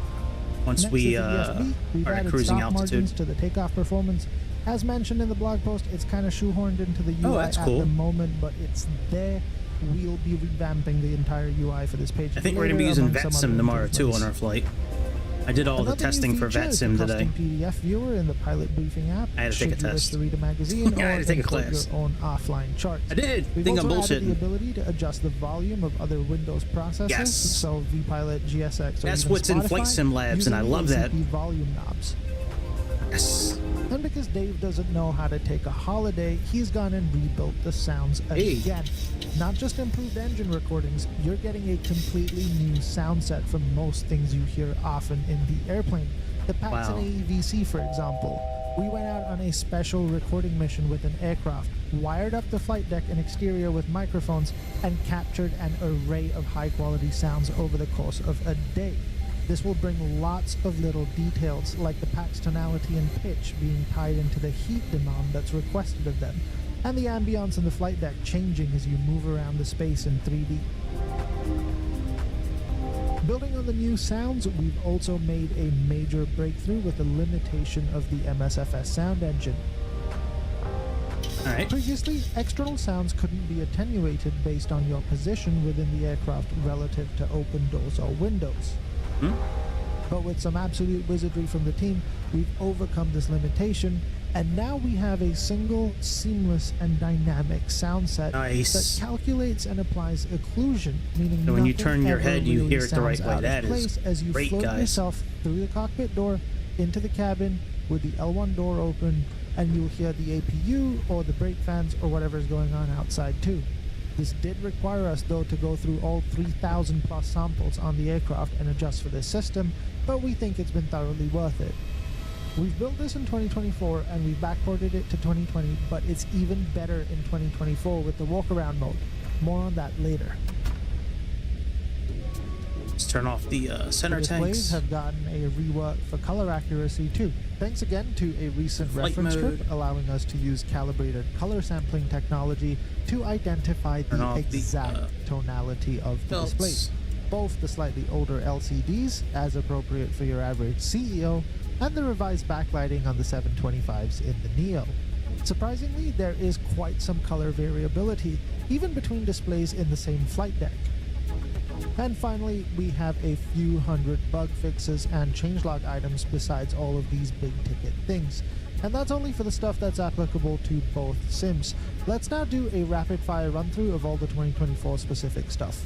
once we are at cruising altitude. To the takeoff performance. As mentioned in the blog post, it's kind of shoehorned into the UI that's at cool. the moment, but it's there. We'll be revamping the entire UI for this page. I think we're going to be using VetSim tomorrow too on our flight. I did all the testing for VetSim today. PDF viewer in the pilot briefing app. I had to take a test. To read a magazine Yeah, I had to take a or class. your own offline charts. I did. We've Think I'm also added the bullshitting. ability to adjust the volume of other Windows processors. Yes. So vPilot, GSX, or That's even what's in Spotify, Flight Sim Labs, and I using love that. ACP volume knobs. Yes. And because Dave doesn't know how to take a holiday, he's gone and rebuilt the sounds again. Not just improved engine recordings, you're getting a completely new sound set from most things you hear often in the airplane. The packs an AEVC, for example. We went out on a special recording mission with an aircraft, wired up the flight deck and exterior with microphones, and captured an array of high-quality sounds over the course of a day. This will bring lots of little details, like the pack's tonality and pitch being tied into the heat demand that's requested of them, and the ambience in the flight deck changing as you move around the space in 3D. Building on the new sounds, we've also made a major breakthrough with the limitation of the MSFS sound engine. Alright. Previously, external sounds couldn't be attenuated based on your position within the aircraft relative to open doors or windows. But with some absolute wizardry from the team, we've overcome this limitation, and now we have a single, seamless, and dynamic sound set that calculates and applies occlusion, meaning so when you nothing turn your ever head, you really hear it the right sounds way. out of That place is as you great, float guys. yourself through the cockpit door into the cabin with the L1 door open, and you'll hear the APU or the brake fans or whatever is going on outside too. This did require us, though, to go through all 3,000 plus samples on the aircraft and adjust for this system, but we think it's been thoroughly worth it. We've built this in 2024 and we've backported it to 2020, but it's even better in 2024 with the walk-around mode. More on that later. Let's turn off the center The displays tanks. have gotten a rework for color accuracy too. Thanks again to a recent Flight reference mode. strip allowing us to use calibrated color sampling technology to identify the exact tonality of the belts. displays. Both the slightly older LCDs, as appropriate for your average CEO, and the revised backlighting on the 725s in the Neo. Surprisingly, there is quite some color variability, even between displays in the same flight deck. And finally, we have a few hundred bug fixes and changelog items besides all of these big ticket things. And that's only for the stuff that's applicable to both sims. Let's now do a rapid fire run through of all the 2024 specific stuff.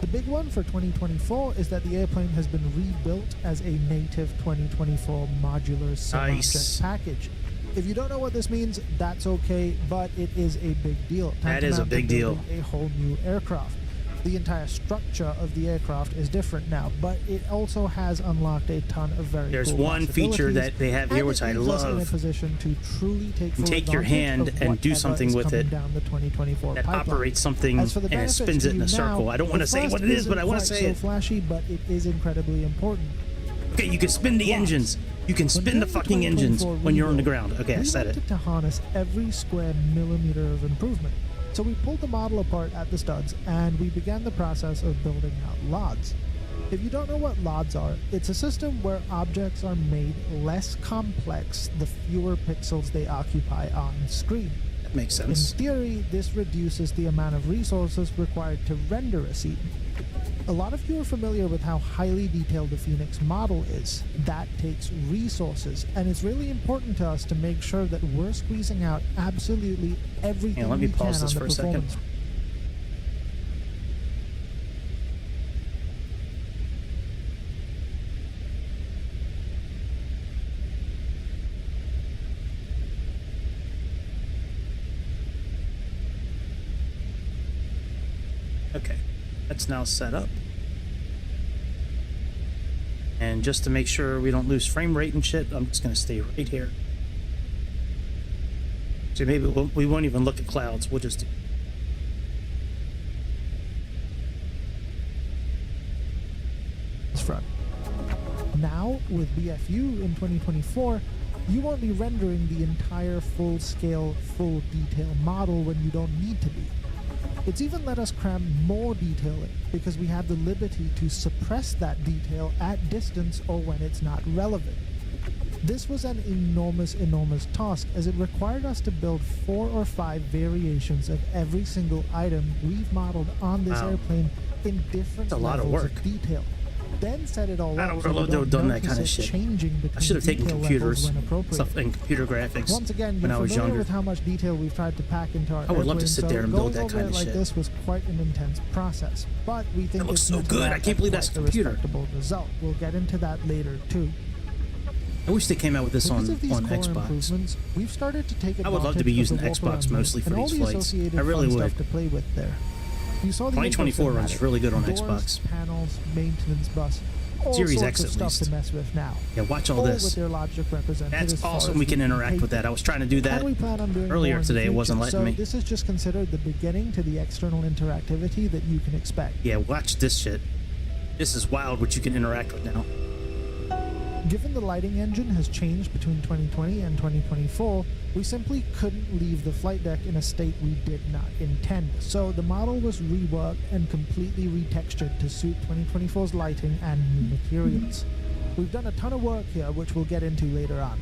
The big one for 2024 is that the airplane has been rebuilt as a native 2024 modular sim-object package. If you don't know what this means, that's okay, but it is a big deal. That is a big deal. A whole new aircraft. The entire structure of the aircraft is different now, but it also has unlocked a ton of very There's cool one feature that they have here which I love. In a position to truly take You take your hand and do something with it down the 2024 that pipeline. operates something As for the and it spins it in a benefits to you circle. now, I don't want to the say first what it is, but I want to isn't say quite it. so flashy, but it is incredibly important. Okay, you can spin the engines. You can spin the fucking engines when you're on the ground. Okay, I said it. We wanted to harness every square millimeter of improvement. So we pulled the model apart at the studs and we began the process of building out LODs. If you don't know what LODs are, it's a system where objects are made less complex the fewer pixels they occupy on screen. That makes In sense. theory, this reduces the amount of resources required to render a scene. A lot of you are familiar with how highly detailed the Phoenix model is. That takes resources, and it's really important to us to make sure that we're squeezing out absolutely everything Let me we can pause this on for the a second. performance. Okay, that's now set up. And just to make sure we don't lose frame rate and shit, I'm just going to stay right here. So maybe we won't even look at clouds. We'll just... Front. Now, with BFU in 2024, you won't be rendering the entire full-scale, full-detail model when you don't need to be. It's even let us cram more detail in, because we have the liberty to suppress that detail at distance or when it's not relevant. This was an enormous task, as it required us to build 4 or 5 variations of every single item we've modeled on this airplane in different levels of detail. Then set it all up. I would have loved to have done that kind of shit. I should have taken computers, stuff and computer graphics Once again, when you're I was familiar younger. with how much detail we've tried to pack into our I would love to airplane, sit so there and build going that over kind it of like shit. this was quite an intense process, but we think That looks it's so good. I can't believe that's a computer. respectable result. We'll get into that later too. I wish they came out with this on Because of these core Xbox. improvements, we've started to take I would love to be advantage of using the walk-around Xbox mode mostly for and all these the flights. associated I really fun would. stuff to play with there. You saw the 2024 info runs schematic. really good on Doors, Xbox. panels, maintenance bus. all Series sorts X of at stuff least. to mess with now. Yeah, watch all All this. with their logic represented That's as far awesome. as We can interact can with that. I was trying to do that and we plan on doing earlier more in the today. It wasn't future. letting me. So this is just considered the beginning to the external interactivity that you can expect. Yeah, watch this shit. This is wild what you can interact with now. Given the lighting engine has changed between 2020 and 2024, we simply couldn't leave the flight deck in a state we did not intend. So the model was reworked and completely retextured to suit 2024's lighting and new materials. We've done a ton of work here, which we'll get into later on.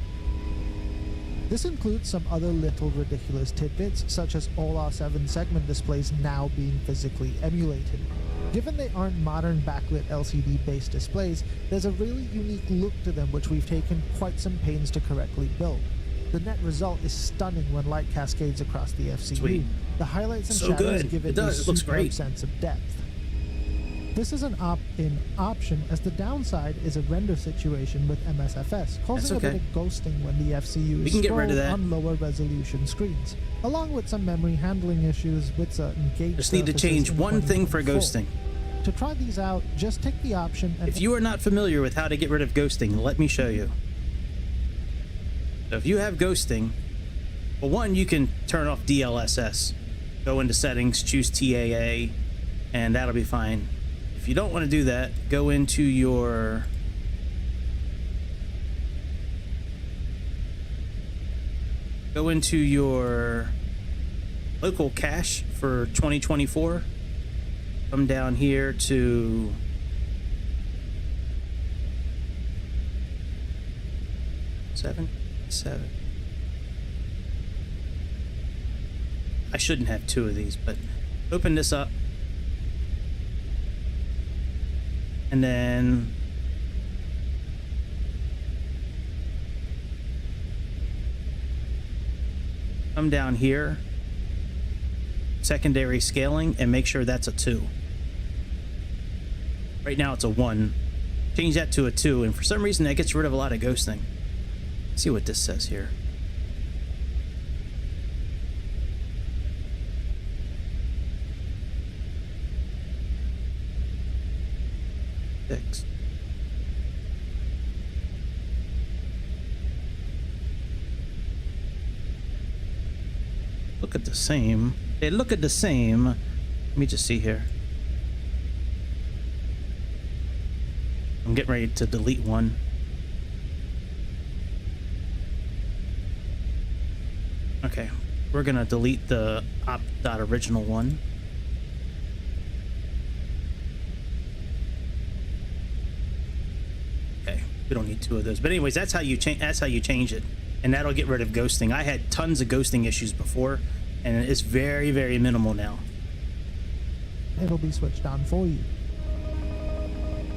This includes some other little ridiculous tidbits, such as all our 7 segment displays now being physically emulated. Given they aren't modern backlit LCD-based displays, there's a really unique look to them which we've taken quite some pains to correctly build. The net result is stunning when light cascades across the FCU. Sweet. The highlights and So shadows good. give It it does. a It looks superb great. sense of depth. This is an opt-in option, as the downside is a render situation with MSFS, causing That's okay. a bit of ghosting when the FCU We is can get rid of scrolled that. on lower resolution screens, along with some memory handling issues with certain gauge Just need to surfaces change in one thing for 2024. ghosting. To try these out, just take the option and If you are not familiar with how to get rid of ghosting, let me show you. So if you have ghosting, well, one, you can turn off DLSS. Go into settings, choose TAA, and that'll be fine. If you don't want to do that, go into your local cache for 2024. Come down here to seven. I shouldn't have 2 of these, but open this up. And then come down here, secondary scaling, and make sure that's a 2. Right now it's a 1. Change that to a 2, and for some reason that gets rid of a lot of ghosting. Let's see what this says here. Six. Look at the same. They look at the same. Let me just see here. I'm getting ready to delete one. Okay, we're gonna delete the op.original one. Okay, we don't need 2 of those. But anyways, that's how you change. That's how you change it, and that'll get rid of ghosting. I had tons of ghosting issues before, and it's very, very minimal now. it'll be switched on for you.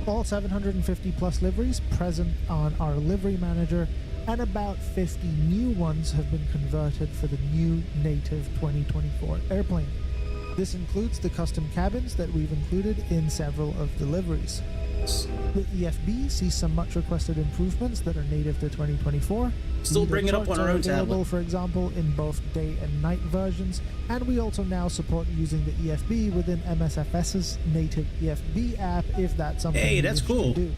All 750 plus liveries present on our livery manager, and about 50 new ones have been converted for the new native 2024 airplane. This includes the custom cabins that we've included in several of the liveries. The EFB sees some much requested improvements that are native to 2024. Still bring it up on our own available, tablet. for example, in both day and night versions, and we also now support using the EFB within MSFS's native EFB app if that's something Hey, you that's wish cool. to do.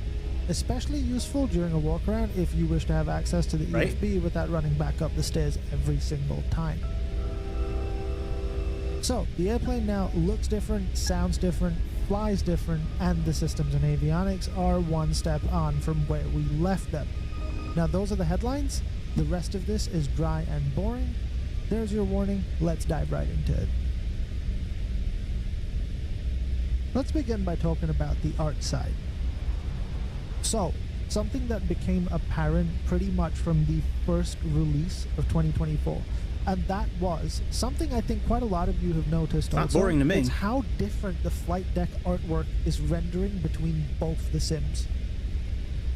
Especially useful during a walk around if you wish to have access to the Right. EFB without running back up the stairs every single time. So, the airplane now looks different, sounds different, flies different, and the systems and avionics are one step on from where we left them. Now, those are the headlines. The rest of this is dry and boring. There's your warning. Let's dive right into it. Let's begin by talking about the art side. So, something that became apparent pretty much from the first release of 2024, and that was something I think quite a lot of you have noticed. Not boring to me. It's how different the flight deck artwork is rendering between both the sims.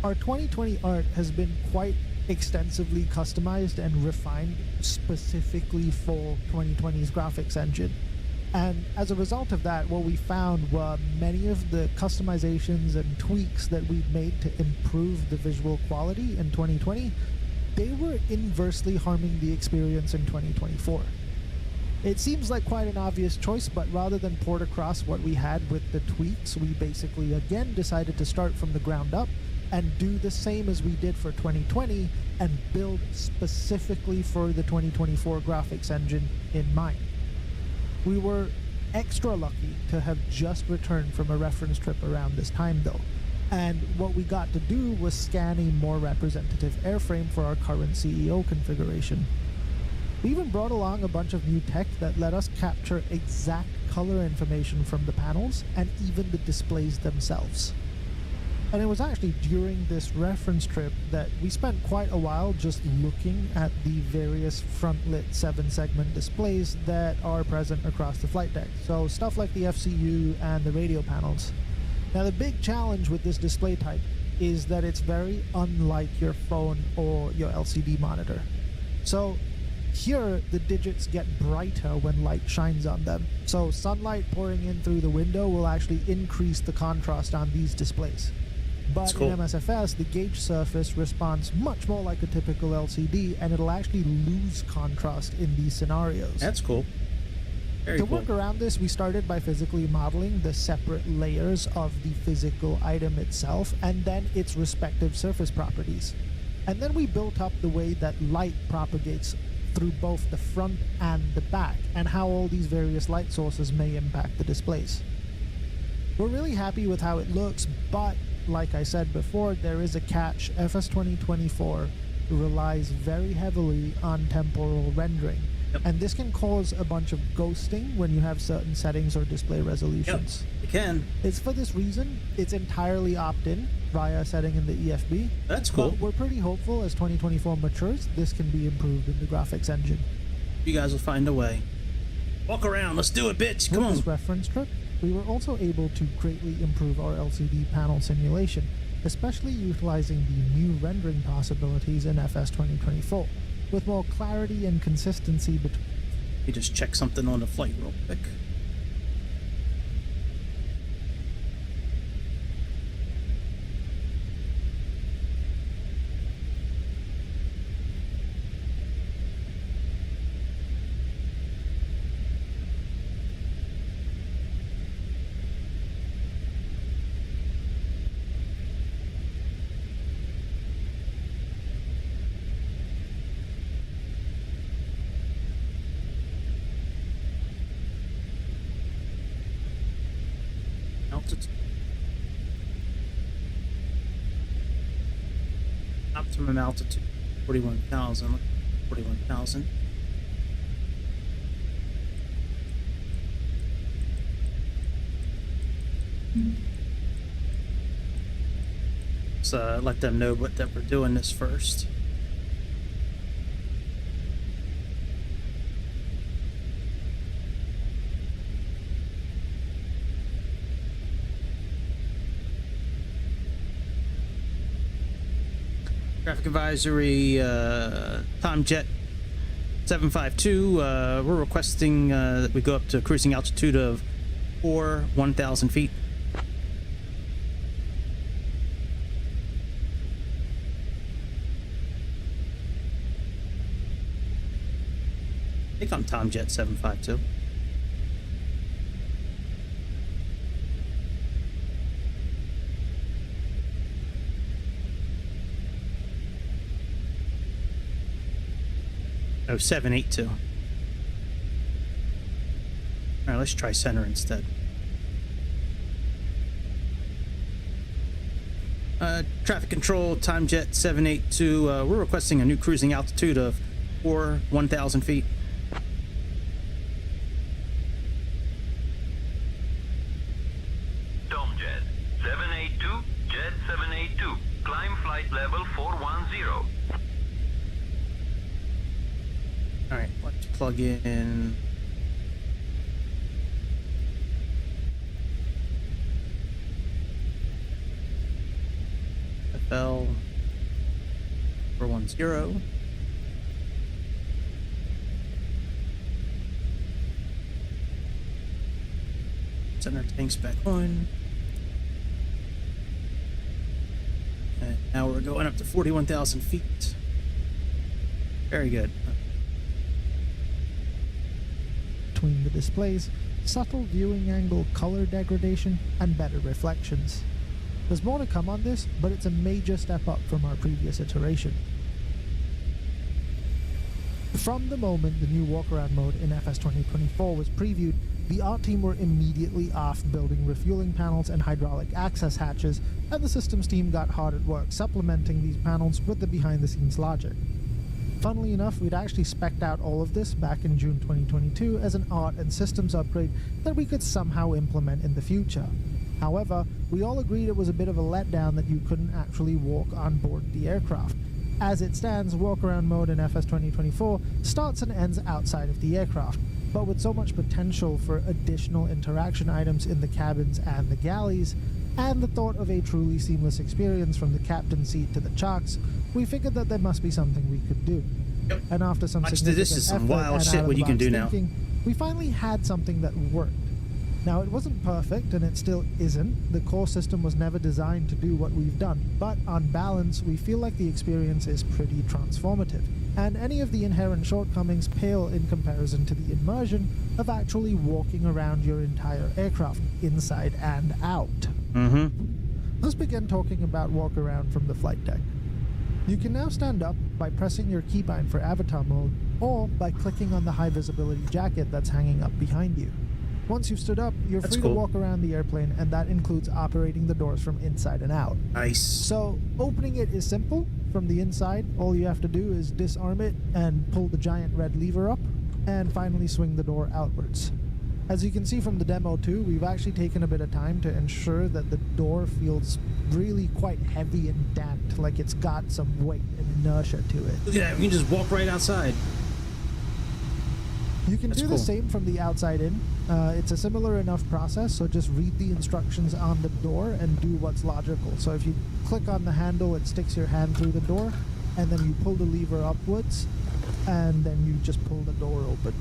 Our 2020 art has been quite extensively customized and refined specifically for 2020's graphics engine. And as a result of that, what we found were many of the customizations and tweaks that we made to improve the visual quality in 2020, they were inversely harming the experience in 2024. It seems like quite an obvious choice, but rather than port across what we had with the tweaks, we basically again decided to start from the ground up and do the same as we did for 2020 and build specifically for the 2024 graphics engine in mind. We were extra lucky to have just returned from a reference trip around this time though, and what we got to do was scan a more representative airframe for our current CEO configuration. We even brought along a bunch of new tech that let us capture exact color information from the panels and even the displays themselves. And it was actually during this reference trip that we spent quite a while just looking at the various front-lit 7-segment displays that are present across the flight deck. So stuff like the FCU and the radio panels. Now the big challenge with this display type is that it's very unlike your phone or your LCD monitor. So here, the digits get brighter when light shines on them. So sunlight pouring in through the window will actually increase the contrast on these displays. But cool. in MSFS, the gauge surface responds much more like a typical LCD, and it'll actually lose contrast in these scenarios. That's cool. Very To cool. work around this, we started by physically modeling the separate layers of the physical item itself and then its respective surface properties. And then we built up the way that light propagates through both the front and the back, and how all these various light sources may impact the displays. We're really happy with how it looks, but like I said before, there is a catch. FS 2024 relies very heavily on temporal rendering. Yep. And this can cause a bunch of ghosting when you have certain settings or display resolutions. Yep, it can. It's for this reason, it's entirely opt-in via setting in the EFB. That's cool. But we're pretty hopeful as 2024 matures, this can be improved in the graphics engine. You guys will find a way. Walk around. Let's do it, bitch. Come With on. this reference trip, we were also able to greatly improve our LCD panel simulation, especially utilizing the new rendering possibilities in FS 2024, with more clarity and consistency between. Let me just check something on the flight real quick. Optimum altitude 41,000. 41,000. So let them know that we're doing this first. Traffic advisory, TimeJet 752. We're requesting that we go up to a cruising altitude of 1,000 feet. I think I'm TimeJet 752. Oh, 782. All right, let's try center instead. Traffic control, TimeJet 782. We're requesting a new cruising altitude of 1,000 feet. TomJet 782, Jet 782, climb flight level 410. All right, let's plug in. FL 410. Center tanks back on. And now we're going up to 41,000 feet. Very good. between the displays, subtle viewing angle color degradation, and better reflections. There's more to come on this, but it's a major step up from our previous iteration. From the moment the new walk-around mode in FS 2024 was previewed, the art team were immediately off building refueling panels and hydraulic access hatches, and the systems team got hard at work supplementing these panels with the behind-the-scenes logic. Funnily enough, we'd actually spec'd out all of this back in June 2022 as an art and systems upgrade that we could somehow implement in the future. However, we all agreed it was a bit of a letdown that you couldn't actually walk on board the aircraft. As it stands, walk-around mode in FS 2024 starts and ends outside of the aircraft, but with so much potential for additional interaction items in the cabins and the galleys, and the thought of a truly seamless experience from the captain's seat to the chocks, we figured that there must be something we could do. Yep. And after some significant this is some effort wild and shit what you can do now. thinking, we finally had something that worked. Now, it wasn't perfect, and it still isn't. The core system was never designed to do what we've done, but on balance, we feel like the experience is pretty transformative, and any of the inherent shortcomings pale in comparison to the immersion of actually walking around your entire aircraft, inside and out. Let's begin talking about walk around from the flight deck. You can now stand up by pressing your keybind for avatar mode, or by clicking on the high visibility jacket that's hanging up behind you. Once you've stood up, you're free to walk around the airplane, and that includes operating the doors from inside and out. Nice. So, opening it is simple. From the inside, all you have to do is disarm it and pull the giant red lever up, and finally swing the door outwards. As you can see from the demo too, we've actually taken a bit of time to ensure that the door feels really quite heavy and damped, like it's got some weight and inertia to it. Look at that, we can just walk right outside. You can do the same from the outside in. It's a similar enough process, so just read the instructions on the door and do what's logical. So if you click on the handle, it sticks your hand through the door, and then you pull the lever upwards, and then you just pull the door open.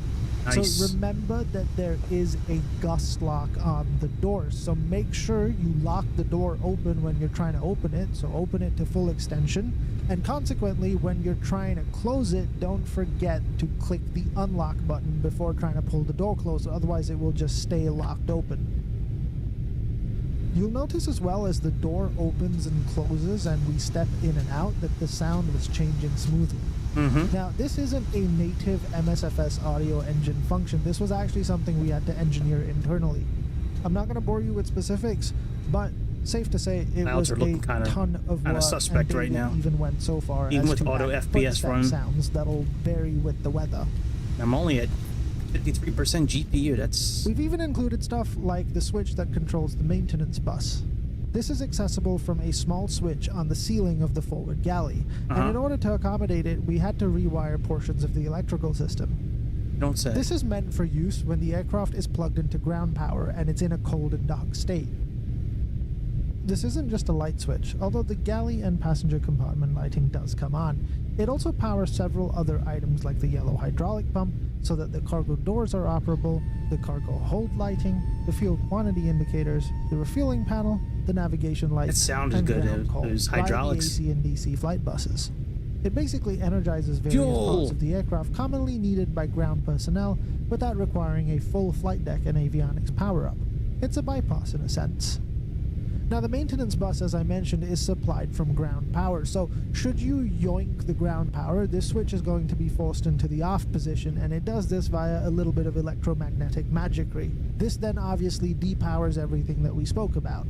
Nice. So remember that there is a gust lock on the door, so make sure you lock the door open when you're trying to open it, so open it to full extension, and consequently when you're trying to close it, don't forget to click the unlock button before trying to pull the door closed, otherwise it will just stay locked open. You'll notice as well as the door opens and closes and we step in and out that the sound was changing smoothly. Now, this isn't a native MSFS audio engine function. This was actually something we had to engineer internally. I'm not going to bore you with specifics, but safe to say it was a ton of work, suspect and right now. even went so far even as with to auto add FPS footstep run sounds that'll vary with the weather. I'm only at 53% GPU. That's... We've even included stuff like the switch that controls the maintenance bus. This is accessible from a small switch on the ceiling of the forward galley, and in order to accommodate it, we had to rewire portions of the electrical system. Don't say. This is meant for use when the aircraft is plugged into ground power and it's in a cold and dark state. This isn't just a light switch, although the galley and passenger compartment lighting does come on. It also powers several other items like the yellow hydraulic pump, so that the cargo doors are operable, the cargo hold lighting, the fuel quantity indicators, the refueling panel, the navigation lights, It sounded and good. ground call Those via the hydraulics. AC and DC flight buses. It basically energizes various parts of the aircraft commonly needed by ground personnel without requiring a full flight deck and avionics power-up. It's a bypass in a sense. Now, the maintenance bus, as I mentioned, is supplied from ground power, so should you yoink the ground power, this switch is going to be forced into the off position, and it does this via a little bit of electromagnetic magicry. This then obviously depowers everything that we spoke about.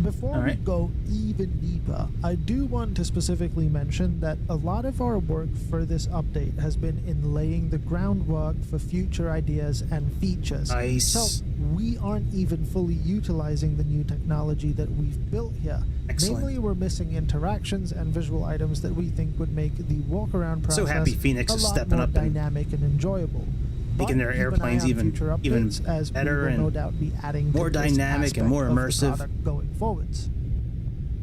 Before we go even deeper, I do want to specifically mention that a lot of our work for this update has been in laying the groundwork for future ideas and features. Nice. So we aren't even fully utilizing the new technology that we've built here. Excellent. Namely, we're missing interactions and visual items that we think would make the walk-around process So happy Phoenix a is lot stepping more up and dynamic and enjoyable. making their airplanes even better and no doubt be adding more dynamic and more immersive going forwards.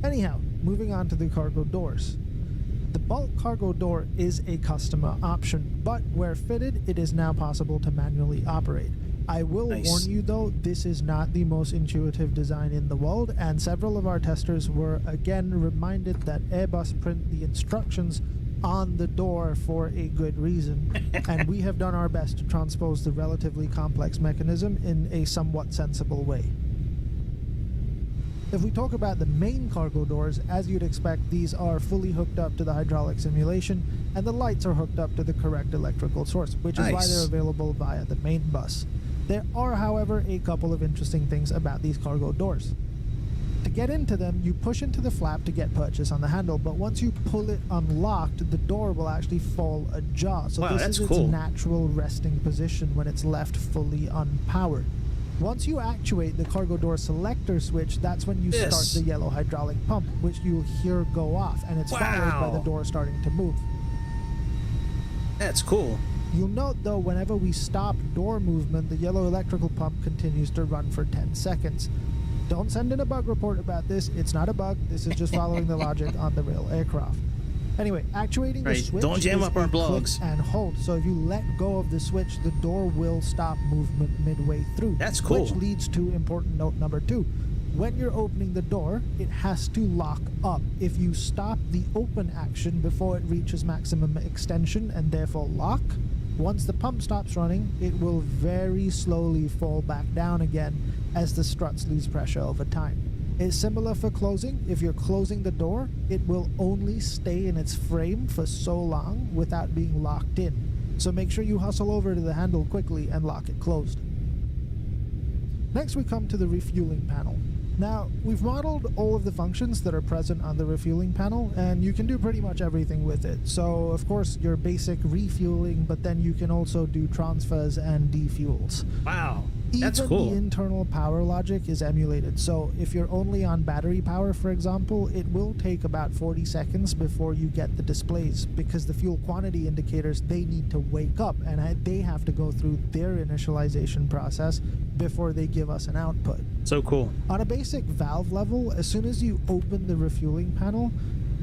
Anyhow, moving on to the cargo doors. The bulk cargo door is a customer option, but where fitted, it is now possible to manually operate. I will warn you though, this is not the most intuitive design in the world, and several of our testers were again reminded that Airbus print the instructions on the door for a good reason, and we have done our best to transpose the relatively complex mechanism in a somewhat sensible way. If we talk about the main cargo doors, as you'd expect, these are fully hooked up to the hydraulic simulation, and the lights are hooked up to the correct electrical source, which is why they're available via the main bus. There are, however, a couple of interesting things about these cargo doors. To get into them, you push into the flap to get purchase on the handle, but once you pull it unlocked, the door will actually fall ajar. So this is its natural resting position when it's left fully unpowered. Once you actuate the cargo door selector switch, that's when you start the yellow hydraulic pump, which you'll hear go off, and it's followed by the door starting to move. That's cool. You'll note, though, whenever we stop door movement, the yellow electrical pump continues to run for 10 seconds. Don't send in a bug report about this. It's not a bug. This is just following the logic on the real aircraft. Anyway, actuating the switch don't jam up our blogs. And hold. So if you let go of the switch, the door will stop movement midway through. That's cool. Which leads to important note number 2. When you're opening the door, it has to lock up. If you stop the open action before it reaches maximum extension and therefore lock, once the pump stops running, it will very slowly fall back down again as the struts lose pressure over time. It's similar for closing. If you're closing the door, it will only stay in its frame for so long without being locked in. So make sure you hustle over to the handle quickly and lock it closed. Next we come to the refueling panel. Now, we've modeled all of the functions that are present on the refueling panel, and you can do pretty much everything with it. So, of course, your basic refueling, but then you can also do transfers and defuels. Wow, that's cool. Even the internal power logic is emulated. So, if you're only on battery power, for example, it will take about 40 seconds before you get the displays, because the fuel quantity indicators, they need to wake up, and they have to go through their initialization process before they give us an output. So cool. On a basic valve level, as soon as you open the refueling panel,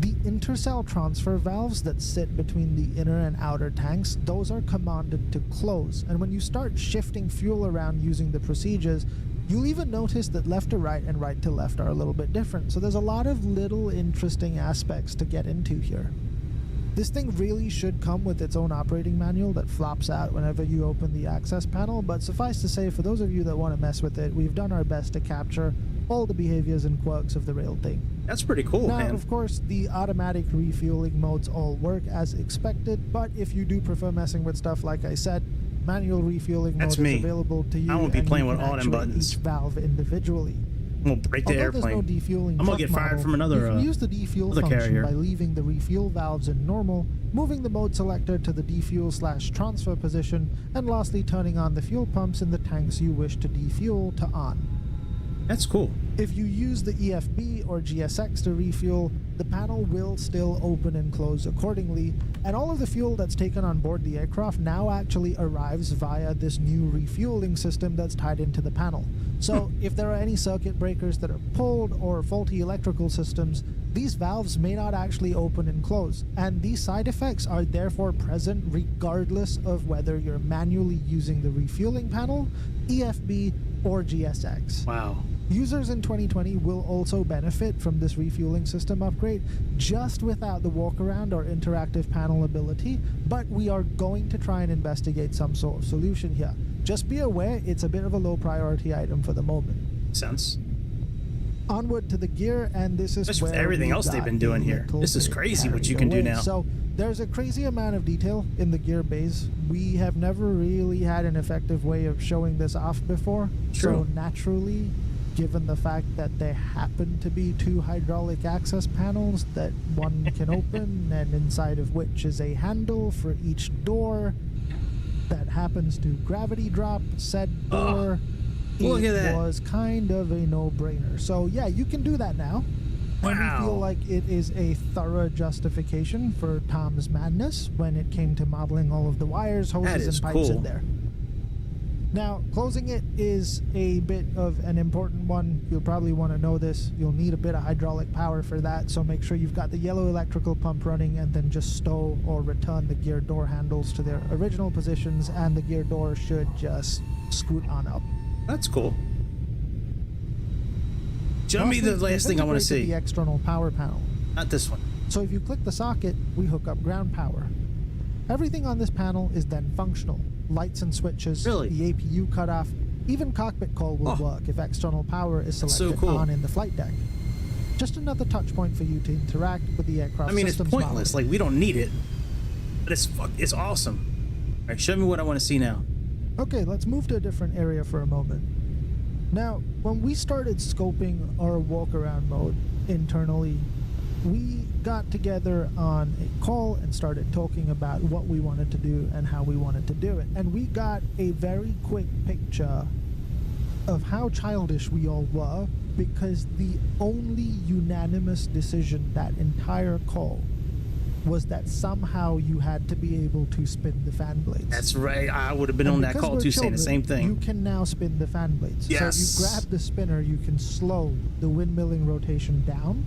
the intercell transfer valves that sit between the inner and outer tanks, those are commanded to close. And when you start shifting fuel around using the procedures, you'll even notice that left to right and right to left are a little bit different. So there's a lot of little interesting aspects to get into here. This thing really should come with its own operating manual that flops out whenever you open the access panel, but suffice to say, for those of you that want to mess with it, we've done our best to capture all the behaviors and quirks of the real thing. That's pretty cool, now, man. Of course, the automatic refueling modes all work as expected, but if you do prefer messing with stuff, like I said, manual refueling mode is available to you. I won't be playing with all them buttons. Each valve individually. I'm gonna break the airplane. There's no defueling I'm gonna get fired from another you can use the defuel function carrier by leaving the refuel valves in normal, moving the mode selector to the defuel/transfer position, and lastly turning on the fuel pumps in the tanks you wish to defuel to on. That's cool. If you use the EFB or GSX to refuel, the panel will still open and close accordingly, and all of the fuel that's taken on board the aircraft now actually arrives via this new refueling system that's tied into the panel. So if there are any circuit breakers that are pulled or faulty electrical systems, these valves may not actually open and close, and these side effects are therefore present regardless of whether you're manually using the refueling panel, EFB, or GSX. Wow. Users in 2020 will also benefit from this refueling system upgrade, just without the walk-around or interactive panel ability, but we are going to try and investigate some sort of solution here. Just be aware, it's a bit of a low priority item for the moment. Sense. Onward to the gear, and this is where everything else they've been doing here. This is crazy what you can do now. So there's a crazy amount of detail in the gear bays. We have never really had an effective way of showing this off before. True. So naturally, given the fact that there happen to be 2 hydraulic access panels that one can open, and inside of which is a handle for each door that happens to gravity drop said door, look at that. It was kind of a no-brainer. So yeah, you can do that now. Wow. And we feel like it is a thorough justification for Tom's madness when it came to modeling all of the wires, hoses, and pipes in there. Now, closing it is a bit of an important one. You'll probably want to know this. You'll need a bit of hydraulic power for that, so make sure you've got the yellow electrical pump running, and then just stow or return the gear door handles to their original positions, and the gear door should just scoot on up. That's cool. Show me the last thing I want to see. The external power panel. Not this one. So if you click the socket, we hook up ground power. Everything on this panel is then functional. Lights and switches, Really? the APU cutoff, even cockpit call will work if external power is selected on in the flight deck. Just another touch point for you to interact with the aircraft I mean, it's systems pointless. model. Like, we don't need it, but it's awesome. All right, show me what I want to see now. Okay, let's move to a different area for a moment. Now, when we started scoping our walk-around mode internally, we got together on a call and started talking about what we wanted to do and how we wanted to do it. And we got a very quick picture of how childish we all were, because the only unanimous decision that entire call was that somehow you had to be able to spin the fan blades. That's right. I would have been And on that because call we're too, saying the children, same thing. You can now spin the fan blades. Yes. So if you grab the spinner, you can slow the windmilling rotation down,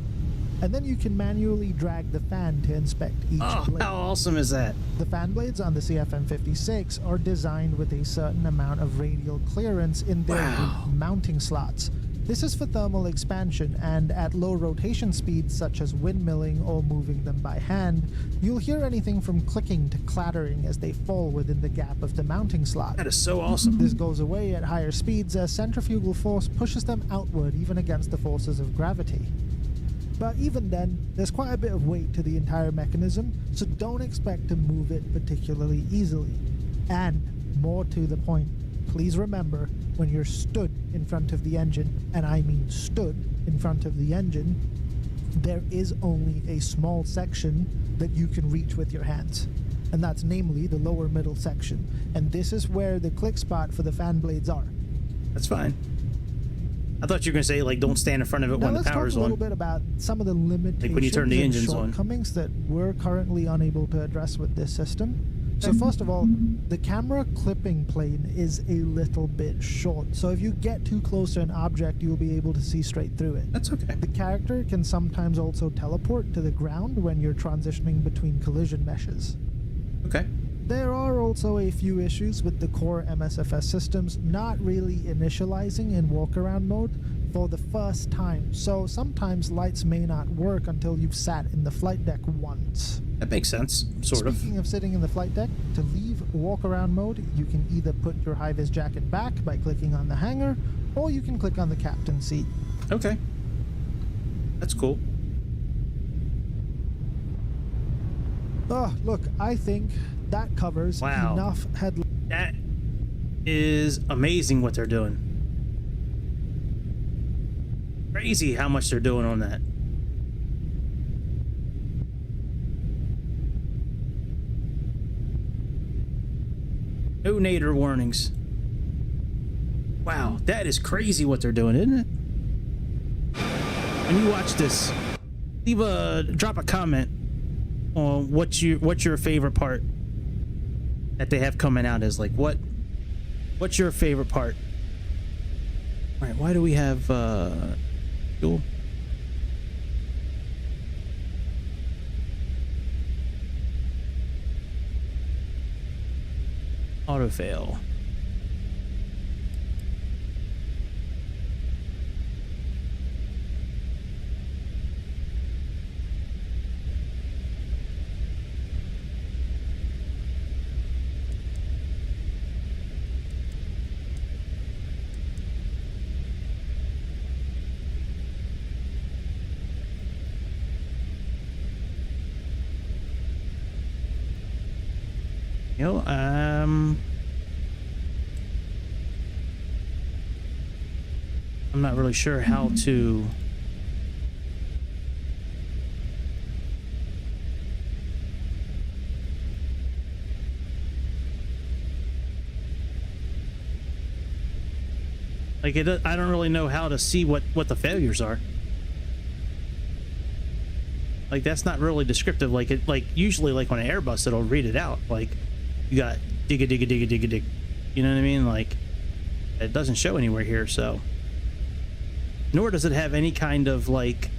and then you can manually drag the fan to inspect each blade. How awesome is that? The fan blades on the CFM56 are designed with a certain amount of radial clearance in their mounting slots. This is for thermal expansion, and at low rotation speeds such as windmilling or moving them by hand, you'll hear anything from clicking to clattering as they fall within the gap of the mounting slot. That is so awesome. This goes away at higher speeds as centrifugal force pushes them outward even against the forces of gravity. But even then, there's quite a bit of weight to the entire mechanism, so don't expect to move it particularly easily. And more to the point, please remember, when you're stood in front of the engine, and I mean stood in front of the engine, there is only a small section that you can reach with your hands. And that's namely the lower middle section. And this is where the click spot for the fan blades are. That's fine. I thought you were going to say, like, don't stand in front of it when the power's Let's talk a little on. bit about some of the limitations Like when you turn the and engines on. shortcomings that we're currently unable to address with this system. So first of all, the camera clipping plane is a little bit short. So if you get too close to an object, you'll be able to see straight through it. That's okay. The character can sometimes also teleport to the ground when you're transitioning between collision meshes. Okay. There are also a few issues with the core MSFS systems not really initializing in walk-around mode for the first time, so sometimes lights may not work until you've sat in the flight deck once. That makes sense, sort of. Speaking of sitting in the flight deck, to leave walk-around mode, you can either put your high-vis jacket back by clicking on the hanger, or you can click on the captain's seat. Okay. That's cool. Oh, look, I think that covers enough headlight. That is amazing what they're doing. Crazy how much they're doing on that. No nadir warnings. Wow, that is crazy what they're doing, isn't it? When you watch this, drop a comment on what's your favorite part that they have coming out is. Like, what's your favorite part? All right, why do we have fuel? Autofail. I'm not really sure how to like it. I don't really know how to see what the failures are. Like, that's not really descriptive. Like, it, like usually, like on an Airbus, it'll read it out. Like, you got dig a dig a dig a dig a dig. You know what I mean? Like, it doesn't show anywhere here. So, nor does it have any kind of like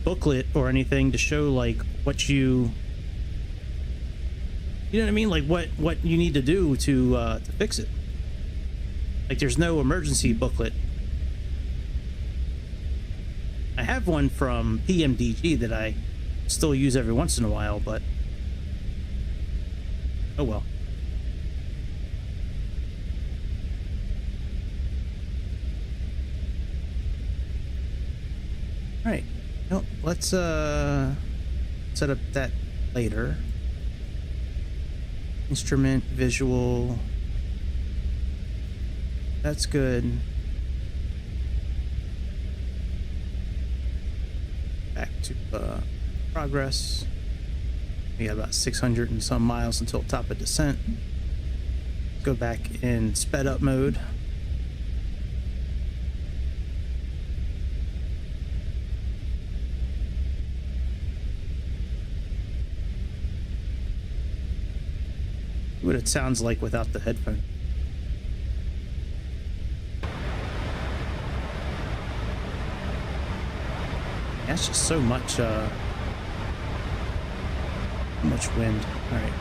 booklet or anything to show like what you know what I mean? Like what you need to do to fix it. Like, there's no emergency booklet. I have one from PMDG that I still use every once in a while, but oh well. All right, well, let's set up that later. Instrument, visual, that's good. Back to progress. We got about 600 and some miles until top of descent. Go back in sped up mode. What it sounds like without the headphone. That's just so much wind. All right.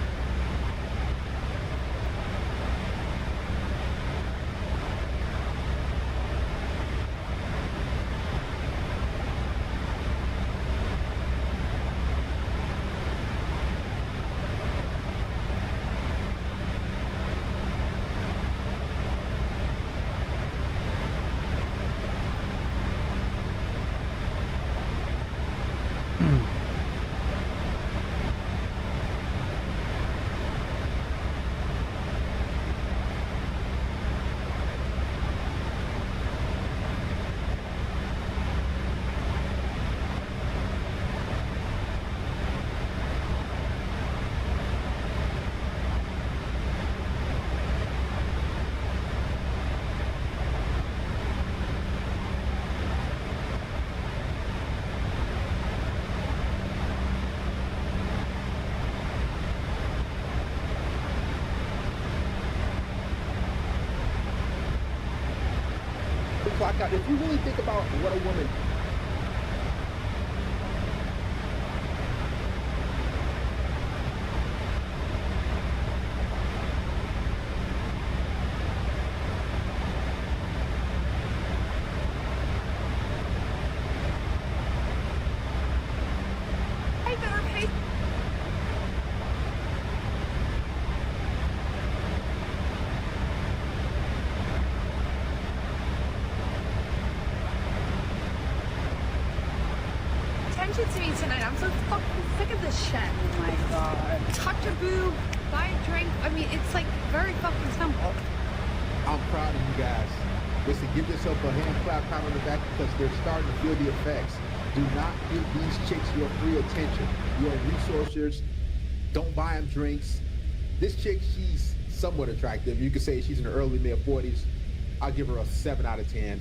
Clock out. If you really think about what a woman to me tonight. I'm so fucking sick of this shit. Oh my god. Touch a boob, buy a drink. I mean, it's like very fucking simple. I'm proud of you guys. Listen, give yourself a hand clap, pat on the back, because they're starting to feel the effects. Do not give these chicks your free attention. You are resourcers. Don't buy them drinks. This chick, she's somewhat attractive. You could say she's in her early mid 40s. I'll give her a 7 out of 10.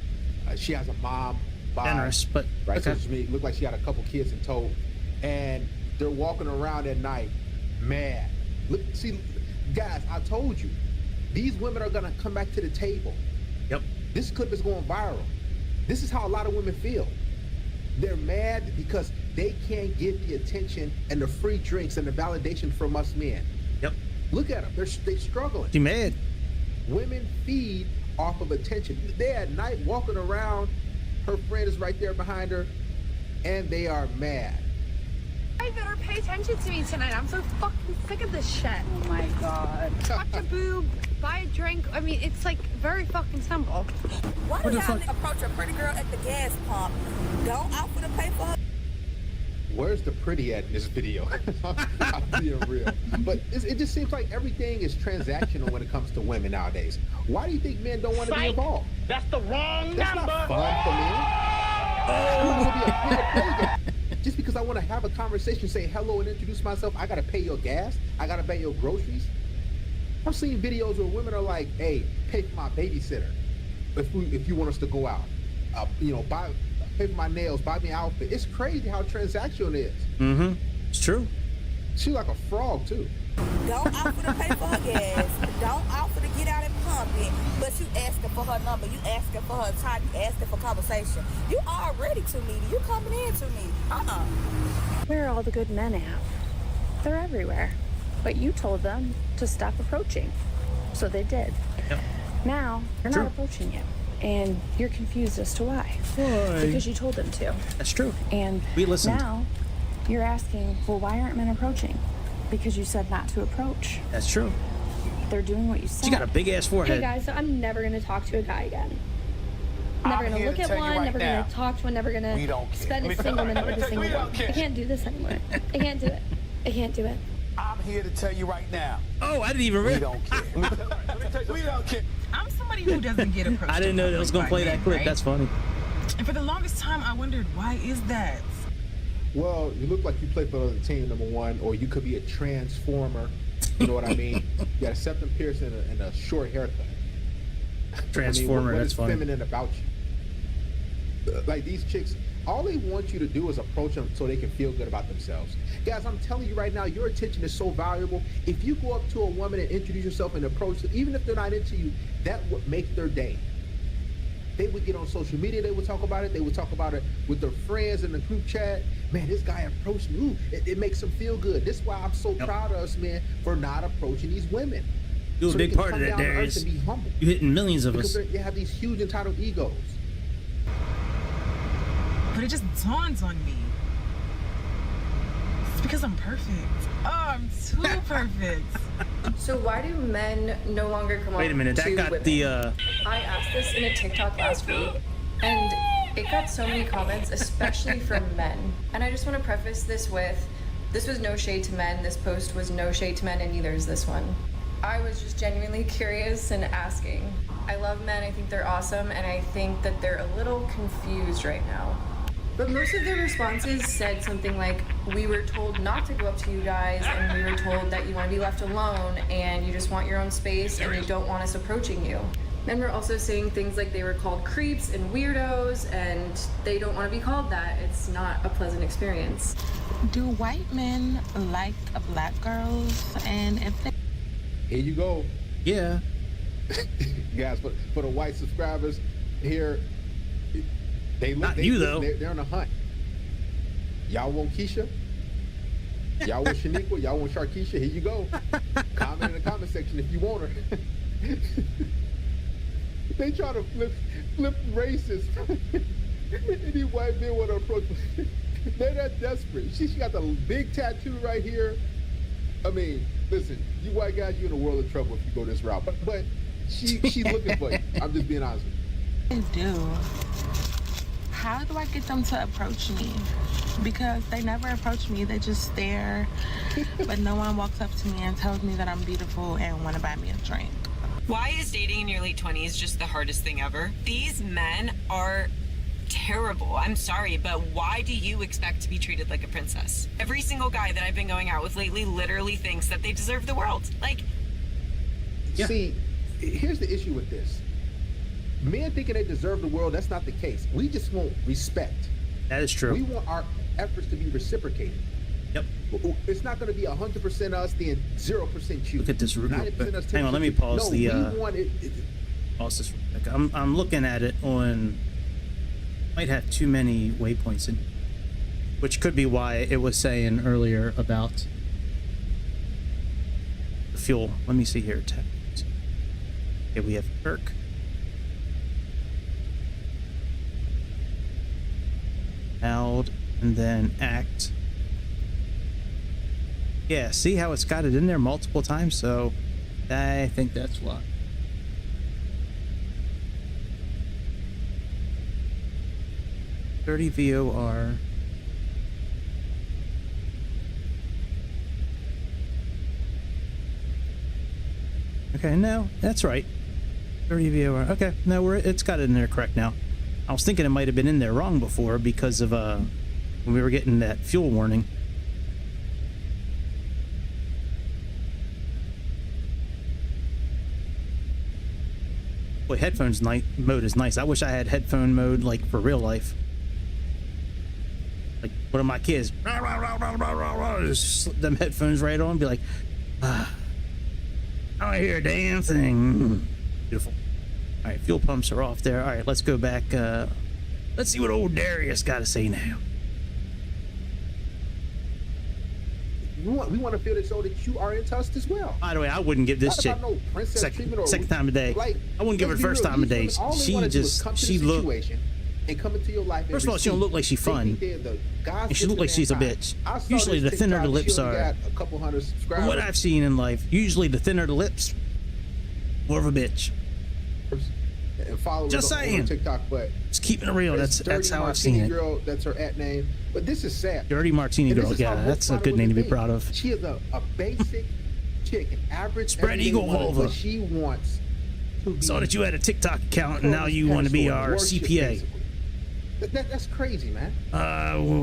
She has a mom. Generous, but right. Okay. So she looked like she had a couple kids in tow, and they're walking around at night, mad. Look, see, guys, I told you, these women are gonna come back to the table. Yep. This clip is going viral. This is how a lot of women feel. They're mad because they can't get the attention and the free drinks and the validation from us men. Yep. Look at them. They're struggling. She mad. Women feed off of attention. They're at night walking around. Her friend is right there behind her, and they are mad. I better pay attention to me tonight. I'm so fucking sick of this shit. Oh my god. Touch a boob, buy a drink. I mean, it's like very fucking simple. Why do y'all approach a pretty girl at the gas pump? Don't offer to pay for her. Where's the pretty at in this video? I'm being real. But it just seems like everything is transactional when it comes to women nowadays. Why do you think men don't want to be involved? That's the wrong That's number. not fun for men. Just because I want to have a conversation, say hello and introduce myself, I got to pay your gas, I got to pay your groceries. I've seen videos where women are like, hey, pay for my babysitter if you want us to go out. Pay for my nails, buy me an outfit. It's crazy how transactional it is. Mm-hmm. It's true. She's like a frog, too. Don't offer to pay for her gas. Don't offer to get out and pump it. But you asking for her number. You asking for her time. You asking for conversation. You already too needy. You coming in too needy. Where are all the good men at? They're everywhere. But you told them to stop approaching. So they did. Yep. Now, they're True. not approaching you. And you're confused as to why. Why? Because you told them to. That's true. And we listened. Now you're asking, well, why aren't men approaching? Because you said not to approach. That's true. They're doing what you said. She got a big ass forehead. Hey guys, so I'm never gonna talk to a guy again. Never gonna look at one, never gonna talk to one, never gonna spend a single minute with a single one. I can't do this anymore. I can't do it. I can't do it. I'm here to tell you right now. Oh, I didn't even realize. We don't care. We don't care. I'm somebody who doesn't get approached. I didn't know that was gonna play that clip. Right? That's funny. And for the longest time, I wondered, why is that? Well, you look like you play for the team, number one, or you could be a transformer. You know what I mean? You got a septum piercing and a short haircut. Transformer, what that's is funny. feminine about you? Like these chicks, all they want you to do is approach them so they can feel good about themselves. Guys, I'm telling you right now, your attention is so valuable. If you go up to a woman and introduce yourself and approach them, even if they're not into you, that would make their day. They would get on social media, they would talk about it, they would talk about it with their friends in the group chat. Man, this guy approached me. Ooh, it makes them feel good. This is why I'm so proud of us, man, for not approaching these women. You're a big part of that, Darius. Be humble. You're hitting millions of us. Because they have these huge entitled egos. But it just dawns on me. It's because I'm perfect. Oh, I'm too perfect. So why do men no longer come up to women? Wait a minute, that got the I asked this in a TikTok last week, and it got so many comments, especially from men. And I just want to preface this with, this was no shade to men, this post was no shade to men, and neither is this one. I was just genuinely curious and asking. I love men, I think they're awesome, and I think that they're a little confused right now. But most of their responses said something like, we were told not to go up to you guys, and we were told that you want to be left alone, and you just want your own space, and you don't want us approaching you. Men were also saying things like they were called creeps and weirdos, and they don't want to be called that. It's not a pleasant experience. Do white men like black girls? And if they... Here you go. Yeah. Guys, for the white subscribers here, they're on a hunt. Y'all want Keisha? Y'all want Shaniqua? Y'all want Sharkeisha? Here you go. Comment in the comment section if you want her. They try to flip racist. Any white men want to approach me. They're that desperate. She got the big tattoo right here. I mean, listen, you white guys, you're in a world of trouble if you go this route. But she's looking for you. I'm just being honest with you. They do. How do I get them to approach me? Because they never approach me, they just stare, but no one walks up to me and tells me that I'm beautiful and want to buy me a drink. Why is dating in your late 20s just the hardest thing ever? These men are terrible. I'm sorry, but why do you expect to be treated like a princess? Every single guy that I've been going out with lately literally thinks that they deserve the world. Like, See, here's the issue with this. Men thinking they deserve the world, that's not the case. We just want respect. That is true. We want our efforts to be reciprocated. Yep. It's not going to be 100% us, then 0% you. Look at this. 90% us, Hang on, let me pause we the. want it. Pause this. I'm looking at it on. Might have too many waypoints in, which could be why it was saying earlier about the fuel. Let me see here. Okay, we have Kirk. Held, and then act. Yeah, see how it's got it in there multiple times? So I think that's why. .30 VOR. Okay, no, that's right. 30 VOR. Okay, no, it's got it in there correct now. I was thinking it might have been in there wrong before because of when we were getting that fuel warning. Boy, headphones mode is nice. I wish I had headphone mode like for real life. Like one of my kids, just slip them headphones right on, and be like, I don't hear a damn thing. Beautiful. All right, fuel pumps are off there. All right, let's go back. Let's see what old Darius got to say now. We want to feel it so that you are into us as well. By the way, I wouldn't give this chick second time of day. Like, I wouldn't give her first time of day. She looked. And come into your life. First of all, she don't look like she's fun, and she look like she's a bitch. Usually, the thinner the lips are. A couple hundred subscribers. From what I've seen in life, usually the thinner the lips, more of a bitch. And follow just saying. On TikTok, but just keeping it real. That's how I've seen it. Girl, that's her at name. But this is sad. Dirty Martini Girl. Yeah, that's a good name to be proud of. She is a basic chick, an average spread eagle vulva. But she wants to be. Saw that you had a TikTok account, and now you want to be our CPA. That's crazy, man.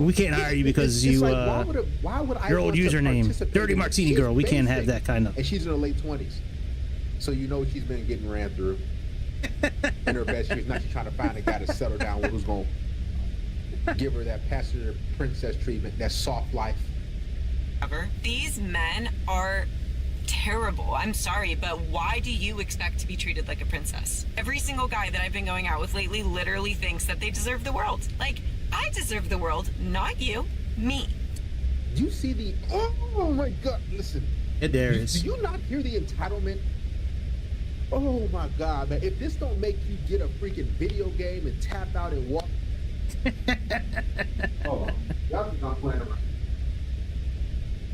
We can't hire you because you why would I your old username, Dirty Martini Girl. We can't have that kind of. And she's in her late 20s, so you know she's been getting ran through. In her best years, now she's trying to find a guy to settle down with, who's gonna give her that passenger princess treatment, that soft life. These men are terrible. I'm sorry, but why do you expect to be treated like a princess? Every single guy that I've been going out with lately literally thinks that they deserve the world. Like, I deserve the world, not you, me. You see the, oh my God, listen. It Darius. Do you not hear the entitlement? Oh my God, man. If this don't make you get a freaking video game and tap out and walk. Oh, y'all not playing around.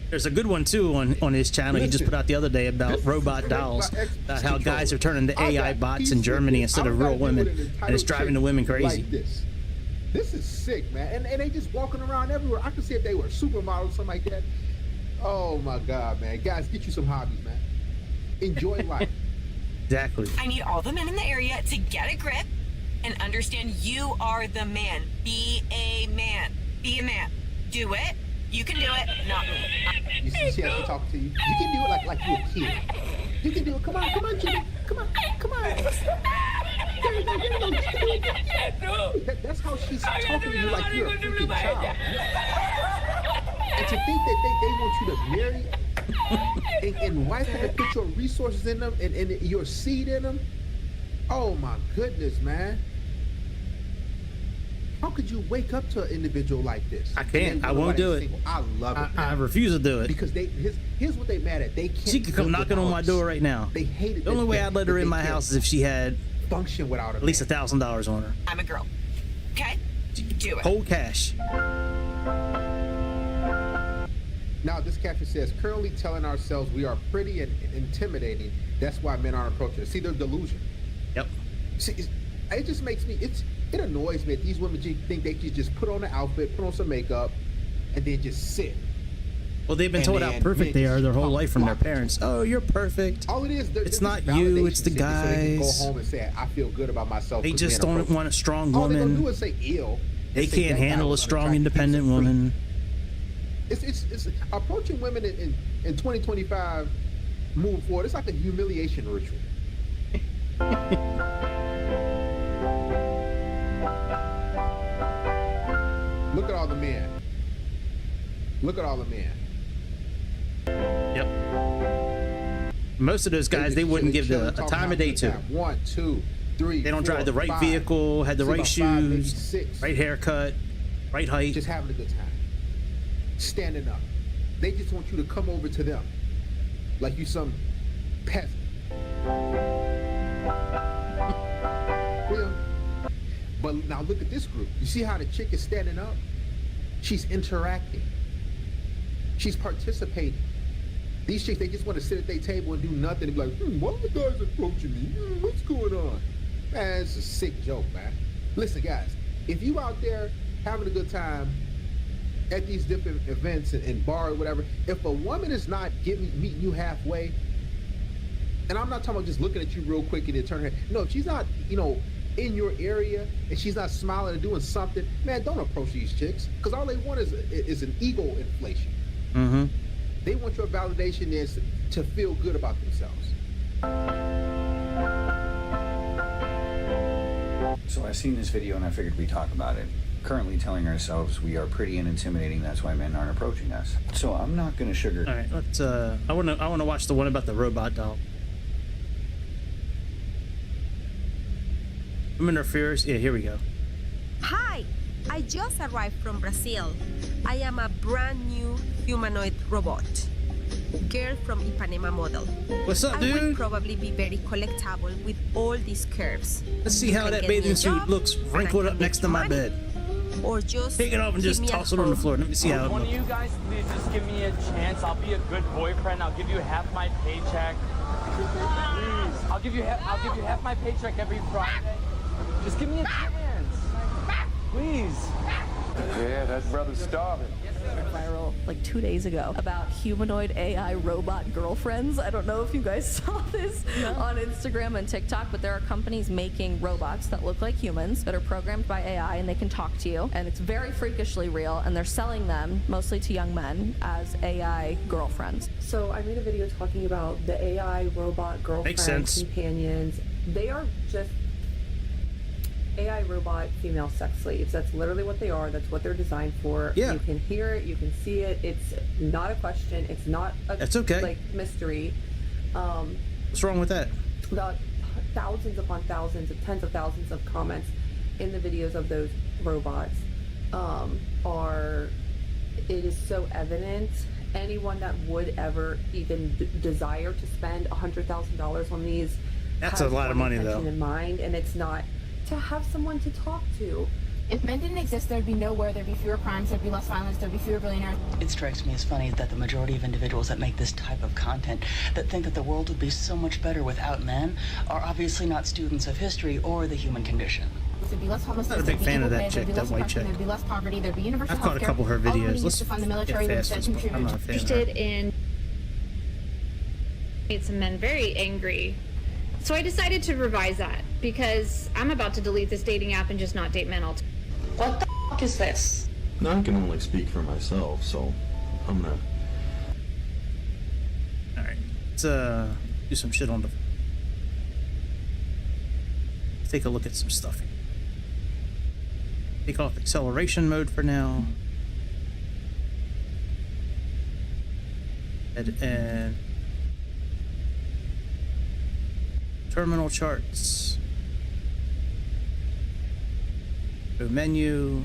There's a good one too on his channel. He just put out the other day about robot dolls, about how guys are turning to AI bots in Germany instead of real women, and it's driving the women crazy. Like this is sick, man. And they just walking around everywhere. I could see if they were supermodels or something like that. Oh my God, man. Guys, get you some hobbies, man. Enjoy life. Exactly. I need all the men in the area to get a grip and understand you are the man. Be a man. Be a man. Do it. You can do it, not me. You see, she has to talk to you. You can do it like you're a kid. You can do it. Come on, Jimmy. Come on. That's how she's talking to you, like you're a freaking child. And to think that they want you to marry and wife them and put your resources in them and your seed in them. Oh my goodness, man. How could you wake up to an individual like this? I can't. I won't do it. I love it. I refuse to do it. Because here's what they mad at. They can't. She could come knocking on my door right now. They hate it. The only way I'd let her in my house is if she had function without at least $1,000 on her. I'm a girl. Okay? Do it. Whole cash. Now this caption says, currently telling ourselves we are pretty and intimidating. That's why men aren't approaching us. See, they're delusion. Yep. See, it just makes me, it annoys me that these women think they can just put on an outfit, put on some makeup, and then just sit. Well, they've been told how perfect they are their whole life from their parents. Oh, you're perfect. All it is, it's not you, it's the guys. So they can go home and say, I feel good about myself. They just don't want a strong woman. All they're gonna do is say ill. They can't handle a strong, independent woman. It's approaching women in 2025, moving forward. It's like a humiliation ritual. Look at all the men. Look at all the men. Yep. Most of those guys, they wouldn't give a time of day to. 1, 2, 3. They don't drive the right vehicle, had the right shoes, right haircut, right height. Just having a good time. Standing up. They just want you to come over to them like you some peasant. But now look at this group. You see how the chick is standing up? She's interacting. She's participating. These chicks, they just want to sit at their table and do nothing and be like, why are the guys approaching me? What's going on? Man, it's a sick joke, man. Listen, guys, if you out there having a good time at these different events and bars or whatever, if a woman is not meeting you halfway, and I'm not talking about just looking at you real quick and then turn her head. No, if she's not, in your area and she's not smiling and doing something, man, don't approach these chicks, because all they want is an ego inflation. Mm-hmm. They want your validation is to feel good about themselves. So I seen this video and I figured we'd talk about it. Currently telling ourselves we are pretty and intimidating, that's why men aren't approaching us. So I'm not gonna sugar. All right, let's I wanna watch the one about the robot doll. Women are fierce. Yeah, here we go. Hi, I just arrived from Brazil. I am a brand new humanoid robot. Girl from Ipanema model. What's up, dude? I will probably be very collectible with all these curves. Let's see how that bathing suit looks wrinkled up next to my bed. Or just take it off and just toss it on the floor. Let me see how it One looks. of you guys, please just give me a chance. I'll be a good boyfriend. I'll give you half my paycheck. Please, I'll give you half my paycheck every Friday. Just give me a chance, please. Yeah, that brother's starving. Viral like 2 days ago about humanoid AI robot girlfriends. I don't know if you guys saw this on Instagram and TikTok, but there are companies making robots that look like humans that are programmed by AI and they can talk to you, and it's very freakishly real, and they're selling them mostly to young men as AI girlfriends. So I made a video talking about the AI robot girlfriend companions. They are just AI robot female sex slaves. That's literally what they are. That's what they're designed for. Yeah. You can hear it. You can see it. It's not a question. It's not a That's okay. like mystery. What's wrong with that? The thousands upon thousands of tens of thousands of comments in the videos of those robots it is so evident. Anyone that would ever even desire to spend $100,000 on these, that's a lot of money though. In mind, and it's not to have someone to talk to. If men didn't exist, there'd be no war, there'd be fewer crimes, there'd be less violence, there'd be fewer billionaires. It strikes me as funny that the majority of individuals that make this type of content that think that the world would be so much better without men are obviously not students of history or the human condition. There'd be less homelessness, I'm not a big fan of that chick, that white chick. There'd be less poverty, there'd be universal I've caught a couple of her videos. Let's fund the military, get fast. I'm not a fan of her. Interested in made some men very angry. So I decided to revise that because I'm about to delete this dating app and just not date men altogether. What the fuck is this? Now I can only speak for myself, so I'm not. Alright, let's do some shit on the. Let's take a look at some stuff here. Take off acceleration mode for now. And terminal charts. Go menu.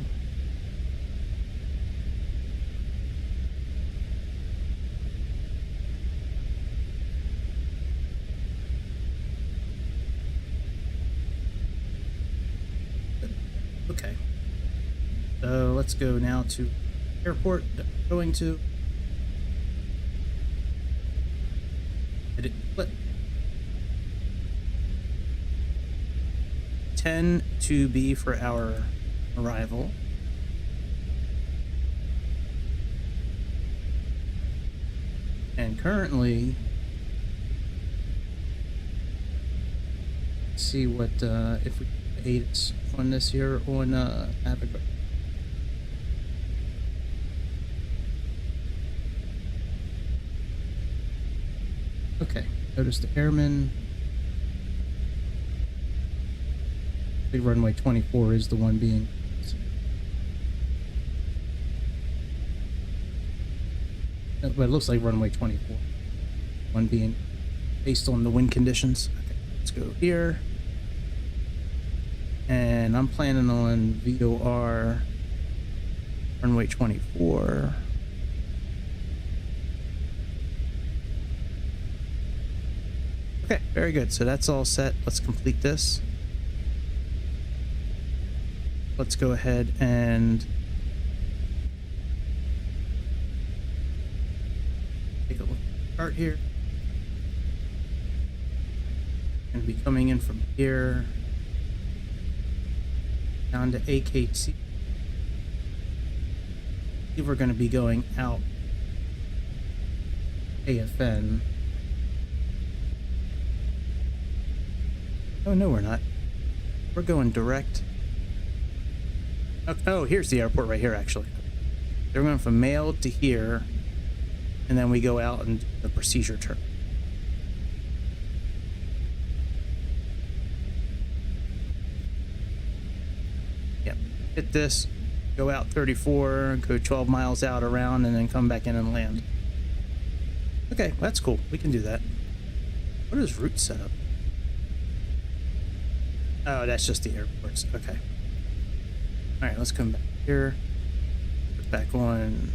Okay. So let's go now to airport that we're going to. Edit flip. 10 to be for our arrival. And currently, let's see what if we 8 on this here on Navigator. Okay, notice the airman. Big runway 24 is the one being. But it looks like runway 24. One being based on the wind conditions. Okay, let's go here. And I'm planning on VOR runway 24. Okay, very good. So that's all set. Let's complete this. Let's go ahead and take a look at the chart here. Going to be coming in from here down to AKT. We're going to be going out AFN. Oh no, we're not. We're going direct. Oh, here's the airport right here, actually. They're going from Mail to here, and then we go out and do the procedure turn. Yep. Hit this, go out 34, go 12 miles out around, and then come back in and land. Okay, that's cool. We can do that. What is route setup? Oh, that's just the airports. Okay. All right, let's come back here. Put back on.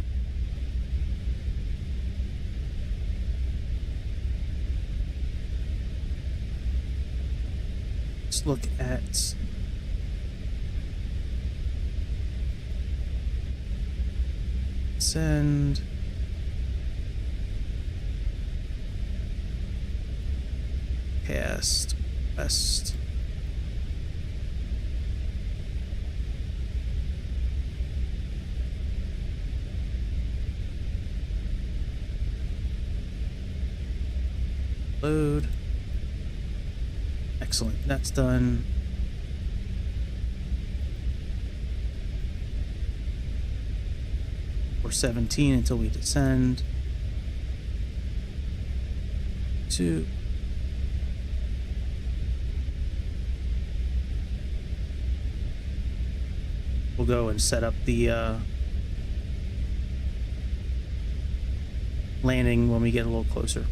Let's look at send. Cast west. Load. Excellent, that's done. We're 17 until we descend. 2. We'll go and set up the landing when we get a little closer.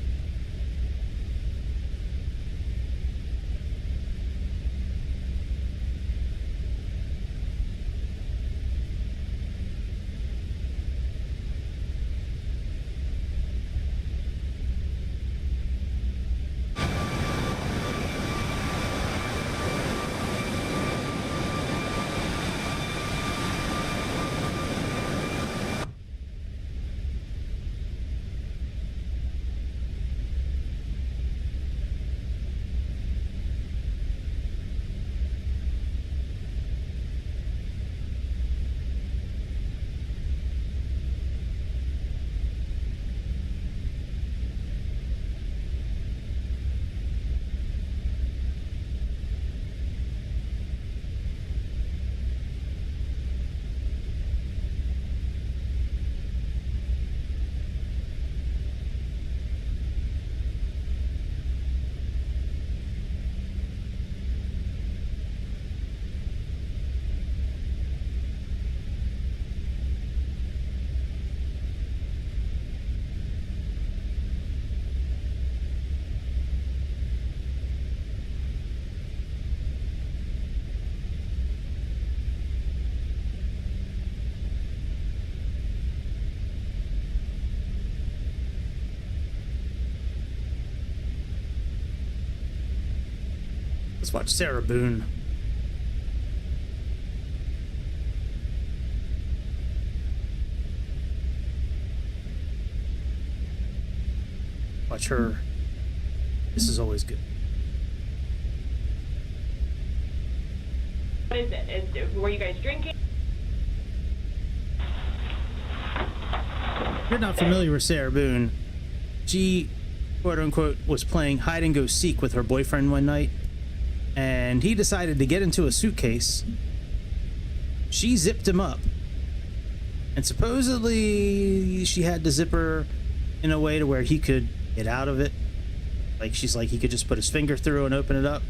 Let's watch Sarah Boone. Watch her. This is always good. What is it? Were you guys drinking? If you're not familiar with Sarah Boone, she, quote unquote, was playing hide and go seek with her boyfriend one night, and he decided to get into a suitcase. She zipped him up, and supposedly she had the zipper in a way to where he could get out of it. Like, she's like, he could just put his finger through and open it up,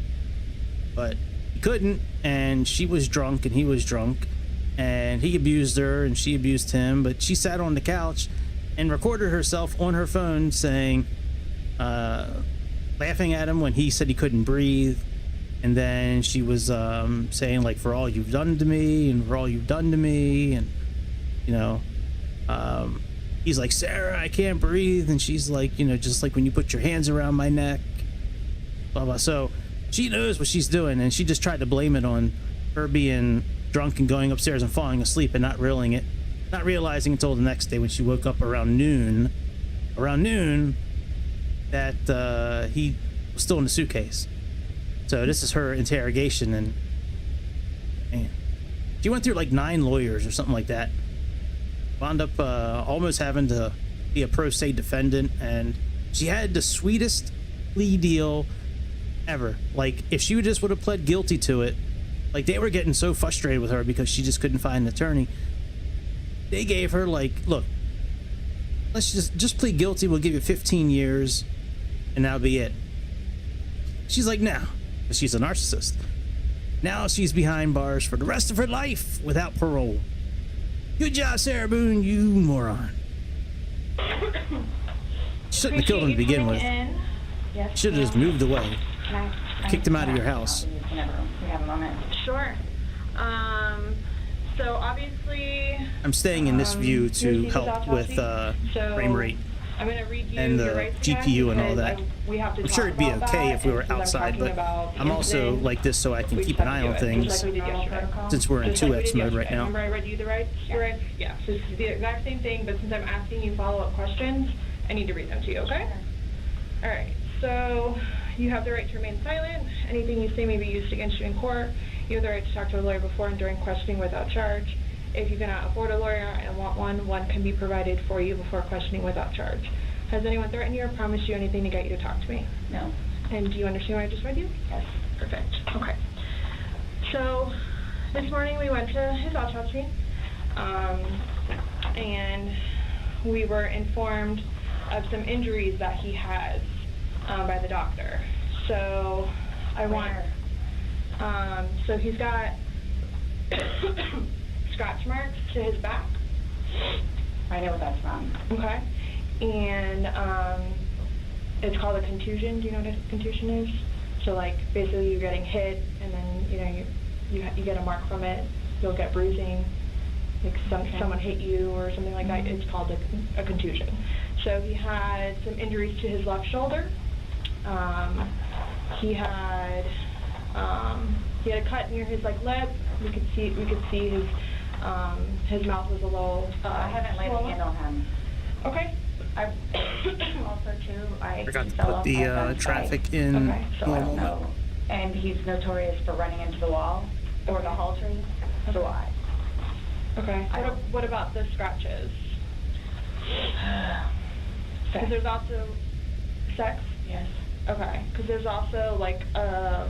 but he couldn't. And she was drunk and he was drunk, and he abused her and she abused him. But she sat on the couch and recorded herself on her phone saying, laughing at him when he said he couldn't breathe. And then she was saying, like, for all you've done to me, and for all you've done to me, and, you know, he's like, Sarah, I can't breathe. And she's like, you know, just like when you put your hands around my neck, blah, blah. So she knows what she's doing, and she just tried to blame it on her being drunk and going upstairs and falling asleep and not realizing until the next day when she woke up around noon that he was still in the suitcase. So this is her interrogation, and man, she went through like 9 lawyers or something like that. Wound up almost having to be a pro se defendant, and she had the sweetest plea deal ever. Like, if she would have pled guilty to it, like, they were getting so frustrated with her because she just couldn't find an attorney. They gave her, like, look, let's just plead guilty. We'll give you 15 years, and that'll be it. She's like, no. She's a narcissist. Now she's behind bars for the rest of her life without parole. Good job, Sarah Boone, you moron. Shouldn't have killed him to begin with. Yes, Should have just moved away. I Kicked him out of your house. Whenever we have a moment. Sure. So obviously, I'm staying in this view to help with frame rate I'm going to read you and your the rights GPU and all that. we have to I'm sure it'd be okay if we were outside, but I'm also like this so I can keep an eye on things since we're in 2X mode right now. Remember I read you the rights? Your rights? Yeah. So it's the exact same thing, but since I'm asking you follow-up questions, I need to read them to you, okay? All right. So you have the right to remain silent. Anything you say may be used against you in court. You have the right to talk to a lawyer before and during questioning without charge. If you cannot afford a lawyer and want one can be provided for you before questioning without charge. Has anyone threatened you or promised you anything to get you to talk to me? No. And do you understand what I just read you? Yes. Perfect. Okay. So this morning we went to his autopsy, and we were informed of some injuries that he has by the doctor. So I want. So he's got scratch marks to his back. I know what that's from. Okay. And it's called a contusion. Do you know what a contusion is? So like basically you're getting hit, and then you get a mark from it. You'll get bruising. Like someone hit you or something like that. It's called a contusion. So he had some injuries to his left shoulder. He had a cut near his lip. We could see his mouth was a little. I haven't laid a hand on him. Okay. I also too. I forgot to put the traffic in normal mode. And he's notorious for running into the wall or the haltery. So I. Okay. What about the scratches? Because there's also sex. Yes. Okay. Because there's also like a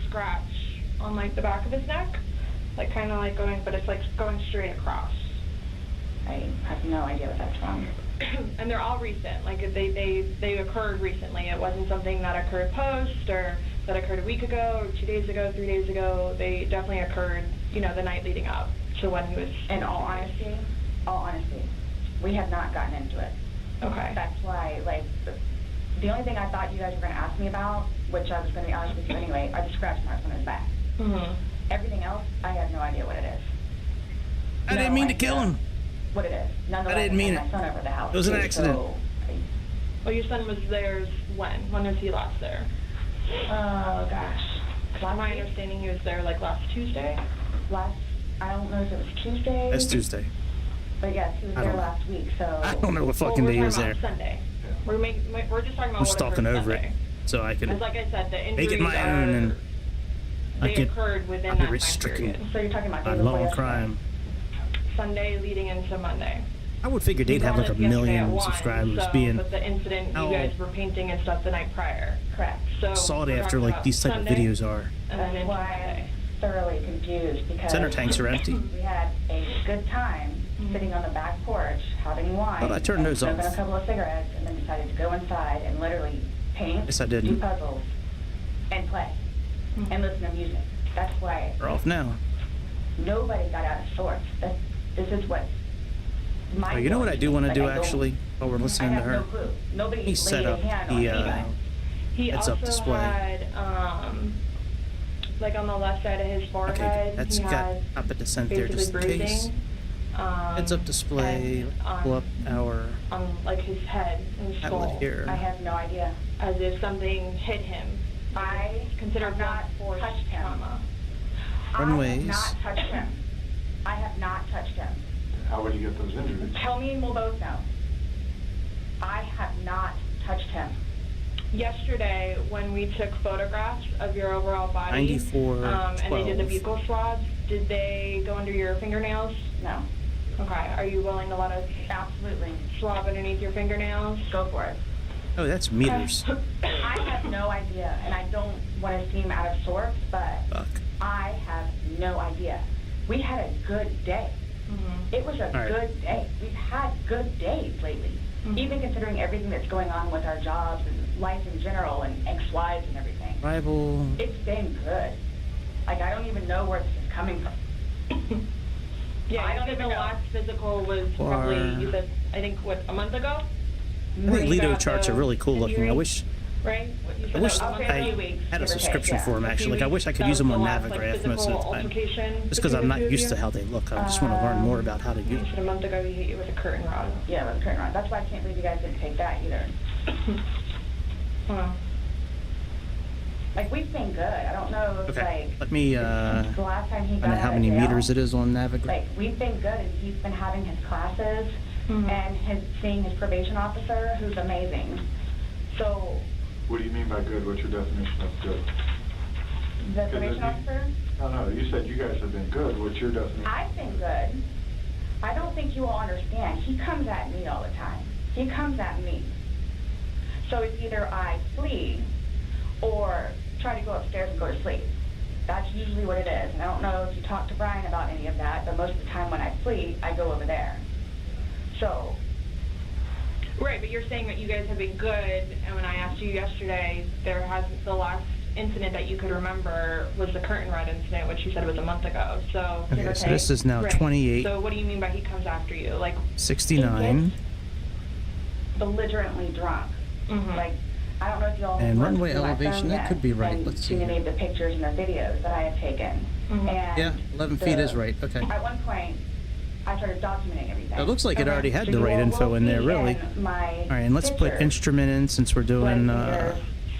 scratch on the back of his neck, kind of going, but it's going straight across. I have no idea what that's from. And they're all recent. They occurred recently. It wasn't something that occurred post or that occurred a week ago or 2 days ago, 3 days ago. They definitely occurred, the night leading up to when he was. In all honesty, we have not gotten into it. Okay. That's why, the only thing I thought you guys were going to ask me about, which I was going to be honest with you anyway, are the scratch marks on his back. Mm-hmm. Everything else, I have no idea what it is. I didn't mean to kill him. What it is. Nonetheless, I didn't mean my son over the house. It was an too, accident. So well, your son was there when? When was he last there? Oh, gosh. From my understanding, he was there last Tuesday. I don't know if it was Tuesday. That's Tuesday. But yes, he was there last week, so. I don't know what fucking day he was there. Sunday. We're just talking about I'm stalking over it so I can like I said, the make it my own and I can occurred within be that restricted So you're talking about by law and crime. Sunday leading into Monday. I would figure they'd have 1 million subscribers being but the incident you guys were painting and stuff the night prior. Correct. So sought after these type of videos are. And then that's why I'm thoroughly confused because center tanks are empty. We had a good time sitting on the back porch having wine. But I turned those off. Smoking a couple of cigarettes and then decided to go inside and literally paint, yes, I didn't. do puzzles, and play and listen to music. That's why. We're off now. Nobody got out of sorts. This is what. Oh, you know what I do want to do actually while we're listening to her? No clue. Nobody he set up the heads-up display. Had, on the left side of his forehead, okay, that's got up at the center there just in case. Heads-up display, pull up our on his head and skull. Here. I have no idea. As if something hit him. I considered not touched him. Trauma. Runways. I have not touched him. I have not touched him. How would you get those injuries? Tell me and we'll both know. I have not touched him. Yesterday, when we took photographs of your overall body, 94, and they did the buccal swabs, did they go under your fingernails? No. Okay. Are you willing to let us absolutely swab underneath your fingernails? Go for it. Oh, that's meters. I have no idea, and I don't want to seem out of sorts, but I have no idea. We had a good day. It was a good day. We've had good days lately, even considering everything that's going on with our jobs and life in general and ex-wives and everything. Rival. It's been good. I don't even know where this is coming from. Yeah, I don't even know. The last physical was probably, you said, I think, a month ago? I think Lido charts are really cool looking. I wish right? I wish I had a subscription for them, actually. Like, I wish I could use them on Navigraph most of the time. Just because I'm not used to how they look. I just want to learn more about how to use You said a month ago he hit you with a curtain rod. Yeah, with a curtain rod. That's why I can't believe you guys didn't take that either. Like, we've been good. I don't know if, Okay, like... let me, the last time he I got know how out many of jail, meters it is on Navigraph. Like, we've been good, and he's been having his classes and seeing his probation officer, who's amazing. So... What do you mean by good? What's your definition of good? The probation officer? No, you said you guys have been good. What's your definition? I've been good. I don't think you all understand. He comes at me all the time. He comes at me. So it's either I flee or try to go upstairs and go to sleep. That's usually what it is. And I don't know if you talked to Brian about any of that, but most of the time when I flee, I go over there. So... Right, but you're saying that you guys have been good, and when I asked you yesterday, the last incident that you could remember was the curtain rod incident, which you said was a month ago. So, Okay, so this is now 28. So what do you mean by he comes after you? Like 69. Belligerently drunk. Like, I don't know if y'all And looked runway through my elevation, phone that yet, could be right. and Let's see seen here. any of the pictures and the videos that I have taken. And Yeah, 11 feet is right. Okay. At one point, I started documenting everything. It looks like it already had So the you right all info will in there, see really. my All right, and let's put pictures. instrument in since we're doing,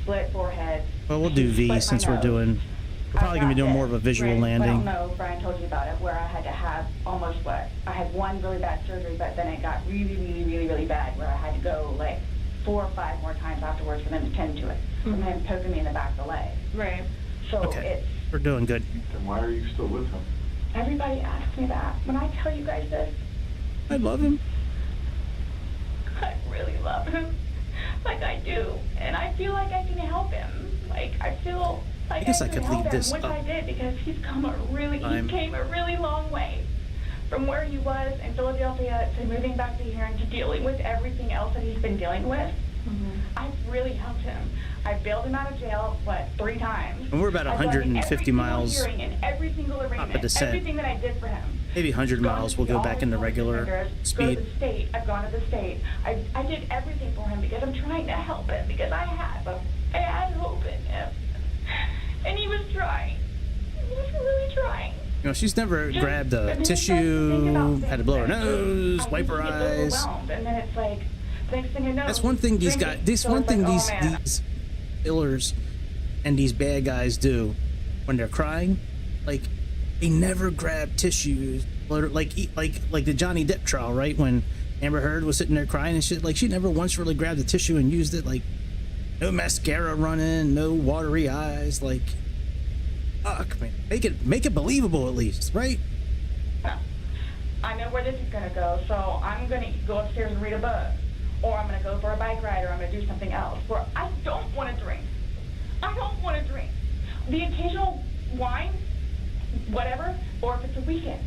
Split forehead. well, we'll do V since we're doing, we're probably going to be doing more of a visual I don't landing. know if Brian told you about it, where I had to have almost what? I had one really bad surgery, but then it got really bad, where I had to go like 4 or 5 more times afterwards for them to tend to it. And then poking me in the back of the leg. Right. So Okay, we're doing good. Then why are you still with him? everybody asks me that. When I tell you guys this, I love him. I really love him. Like I do. And I feel like I can help him. Like I feel like I guess I can could help leave him, this which up. I did because he came a really long way from where he was in Philadelphia to moving back to here and to dealing with everything else that he's been dealing with. I've really helped him. I bailed him out of jail, 3 times. And we're about 150 miles hearing in every single up arraignment, a descent. everything that I did for him. Maybe 100 miles, we'll go back into regular Go speed. to the state. I've gone to the state. I did everything for him because I'm trying to help him because I had hope in him. And he was trying. He was really trying. You know, she's never grabbed a tissue, had to blow her nose, wipe her eyes. And then it's like, next thing I know, That's one thing these guys, these killers and these bad guys do when they're crying. Like, they never grab tissues. Like the Johnny Depp trial, right? When Amber Heard was sitting there crying and shit. Like, she never once really grabbed a tissue and used it. Like, no mascara running, no watery eyes. Like, fuck, man. Make it believable at least, right? I know where this is going to go, so I'm going to go upstairs and read a book. Or I'm going to go for a bike ride, or I'm going to do something else. Or I don't want to drink. I don't want to drink. The occasional wine, whatever, or if it's a weekend,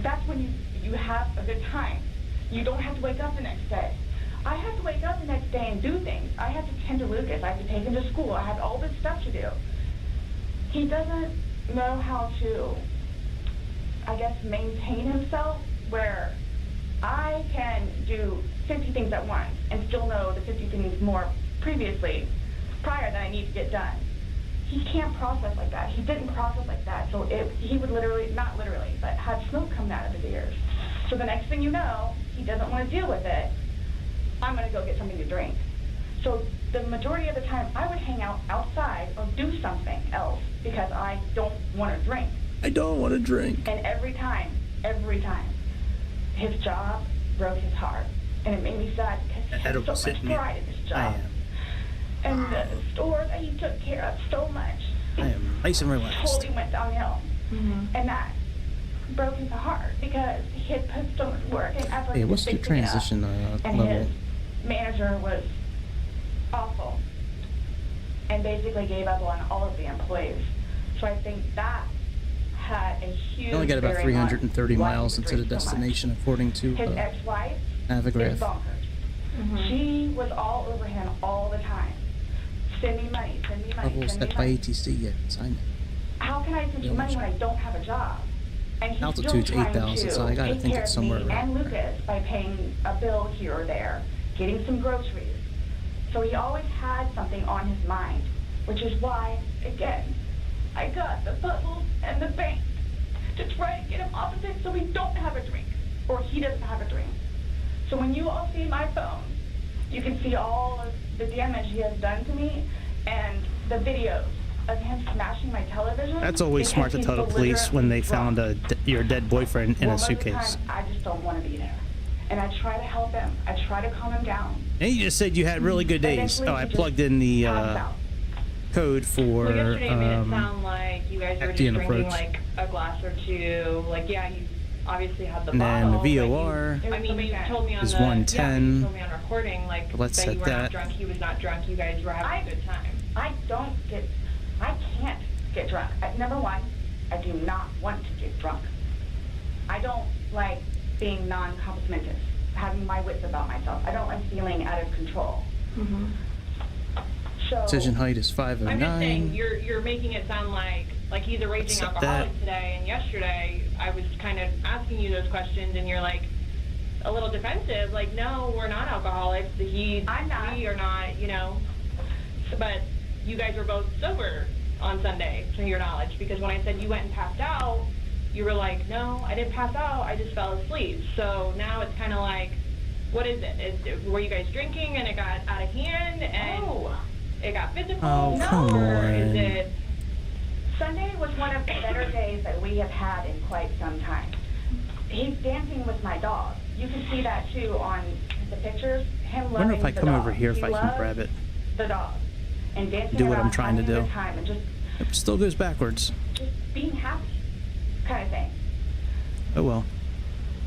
that's when you have a good time. You don't have to wake up the next day. I have to wake up the next day and do things. I have to tend to Lucas. I have to take him to school. I have all this stuff to do. He doesn't know how to, I guess, maintain himself where I can do 50 things at once and still know the 50 things more prior that I need to get done. He can't process like that. He didn't process like that. So he would literally, not literally, but have smoke coming out of his ears. So the next thing you know, he doesn't want to deal with it. I'm going to go get something to drink. So the majority of the time, I would hang out outside or do something else because I don't want to drink. I don't want to drink. And every time, his job broke his heart. And it made me sad because he had so much pride in his job. And the store that he took care of so much. I am nice and relaxed. Totally went downhill. And that broke his heart because he had put so much work and effort. Hey, what's your transition and level? his manager was awful and basically gave up on all of the employees. So I think that had a huge. You only got about 330 miles into the destination, according to his ex-wife. Navigraph. Is bonkers. She was all over him all the time. Send me money, send me money, Level send me set by money. ATC yet. Sign it. How can I send you money when I don't have a job? And he's Altitude's still trying 8,000, so I gotta take think care it's of me somewhere around and Lucas by paying a bill here or there, getting some groceries. So So he always had something on his mind, which is why, again, I got the puzzles and the bank to try to get him off of it so we don't have a drink, or he doesn't have a drink. So when you all see my phone, you can see all of the damage he has done to me and the videos of him smashing my television. That's always smart to tell the police when they found your dead boyfriend in a suitcase. Most of the time, I just don't want to be there. And I try to help him. I try to calm him down. And you just said you had really good days. Oh, I plugged in the code for well, yesterday made it sound like you guys were just drinking like a glass or two. Like, yeah, you obviously had the and bottle. And then the VOR I mean, you told me on is the 110. you told me on recording like Let's that set you were that. not drunk. He was not drunk. You guys were having a good time. I can't get drunk. Number one, I do not want to get drunk. I don't like being non-complimentous, having my wits about myself. I don't like feeling out of control. Mm-hmm. So Decision height is 509. I'm just saying, you're making it sound like he's a raging alcoholic today, and yesterday I was kind of asking you those questions, and you're like a little defensive, like, no, we're not alcoholics. I'm not. We are not, you know. But you guys were both sober on Sunday, to your knowledge, because when I said you went and passed out, you were like, no, I didn't pass out, I just fell asleep. So now it's kind of like, what is it? Were you guys drinking and it got out of hand and it got physical? Oh, come or on. is it... Sunday was one of the better days that we have had in quite some time. He's dancing with my dog. You can see that too on the pictures. Him I wonder if I loving come the over dog. here if He I can loves grab it. the dog and dancing Do what I'm around, trying to having a do. good time, and just It still goes backwards. being happy, kind of thing. Oh well.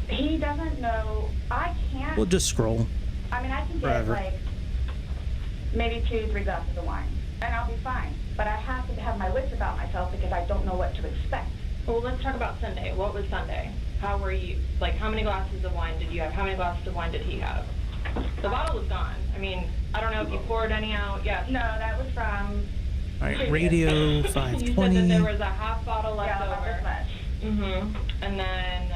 He doesn't know. I can't. We'll just scroll. I mean, I can get Forever. like maybe 2-3 glasses of wine, and I'll be fine. But I have to have my wits about myself because I don't know what to expect. Well, let's talk about Sunday. What was Sunday? How were you? Like, how many glasses of wine did you have? How many glasses of wine did he have? The bottle was gone. I mean, I don't know if you poured any out. Yes. No, that was from... All right, radio 520. You said that there was a half bottle left Yeah, over. about this much. Mm-hmm. And then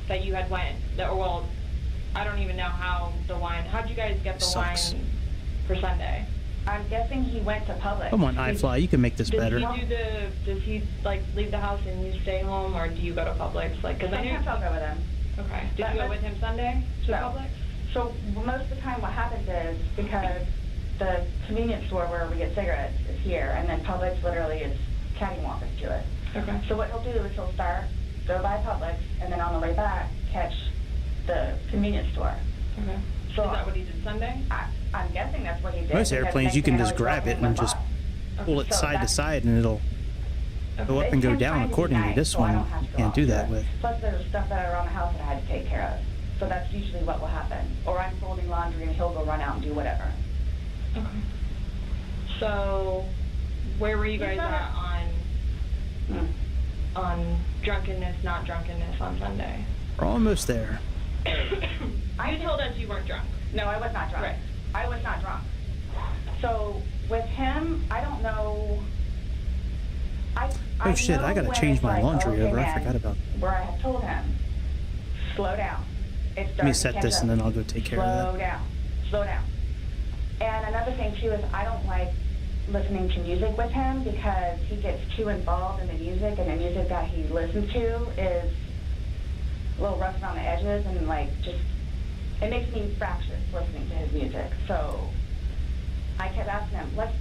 that you had went. Well, I don't even know how the wine. How'd you guys get the Sucks. wine for Sunday? I'm guessing he went to Publix. Come on, iFLY, you can make this better. Does he like leave the house and you stay home, or do you go to Publix? Like, cause I knew. Sometimes I'll go with him. Okay. Did you go with him Sunday to No. Publix? So most of the time what happens is, because the convenience store where we get cigarettes is here, and then Publix literally is cattywampus to it. Okay. So what he'll do is he'll start, go by Publix, and then on the way back, catch the convenience store. Okay. So is that what he did Sunday? I'm guessing that's what he did. Most because airplanes, next you can thing I just know, grab he's it walking and in just my pull it So side to that's- side, and it'll go up and go down accordingly. This one, you can't do that with. Plus there's stuff that are around the house that I had to take care of. So that's usually what will happen. Or I'm folding laundry and he'll go run out and do whatever. Okay. So, where were you guys at on drunkenness, not drunkenness on Sunday? We're almost there. You told us you weren't drunk. No, I was not drunk. Right. I was not drunk. So with him, I don't know. Oh shit, I gotta change my laundry over. I forgot about that. Where I had told him, slow down. It's Let me set this and then I'll go take care of that. Slow down. Slow down. And another thing too is I don't like listening to music with him because he gets too involved in the music, and the music that he listens to is a little rough around the edges, and like just, it makes me fractious listening to his music. So I kept asking him, let's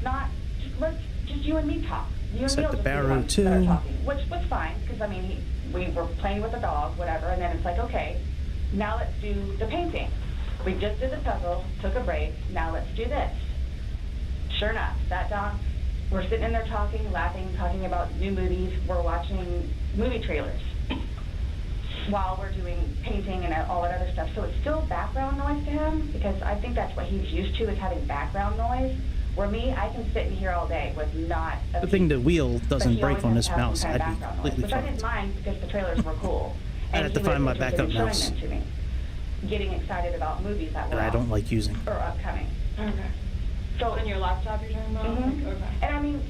just you and me talk. You and Set me will the just be barrel ones too. that are talking, which was fine, because I mean, we were playing with the dog, whatever, and then it's like, okay, now let's do the painting. We just did the puzzle, took a break, now let's do this. Sure enough, sat down, we're sitting in there talking, laughing, talking about new movies, we're watching movie trailers while we're doing painting and all that other stuff. So it's still background noise to him, because I think that's what he's used to, is having background noise. Where me, I can sit in here all day with not a The thing, the wheel doesn't but he break always on has this to have mouse. some I'd kind of be background noise, completely which I didn't fucked. mind because the trailers were cool. I'd have to he find was my interested backup in showing mouse. them to me, getting excited about movies that were That I out don't like using. or upcoming. Okay. So in your laptop you're talking about? Mhm. Okay. And I mean,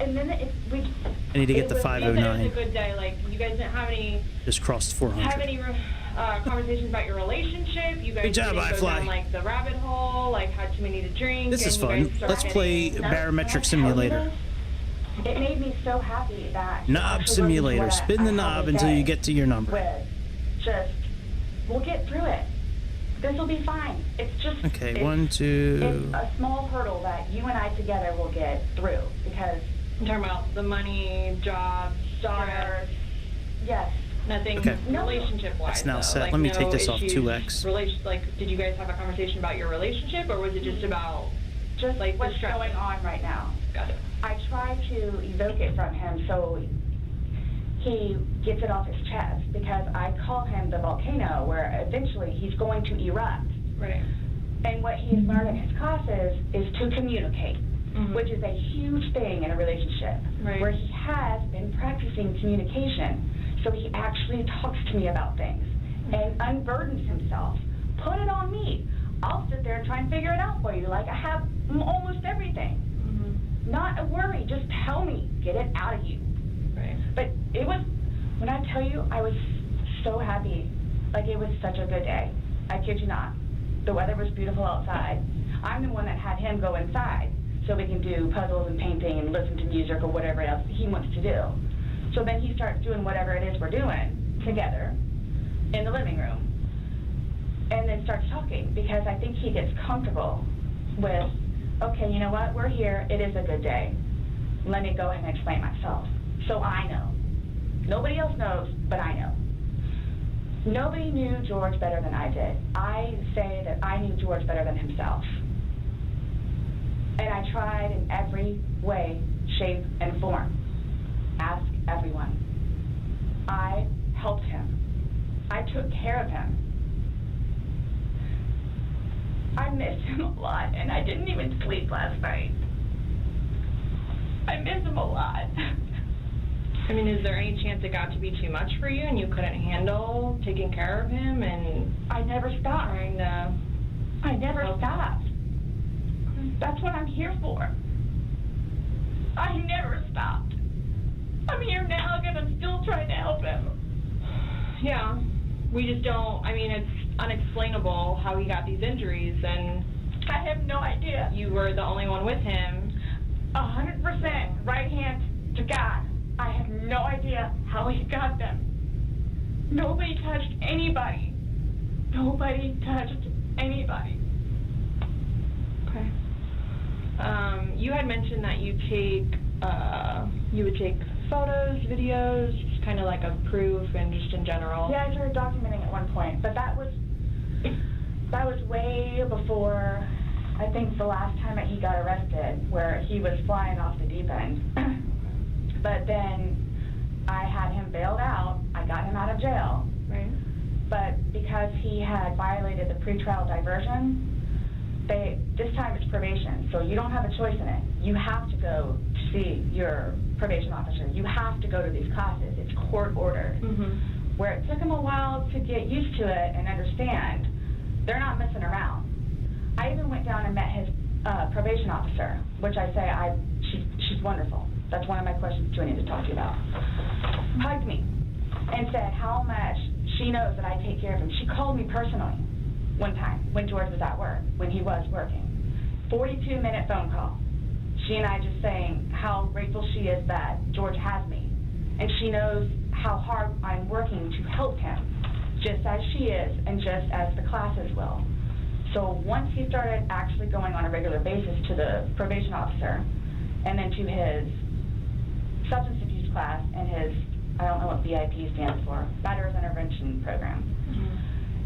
and then I need to get the It was 509. a good day. Like, you guys didn't have any Just crossed 400. conversations about your relationship. You guys Good job, didn't go iFLY. down, like, the rabbit hole, like, had too many to drink. This is and you fun. guys started Let's play getting- Barometric Simulator. It made me so happy that Knob Simulator. Spin the knob until you get to your number. with just, we'll get through it. This will be fine. It's just Okay, it's, 1, 2. It's a small hurdle that you and I together will get through because I'm talking about the money, jobs, daughters. Yes. Nothing Okay. relationship-wise. It's now though. set. Like, Let me no take this off issues, 2x. Like, did you guys have a conversation about your relationship, or was it just about just like what's the stress? going on right now. Got it. I try to evoke it from him so he gets it off his chest because I call him the volcano where eventually he's going to erupt. Right. And what he's learned in his classes is to communicate, which is a huge thing in a relationship, Right. where he has been practicing communication. So he actually talks to me about things and unburdens himself. Put it on me. I'll sit there and try and figure it out for you. Like I have almost everything. Not a worry. Just tell me. Get it out of you. Right. But it was, when I tell you, I was so happy. Like it was such a good day. I kid you not. The weather was beautiful outside. I'm the one that had him go inside so we can do puzzles and painting and listen to music or whatever else he wants to do. So then he starts doing whatever it is we're doing together in the living room. And then starts talking because I think he gets comfortable with, okay, you know what, we're here, it is a good day. Let me go ahead and explain myself. So I know. Nobody else knows, but I know. Nobody knew George better than I did. I say that I knew George better than himself. And I tried in every way, shape, and form. Ask everyone. I helped him. I took care of him. I missed him a lot, and I didn't even sleep last night. I miss him a lot. I mean, is there any chance it got to be too much for you and you couldn't handle taking care of him and I never stopped. trying to... I never stopped. That's what I'm here for. I never stopped. I'm here now because I'm still trying to help him. Yeah, we just don't, I mean, it's unexplainable how he got these injuries, and I have no idea. you were the only one with him. 100% right hand to God. I have no idea how he got them. Nobody touched anybody. Nobody touched anybody. Okay. You had mentioned that you would take photos, videos, just kind of like a proof and just in general. Yeah, I started documenting at one point, but that was way before, I think, the last time that he got arrested, where he was flying off the deep end. But then I had him bailed out. I got him out of jail. Right. But because he had violated the pretrial diversion, this time it's probation, so you don't have a choice in it. You have to go to see your probation officer. You have to go to these classes. It's court ordered. Where it took him a while to get used to it and understand, they're not messing around. I even went down and met his probation officer, which I say she's wonderful. That's one of my questions too I need to talk to you about. Hugged me and said how much she knows that I take care of him. She called me personally one time when George was at work, when he was working. 42-minute phone call. She and I just saying how grateful she is that George has me. And she knows how hard I'm working to help him, just as she is and just as the classes will. So once he started actually going on a regular basis to the probation officer and then to his substance abuse class and his, I don't know what BIP stands for, Batterers Intervention Program,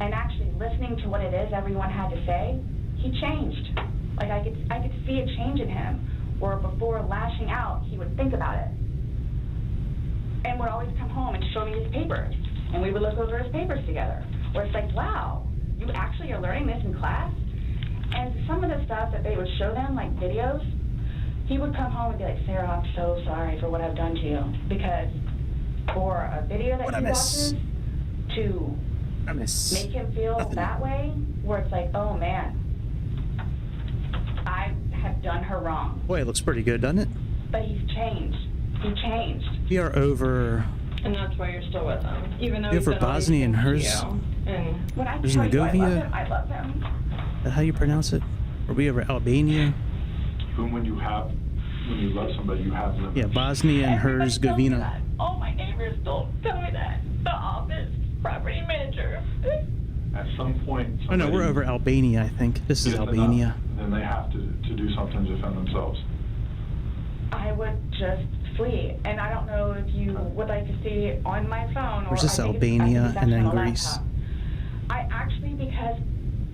and actually listening to what it is everyone had to say, he changed. Like I could see a change in him, where before lashing out, he would think about it. And would always come home and show me his papers, and we would look over his papers together, where it's like, wow, you actually are learning this in class? And some of the stuff that they would show them, like videos, he would come home and be like, Sarah, I'm so sorry for what I've done to you. Because for a video that he watches to make him feel that way, where it's like, oh man, I have done her wrong. Boy, it looks pretty good, doesn't it? But he's changed. He changed. We are over And that's why you're still with him, even though Yeah, for Bosnia and Herzegovina. I love him. How do you pronounce it? Are we over Albania? When you love somebody, you have limits. Yeah, Bosnia and Herzegovina. All my neighbors don't tell me that. The office property manager. At some point. Oh no, we're over Albania, I think. This is Albania. Then they have to do something to defend themselves. I would just flee, and I don't know if you would like to see on my phone. Where's this Albania and then Greece? I actually, because,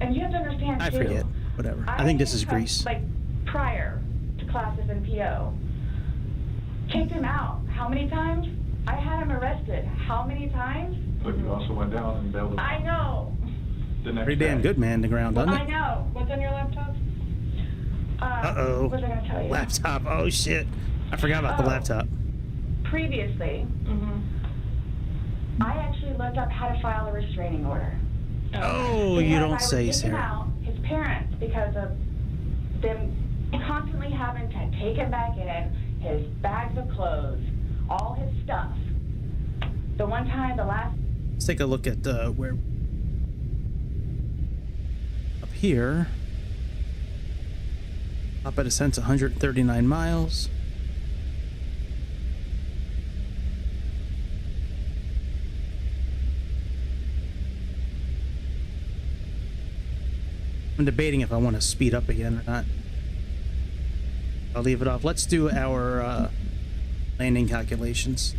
and you have to understand I too, forget. Whatever. I think this is Greece. Like prior to classes in PO, kicked him out. How many times? I had him arrested. How many times? But you also went down and bailed him out. I know. Pretty damn good man to ground, doesn't I it? know. What's on your laptop? Uh-oh. What was I going to tell you? Laptop. Oh, shit. I forgot about the laptop. Previously, I actually looked up how to file a restraining order. Oh, you don't say, Sarah. Sarah. His parents, because of them constantly having to take him back in, his bags of clothes, all his stuff. The one time, the last... Let's take a look at where... Up here. Top of descent's 139 miles. I'm debating if I want to speed up again or not. I'll leave it off. Let's do our landing calculations.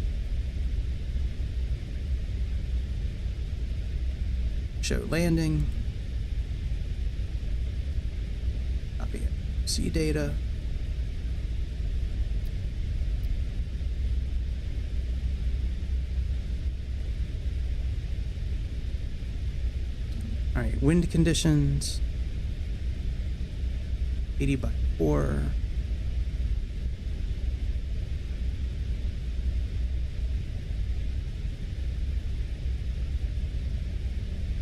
Show landing. Copy it. See data. All right, wind conditions. 80 by 4.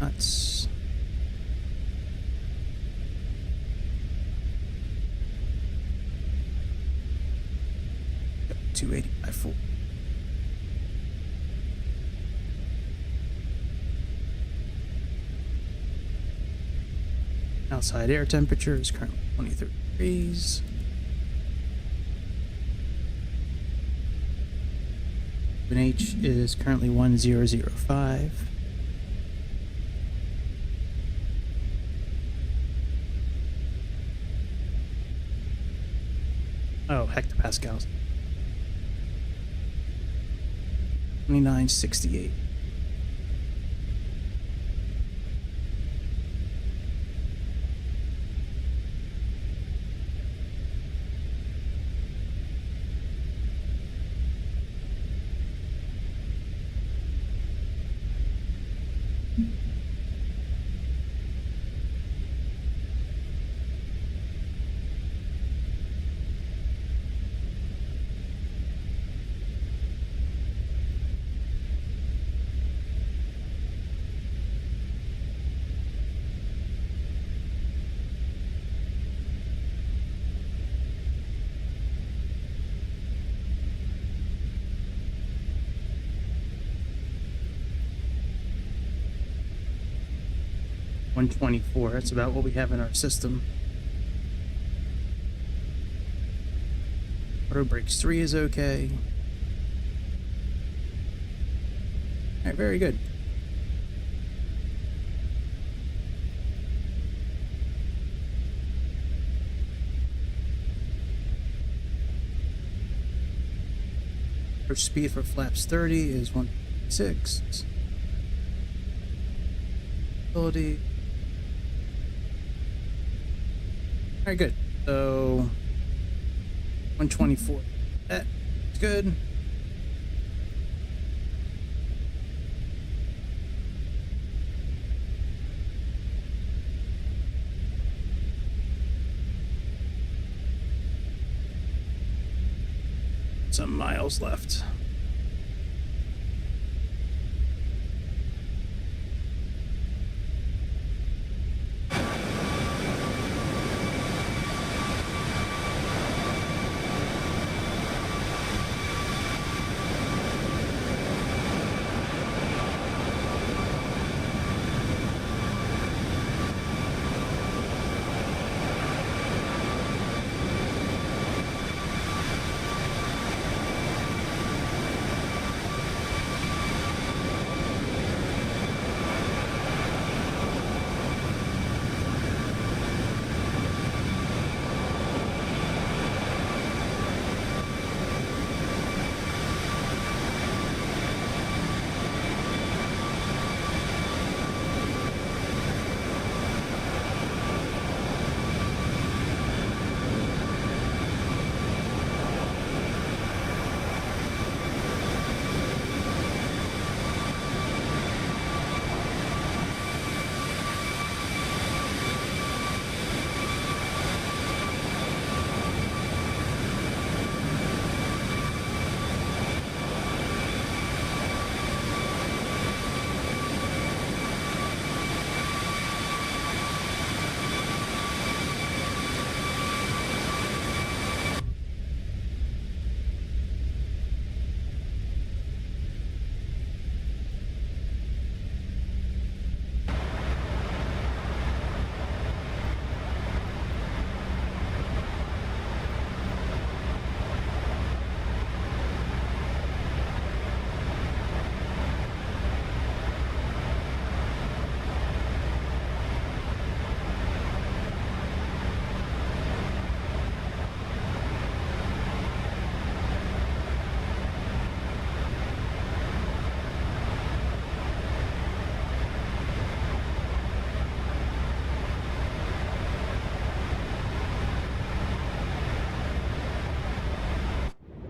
Nuts. Yep, 280 by 4. Outside air temperature is currently 23 degrees. H is currently 1005. Oh, hectopascals. 2968. .124. That's about what we have in our system. Auto brakes 3 is okay. Alright, very good. Our speed for flaps 30 is 1.6. Ability. Alright, good. So 124. That's good. Some miles left.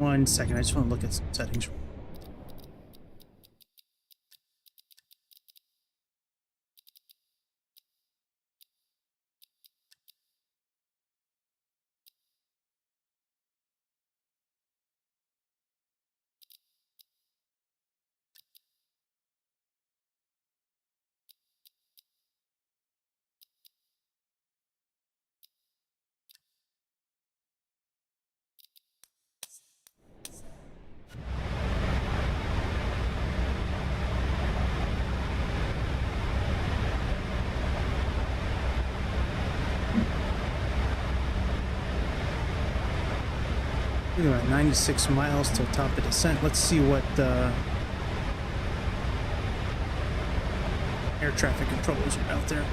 1 second. I just want to look at some settings. We're about 96 miles till top of descent. Let's see what air traffic controllers are out there.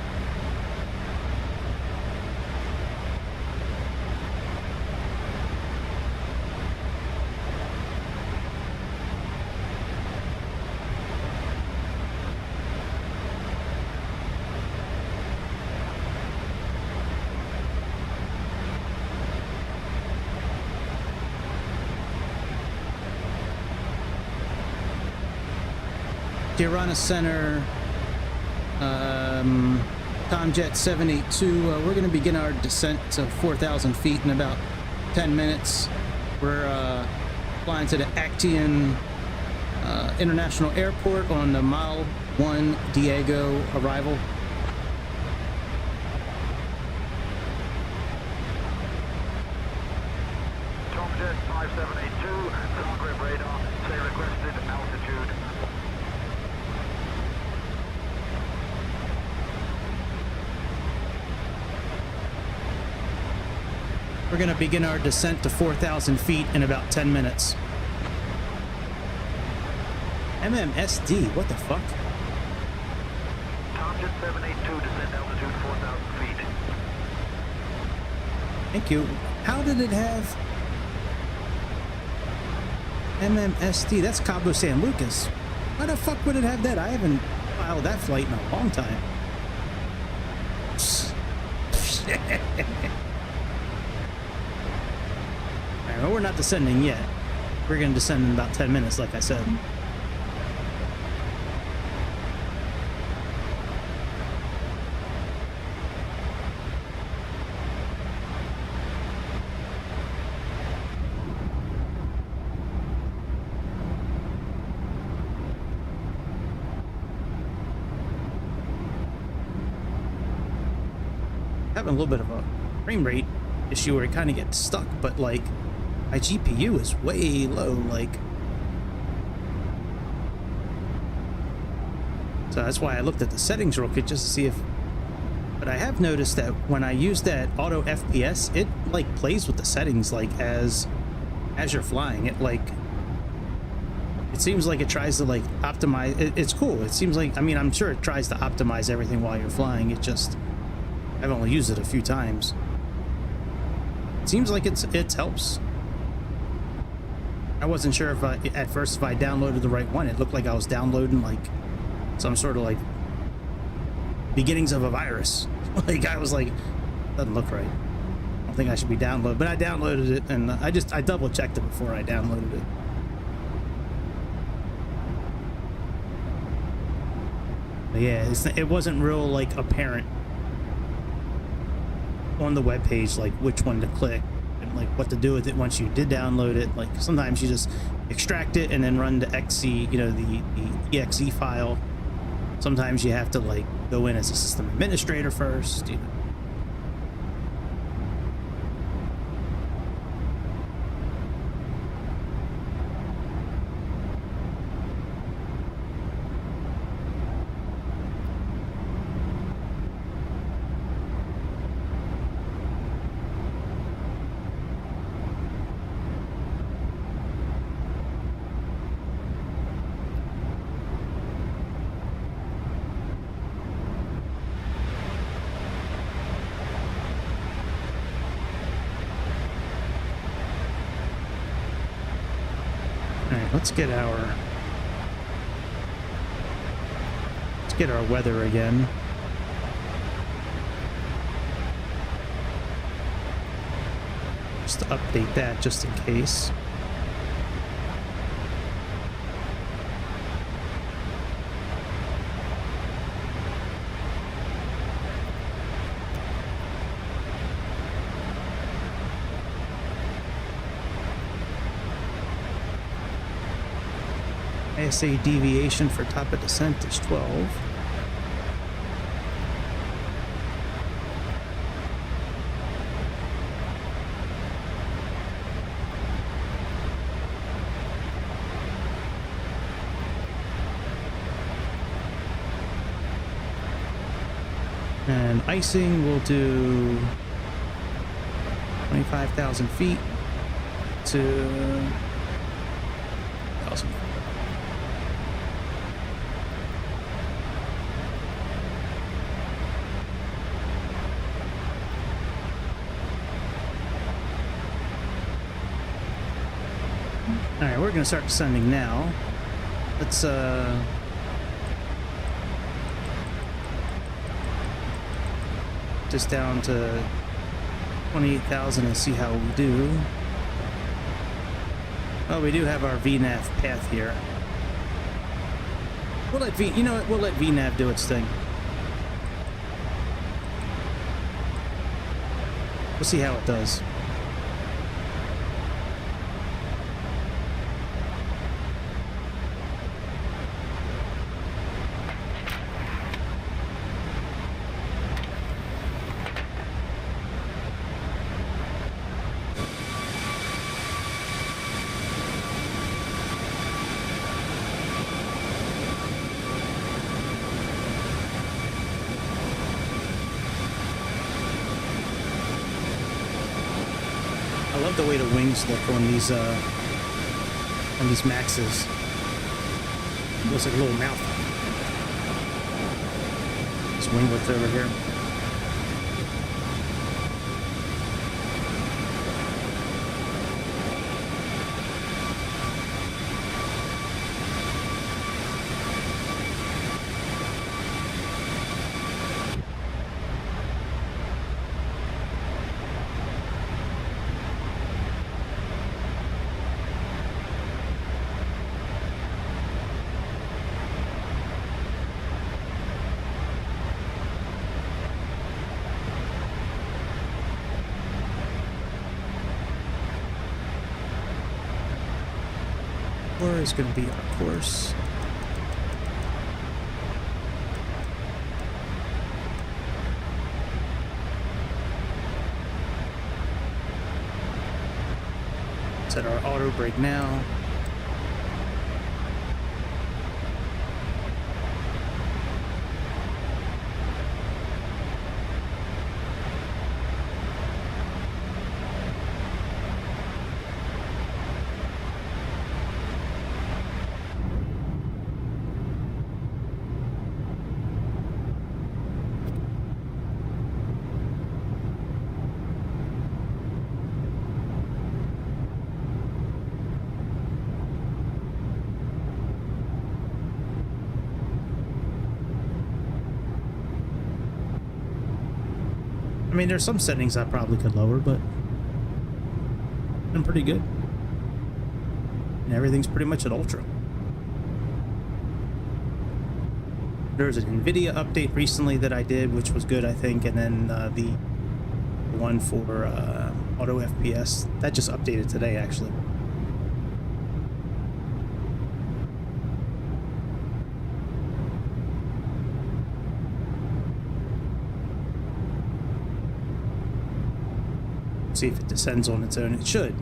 Tirana Center, Tomjet 782. We're going to begin our descent to 4,000 feet in about 10 minutes. We're flying to the Actian International Airport on the Mile 1 Diego arrival. Tomjet 5782, Zagreb radar, say requested altitude. We're going to begin our descent to 4,000 feet in about 10 minutes. MMSD, what the fuck? Tomjet 782, descent altitude 4,000 feet. Thank you. How did it have MMSD? That's Cabo San Lucas. Why the fuck would it have that? I haven't filed that flight in a long time. Well, we're not descending yet. We're going to descend in about 10 minutes, like I said. Having a little bit of a frame rate issue where it kind of gets stuck, but like my GPU is way low, like, so that's why I looked at the settings real quick just to see if, but I have noticed that when I use that auto FPS, it like plays with the settings like as you're flying. It like, it seems like it tries to like optimize. It's cool. It seems like, I mean, I'm sure it tries to optimize everything while you're flying. It just, I've only used it a few times. It seems like it helps. I wasn't sure if at first if I downloaded the right one. It looked like I was downloading like some sort of like beginnings of a virus. Like I was like, doesn't look right. I don't think I should be downloading, but I downloaded it and I double checked it before I downloaded it. But yeah, it wasn't real like apparent on the web page like which one to click and like what to do with it once you did download it. Like sometimes you just extract it and then run the exe, you know, the exe file. Sometimes you have to like go in as a system administrator first, you know. Let's get our weather again. Just to update that just in case. ISA deviation for top of descent is 12. And icing will do 25,000 feet to 1,000. All right, we're gonna start descending now. Let's just down to 28,000 and see how we do. Oh, we do have our VNAV path here. We'll let you know what? We'll let VNAV do its thing. We'll see how it does. I love the way the wings look on these Maxes. It looks like a little mouth. This winglets over here. Where is going to be our course? Set our auto brake now. I mean, there's some settings I probably could lower, but I'm pretty good. And everything's pretty much at ultra. There's an NVIDIA update recently that I did, which was good, I think, and then the one for auto FPS that just updated today, actually. See if it descends on its own. It should.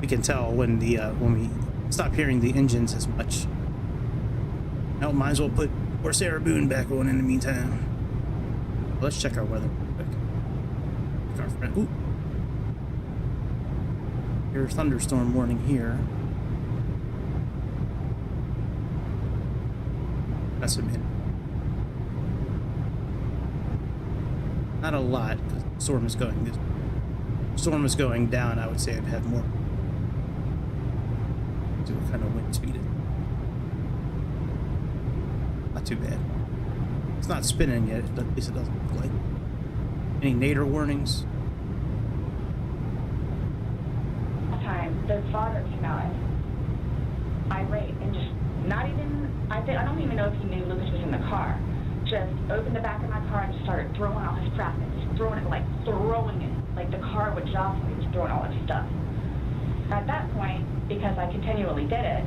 We can tell when we stop hearing the engines as much. Now, might as well put Corsair Boon back on in the meantime. Let's check our weather real quick. Our friend. Ooh. Here's thunderstorm warning here. That's a minute. Not a lot, because the storm is going. The storm is going down. I would say I'd have more. Do what kind of wind speed it. Not too bad. It's not spinning yet. At least it doesn't look like. Any nadir warnings? Time the father came out irate and just not even. I don't even know if he knew Lucas was in the car. Just opened the back of my car and just started throwing all his crap in. Just throwing it like the car would jostle. He was throwing all his stuff. At that point, because I continually did it,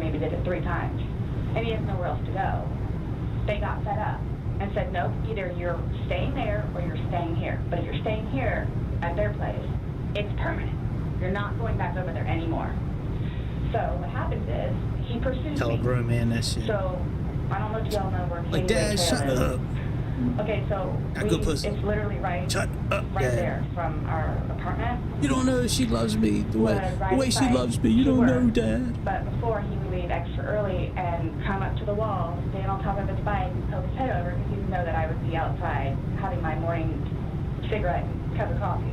maybe did it 3 times, and he has nowhere else to go. They got fed up and said, nope, either you're staying there or you're staying here. But if you're staying here at their place, it's permanent. You're not going back over there anymore. So what happens is, he pursues Tell a me. grown man that shit. So, I don't know if y'all know where Like, Dad, shut up. Okay, so it's literally right there from our apartment. You don't know she loves me the way she loves me. You don't know, Dad. But before, he would leave extra early and come up to the wall, stand on top of his bike, and poke his head over because he didn't know that I would be outside having my morning cigarette and cup of coffee.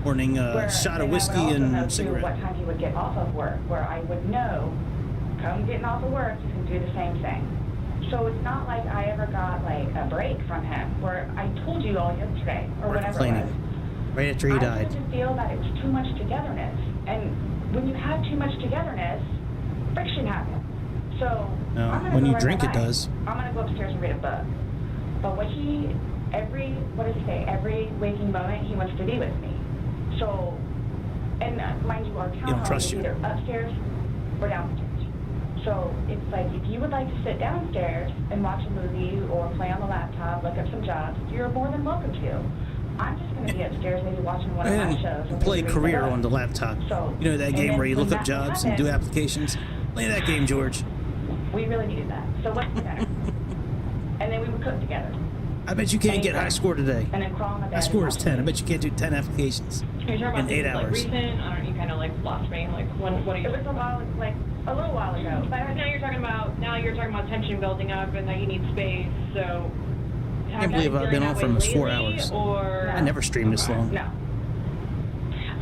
Morning shot of whiskey and cigarette. What time he would get off of work, where I would know, come getting off of work, you can do the same thing. So it's not like I ever got like a break from him, where I told you all yesterday, or whatever it was. Right after he died. I started to feel that it was too much togetherness. And when you have too much togetherness, friction happens. So when you drink, it does. I'm going to go upstairs and read a book. But every waking moment, he wants to be with me. So, and mind you, our townhouse is either upstairs or downstairs. So it's like, if you would like to sit downstairs and watch a movie or play on the laptop, look up some jobs, you're more than welcome to. I'm just going to be upstairs maybe watching one of my shows. And play Career on the laptop. So, you know that game where you look up jobs and do applications? Play that game, George. We really needed that. So what's for dinner? And then we would cook together. I bet you can't get high score today. And then crawl on the bed. My score is 10. I bet you can't do 10 applications in 8 hours. Like recent? I don't know, you kind of like lost me. Like what are you? It was a little while ago. But now you're talking about tension building up and that you need space. So I can't believe I've been on for almost 4 hours. I never stream this long. No.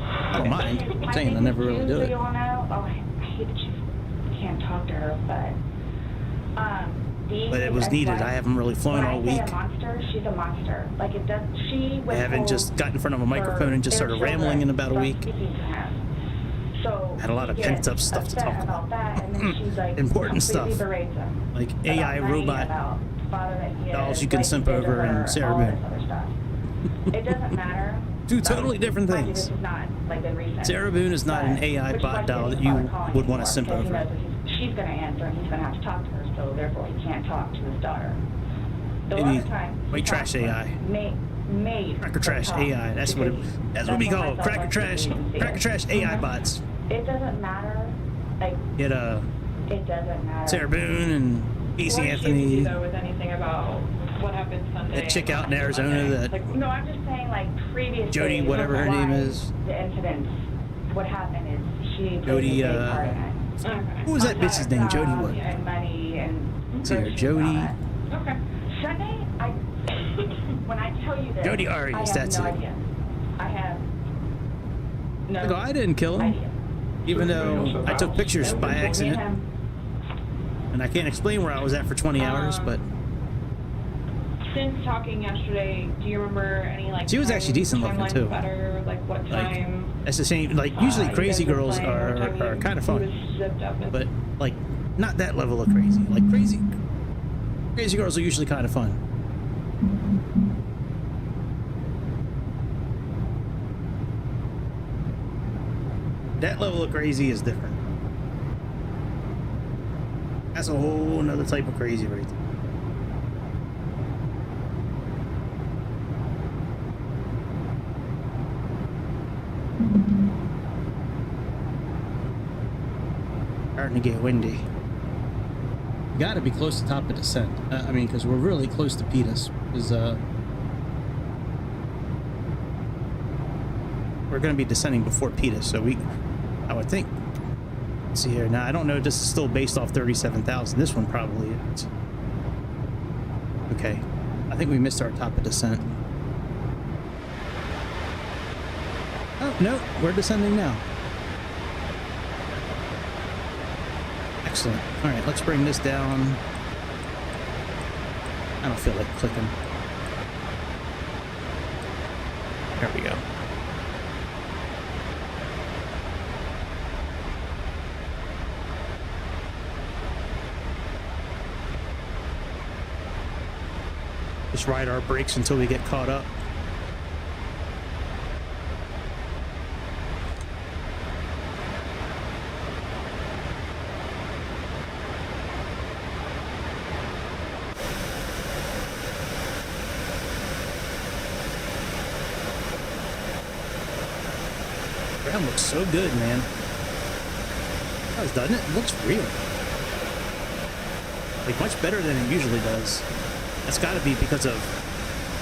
I don't mind. I'm saying I never really do it. I hate that you can't talk to her, but it was needed. I haven't really flown all week. She's a monster. Like it does. I haven't just got in front of a microphone and just started rambling in about a week. So I had a lot of pent up stuff to talk about. Important stuff. Like AI robot dolls you can simp over and Sarah Boone. It doesn't matter. Two totally different things. Sarah Boone is not an AI bot doll that you would want to simp over. She's going to answer and he's going to have to talk to her, so therefore he can't talk to his daughter. Maybe white trash AI. Cracker trash AI. That's what we call it. Cracker trash AI bots. It doesn't matter. Like it doesn't matter. Sarah Boone and Casey Anthony. With anything about what happened Sunday. That chick out in Arizona that. No, I'm just saying like previously. Jody, whatever her name is. The incidents. What happened is she. Jody. Who was that bitch's name? Jody what? And money and. Let's see her. Jody. Okay. Sunday, when I tell you this, Jody Arias, that's it. Idea. I have no. I didn't kill him, even though I took pictures by accident, and I can't explain where I was at for 20 hours. But since talking yesterday, do you remember any like? She was actually decent looking too. Better, like what time? That's the same. Like usually, crazy girls are kind of fun, but like not that level of crazy. Like crazy girls are usually kind of fun. That level of crazy is different. That's a whole nother type of crazy right there. Starting to get windy. Got to be close to top of descent. I mean, because we're really close to Pitas. Because we're going to be descending before Pitas, so I would think. Let's see here. Now, I don't know if this is still based off 37,000. This one probably is. Okay. I think we missed our top of descent. Oh, no. We're descending now. Excellent. All right, let's bring this down. I don't feel like clicking. There we go. Just ride our brakes until we get caught up. bottom looks so good, man. It does, doesn't it? It looks real. Like, much better than it usually does. That's got to be because of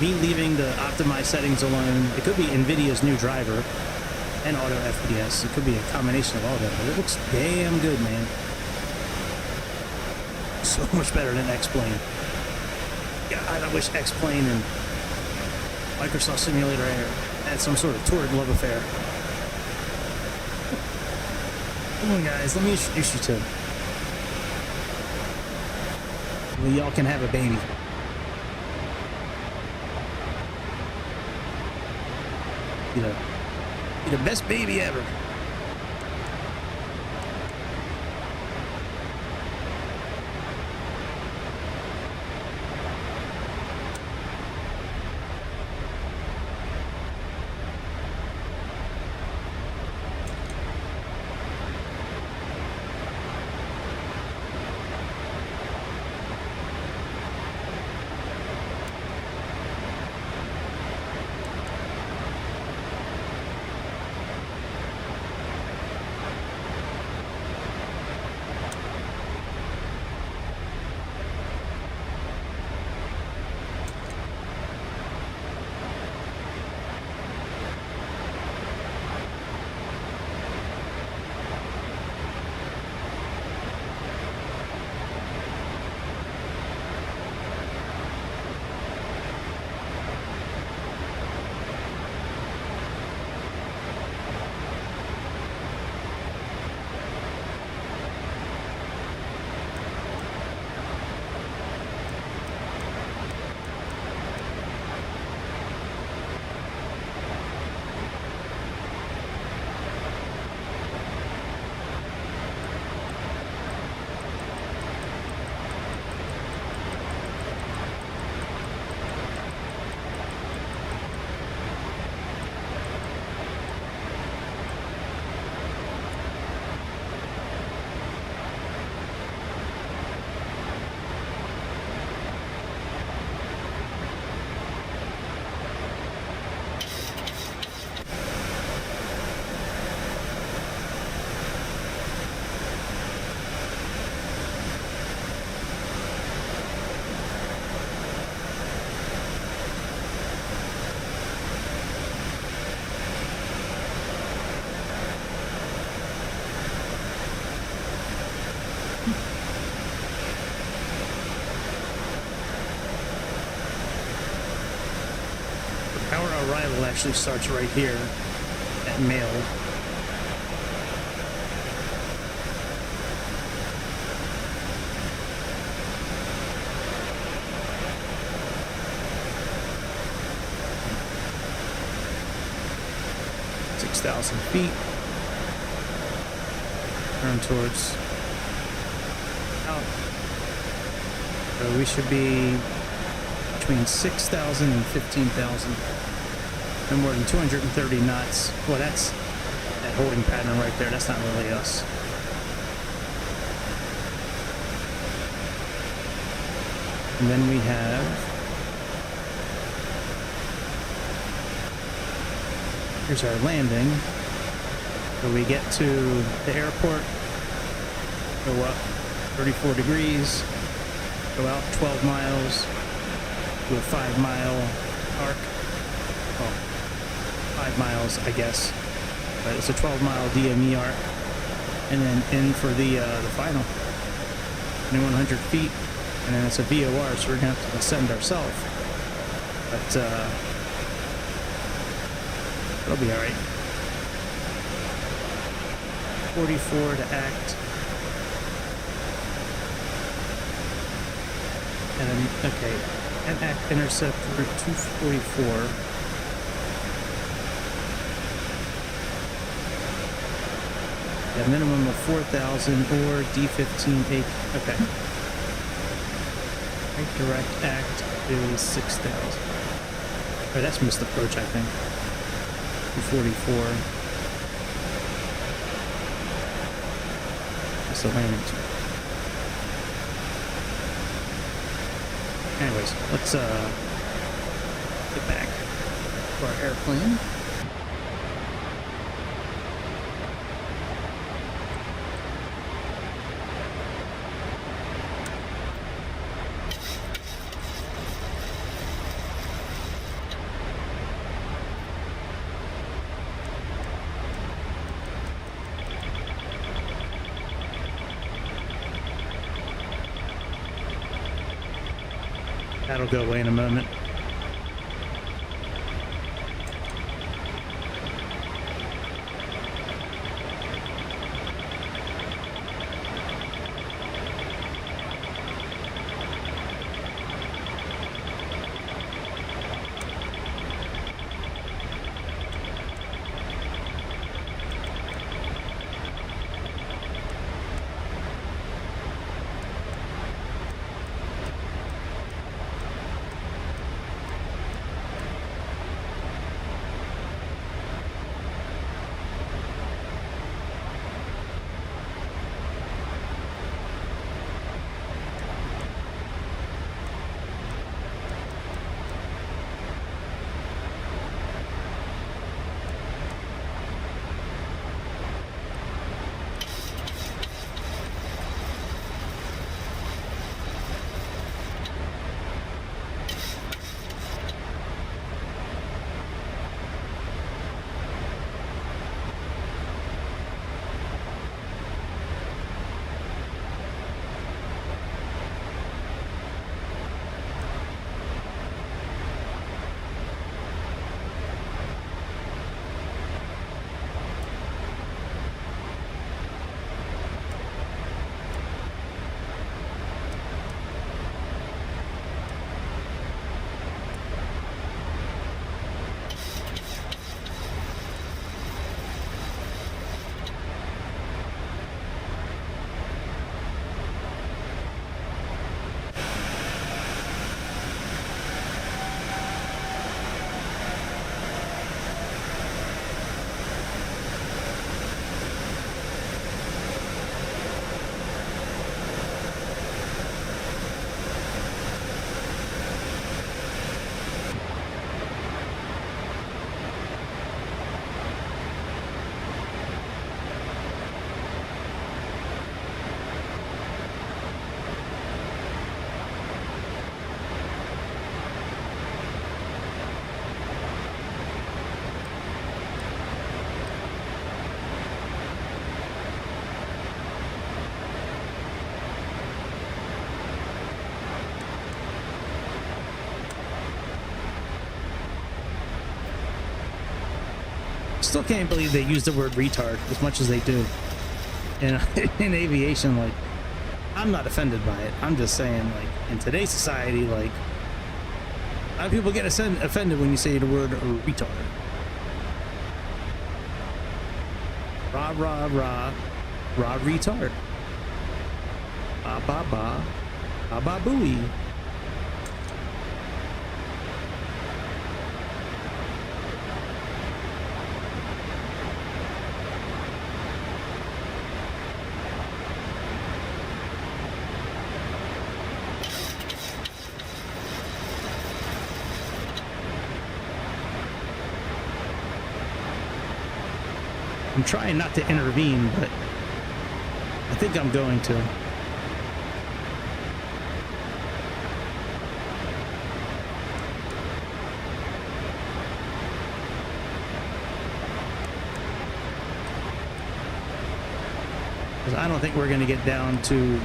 me leaving the optimized settings alone. It could be NVIDIA's new driver and auto FPS. It could be a combination of all that, but it looks damn good, man. So much better than X-Plane. God, I wish X-Plane and Microsoft Simulator Air had some sort of torrid love affair. Come on, guys, let me introduce you to well, y'all can have a baby. You know, be the best baby ever. Our arrival actually starts right here at mail. feet. Turn towards out. So we should be between 6,000 and 15,000. No more than 230 knots. Well, that's that holding pattern right there. That's not really us. And then we have, here's our landing. So we get to the airport, go up 34 degrees, go out 12 miles, do a 5-mile arc. Well, 5 miles, I guess. But it's a 12-mile DME arc. And then in for the final. 2,100 feet. And then it's a VOR, so we're going to have to ascend ourselves. But, it'll be alright. 44 to act. And then, okay. And act intercept route 244. A minimum of 4,000 or D15 8. Okay. Direct act is 6,000. Oh, that's missed approach, I think. 244. That's the landing. Anyways, let's get back to our airplane. That'll go away in a moment. Still can't believe they use the word retard as much as they do. And in aviation, like, I'm not offended by it. I'm just saying, like, in today's society, like, a lot of people get offended when you say the word retard. Rah, rah, rah, rah, retard. Ba, ba, ba, ba, ba, booey. I'm trying not to intervene, but I think I'm going to. Because I don't think we're going to get down to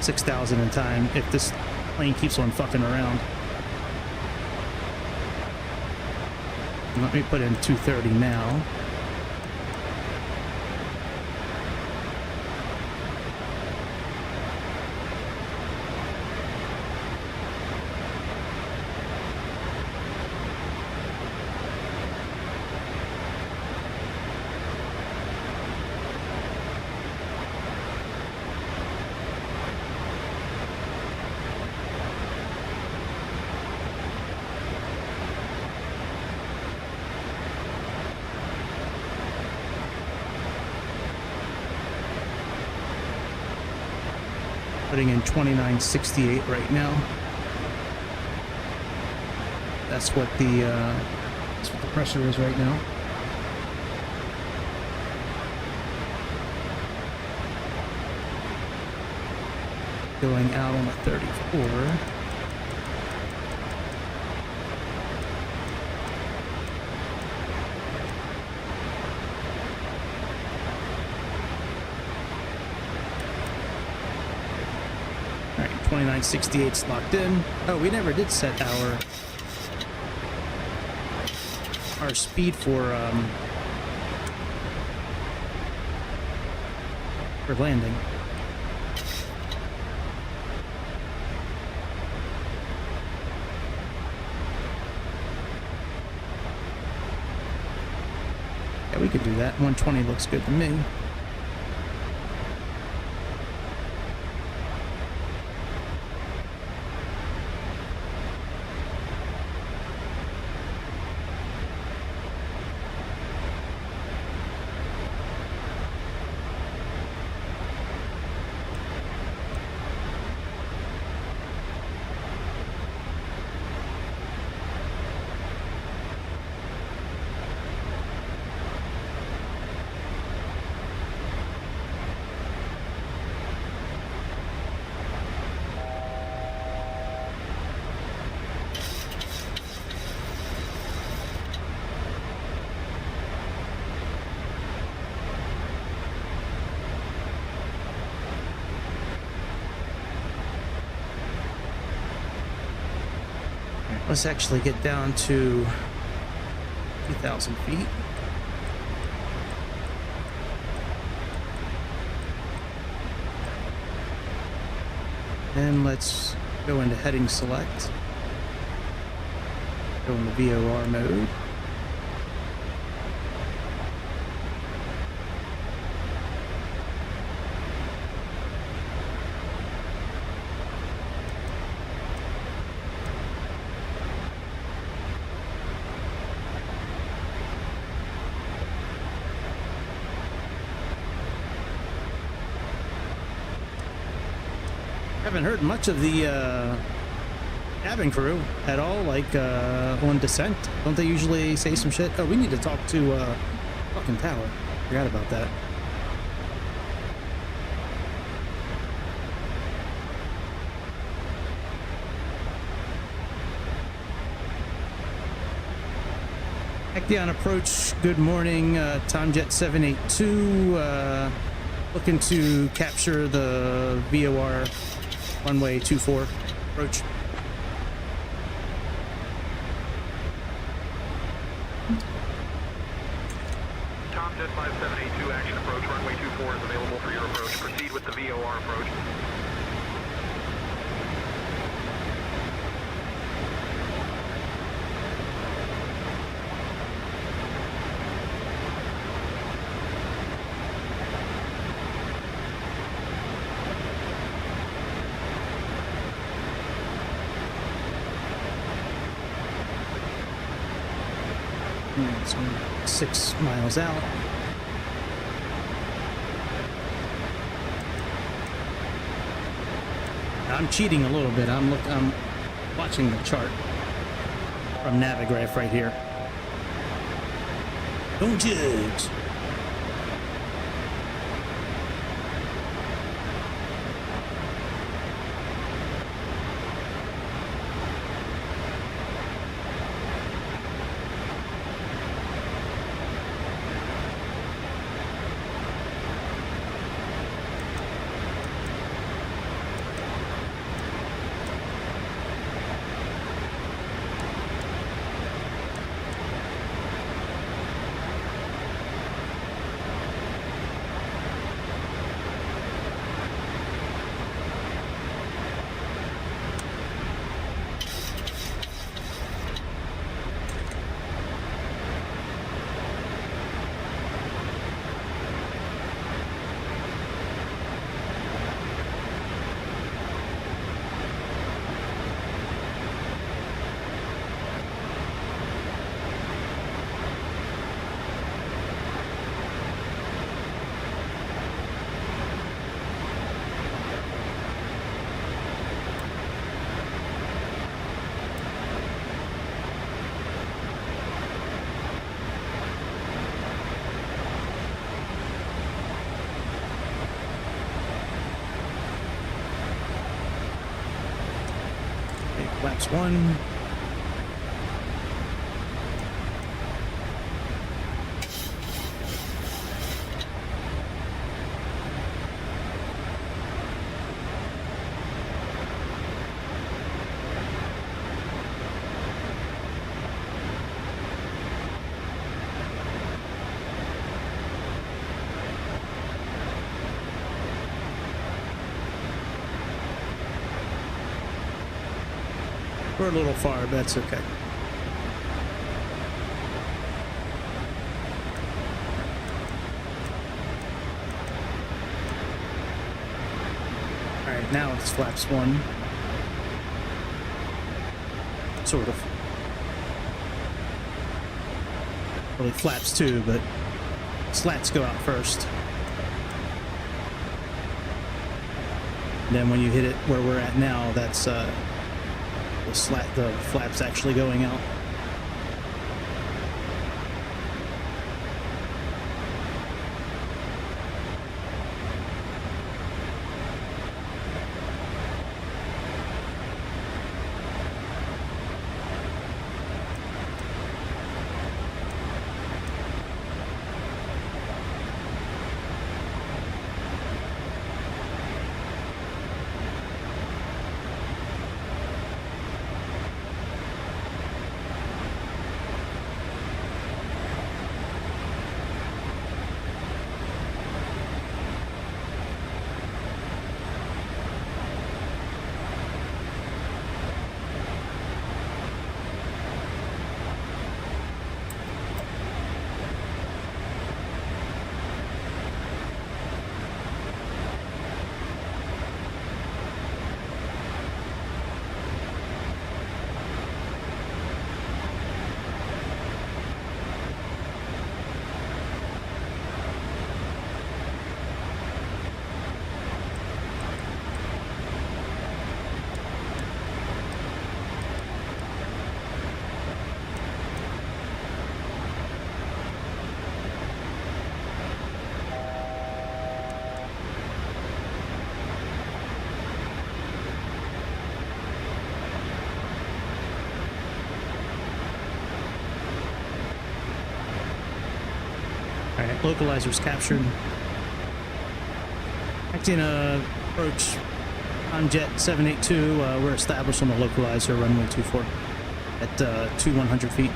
6,000 in time if this plane keeps on fucking around. Let me put in 230 now. Putting in 2968 right now. That's what the pressure is right now. Going out on a 34. 2968's locked in. Oh, we never did set our speed for landing. Yeah, we could do that. 120 looks good to me. Let's actually get down to 2,000 feet. Then let's go into heading select. Go into VOR mode. Haven't heard much of the cabin crew at all, like on descent. Don't they usually say some shit? Oh, we need to talk to fucking tower. Forgot about that. Acteon approach, good morning, Tomjet 782, looking to capture the VOR runway 24 approach. Tomjet 5782, action approach, runway 24 is available for your approach. Proceed with the VOR approach. It's 6 miles out. I'm cheating a little bit. I'm watching the chart from Navigraph right here. Don't judge. Flaps 1. We're a little far, but that's okay. Alright, now it's flaps 1. Sort of. Really flaps 2, but slats go out first. Then when you hit it where we're at now, that's the flaps actually going out. Alright, localizer's captured. Acting approach on Jet 782, we're established on the localizer, runway 24 at 2100 feet.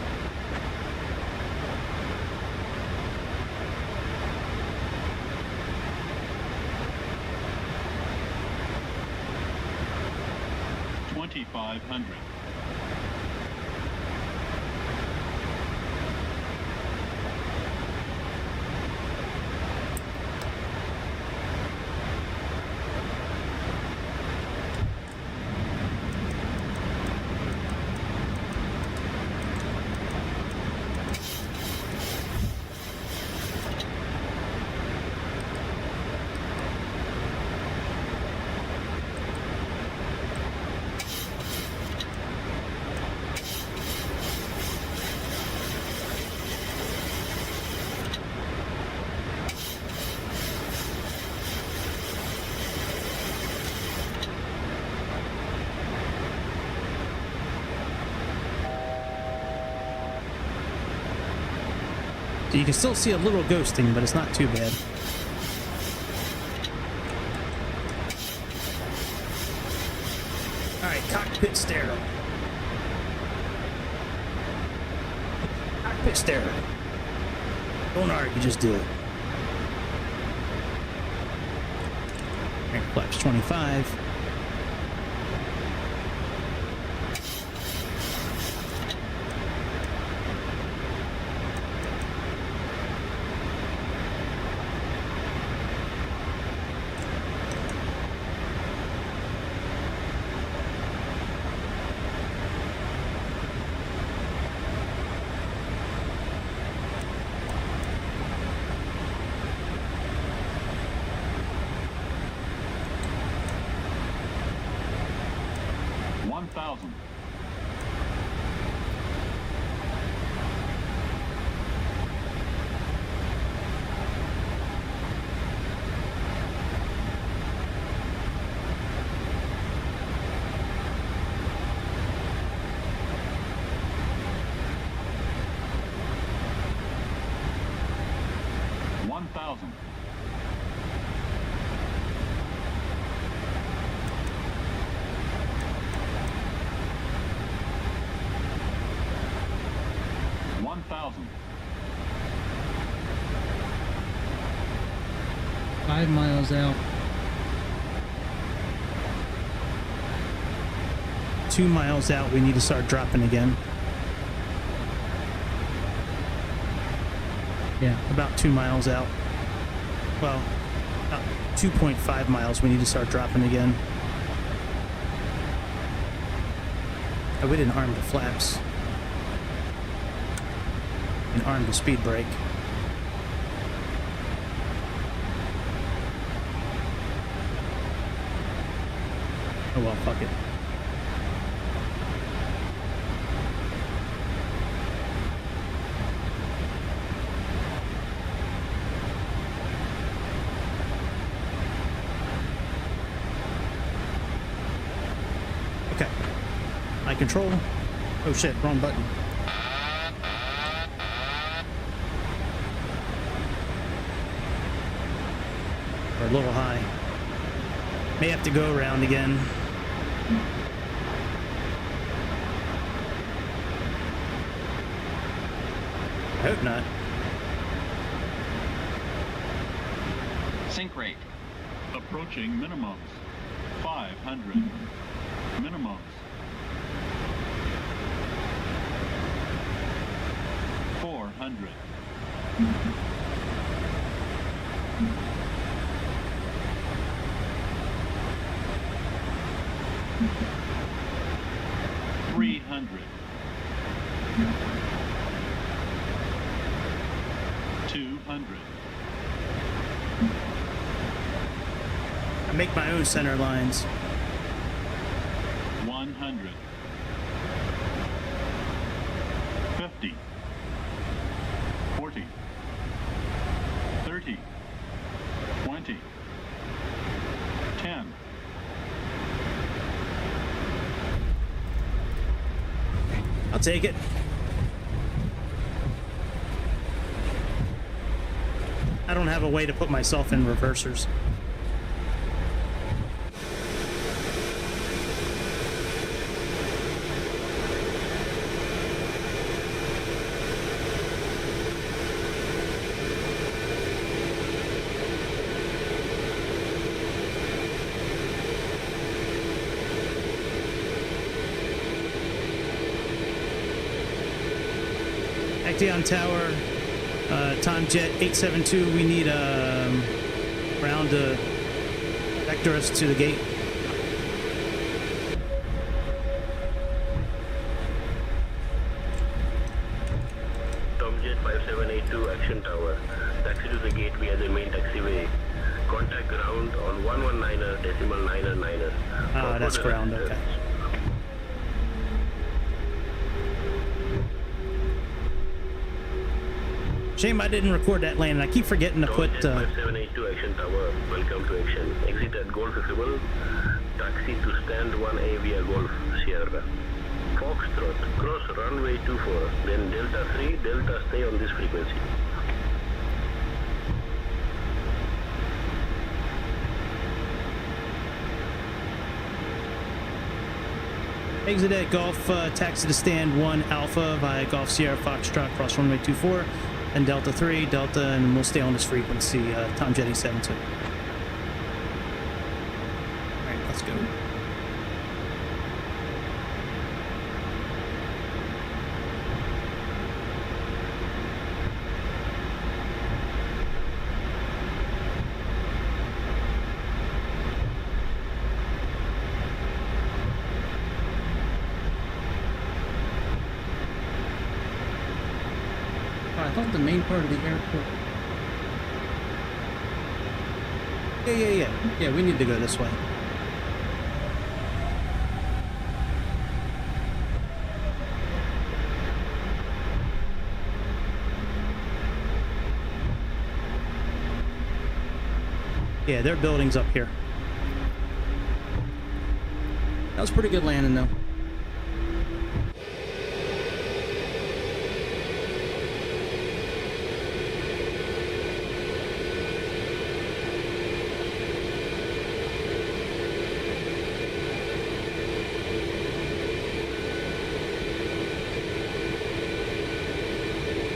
So you can still see a little ghosting, but it's not too bad. Alright, cockpit stare. Cockpit stare. Don't argue, just do it. Alright, flaps 25. Miles out. 2 miles out, we need to start dropping again. Yeah, about 2 miles out. Well, about 2.5 miles, we need to start dropping again. Oh, we didn't arm the flaps. And arm the speed brake. Oh well, fuck it. Okay. I control. Oh shit, wrong button. We're a little high. May have to go around again. I hope not. Sink rate. Approaching minimums. 500. Minimums. 400. 300. 200. I make my own center lines. 100. 50. 40. 30. 20. 10. I'll take it. I don't have a way to put myself in reversers. Acteon Tower, Tom Jet 872, we need ground to vector us to the gate. Tom Jet 5782, Action Tower. Taxi to the gate via the main taxiway. Contact ground on 119.999. Ah, that's ground, okay. Shame I didn't record that landing. I keep forgetting to put. 5782 Action Tower. Welcome to action. Exit at Golf visible. Taxi to stand 1A via Golf Sierra. Foxtrot. Cross runway 24. Then Delta 3. Delta stay on this frequency. Exit at Golf, taxi to stand 1 Alpha via Golf Sierra Foxtrot, cross runway 24. And Delta 3, Delta, and we'll stay on this frequency, Tom Jet 872. Alright, let's go. I thought the main part of the airport. Yeah, we need to go this way. Yeah, their building's up here. That was pretty good landing though.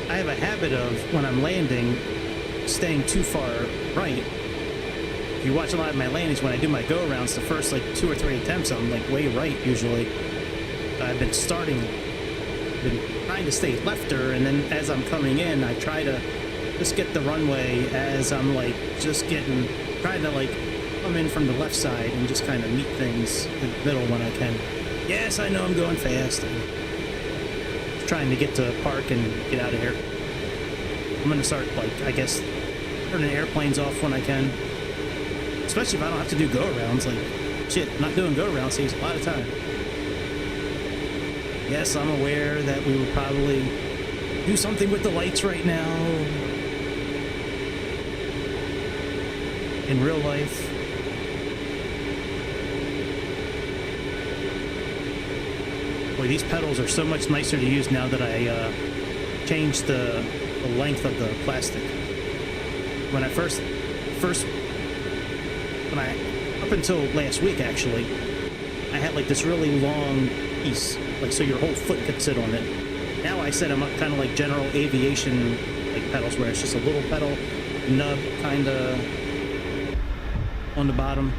I have a habit of, when I'm landing, staying too far right. If you watch a lot of my landings, when I do my go-arounds, the first like 2 or 3 attempts, I'm like way right usually. I've been trying to stay lefter, and then as I'm coming in, I try to just get the runway as I'm like trying to like come in from the left side and just kind of meet things in the middle when I can. Yes, I know I'm going fast. I'm trying to get to park and get out of here. I'm gonna start, like, I guess, turning airplanes off when I can. Especially if I don't have to do go-arounds. Like, shit, not doing go-arounds saves a lot of time. Yes, I'm aware that we will probably do something with the lights right now. In real life. Boy, these pedals are so much nicer to use now that I changed the length of the plastic. When I up until last week actually, I had like this really long piece, like so your whole foot could sit on it. Now I set them up kind of like general aviation like pedals, where it's just a little pedal nub kind of on the bottom.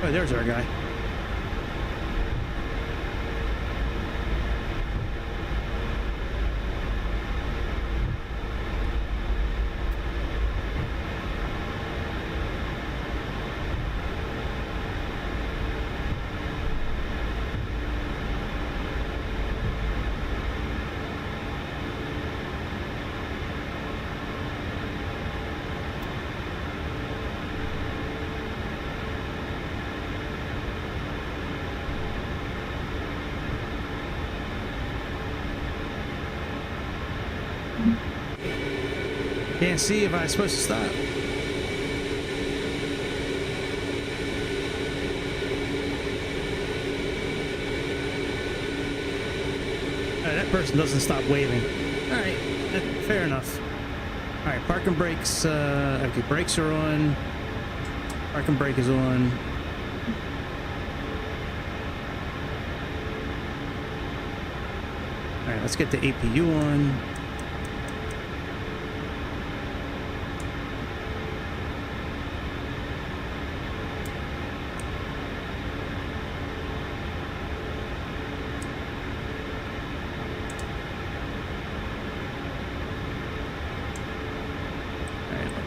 Oh, there's our guy. Can't see if I'm supposed to stop. That person doesn't stop waving. All right, fair enough. All right, parking brakes. Okay, brakes are on. Parking brake is on. All right, let's get the APU on.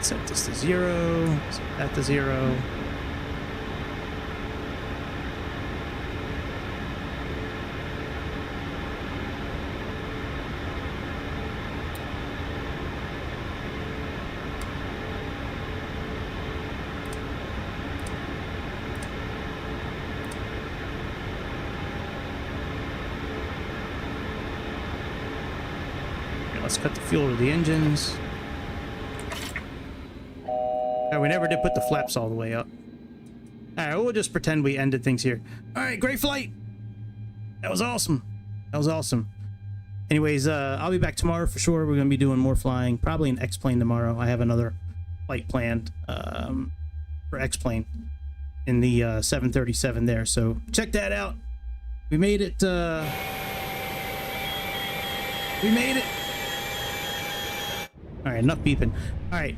Set this to 0, set that to 0. Okay, let's cut the fuel to the engines. Oh, we never did put the flaps all the way up. Alright, we'll just pretend we ended things here. Alright, great flight! That was awesome. That was awesome. Anyways, I'll be back tomorrow for sure. We're going to be doing more flying. Probably an X-plane tomorrow. I have another flight planned for X-plane in the 737 there. So check that out. We made it. We made it. Alright, enough beeping. Alright.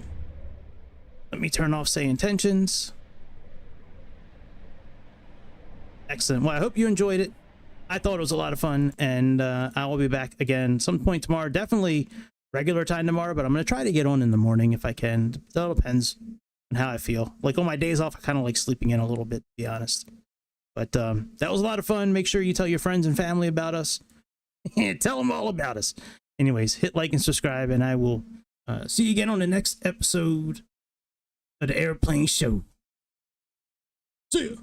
Let me turn off Sayintentions. Excellent. Well, I hope you enjoyed it. I thought it was a lot of fun, and I will be back again some point tomorrow. Definitely regular time tomorrow, but I'm going to try to get on in the morning if I can. That all depends on how I feel. Like on my days off, I kind of like sleeping in a little bit, to be honest. But that was a lot of fun. Make sure you tell your friends and family about us. Tell them all about us. Anyways, hit like and subscribe, and I will see you again on the next episode of the Airplane Show. See ya.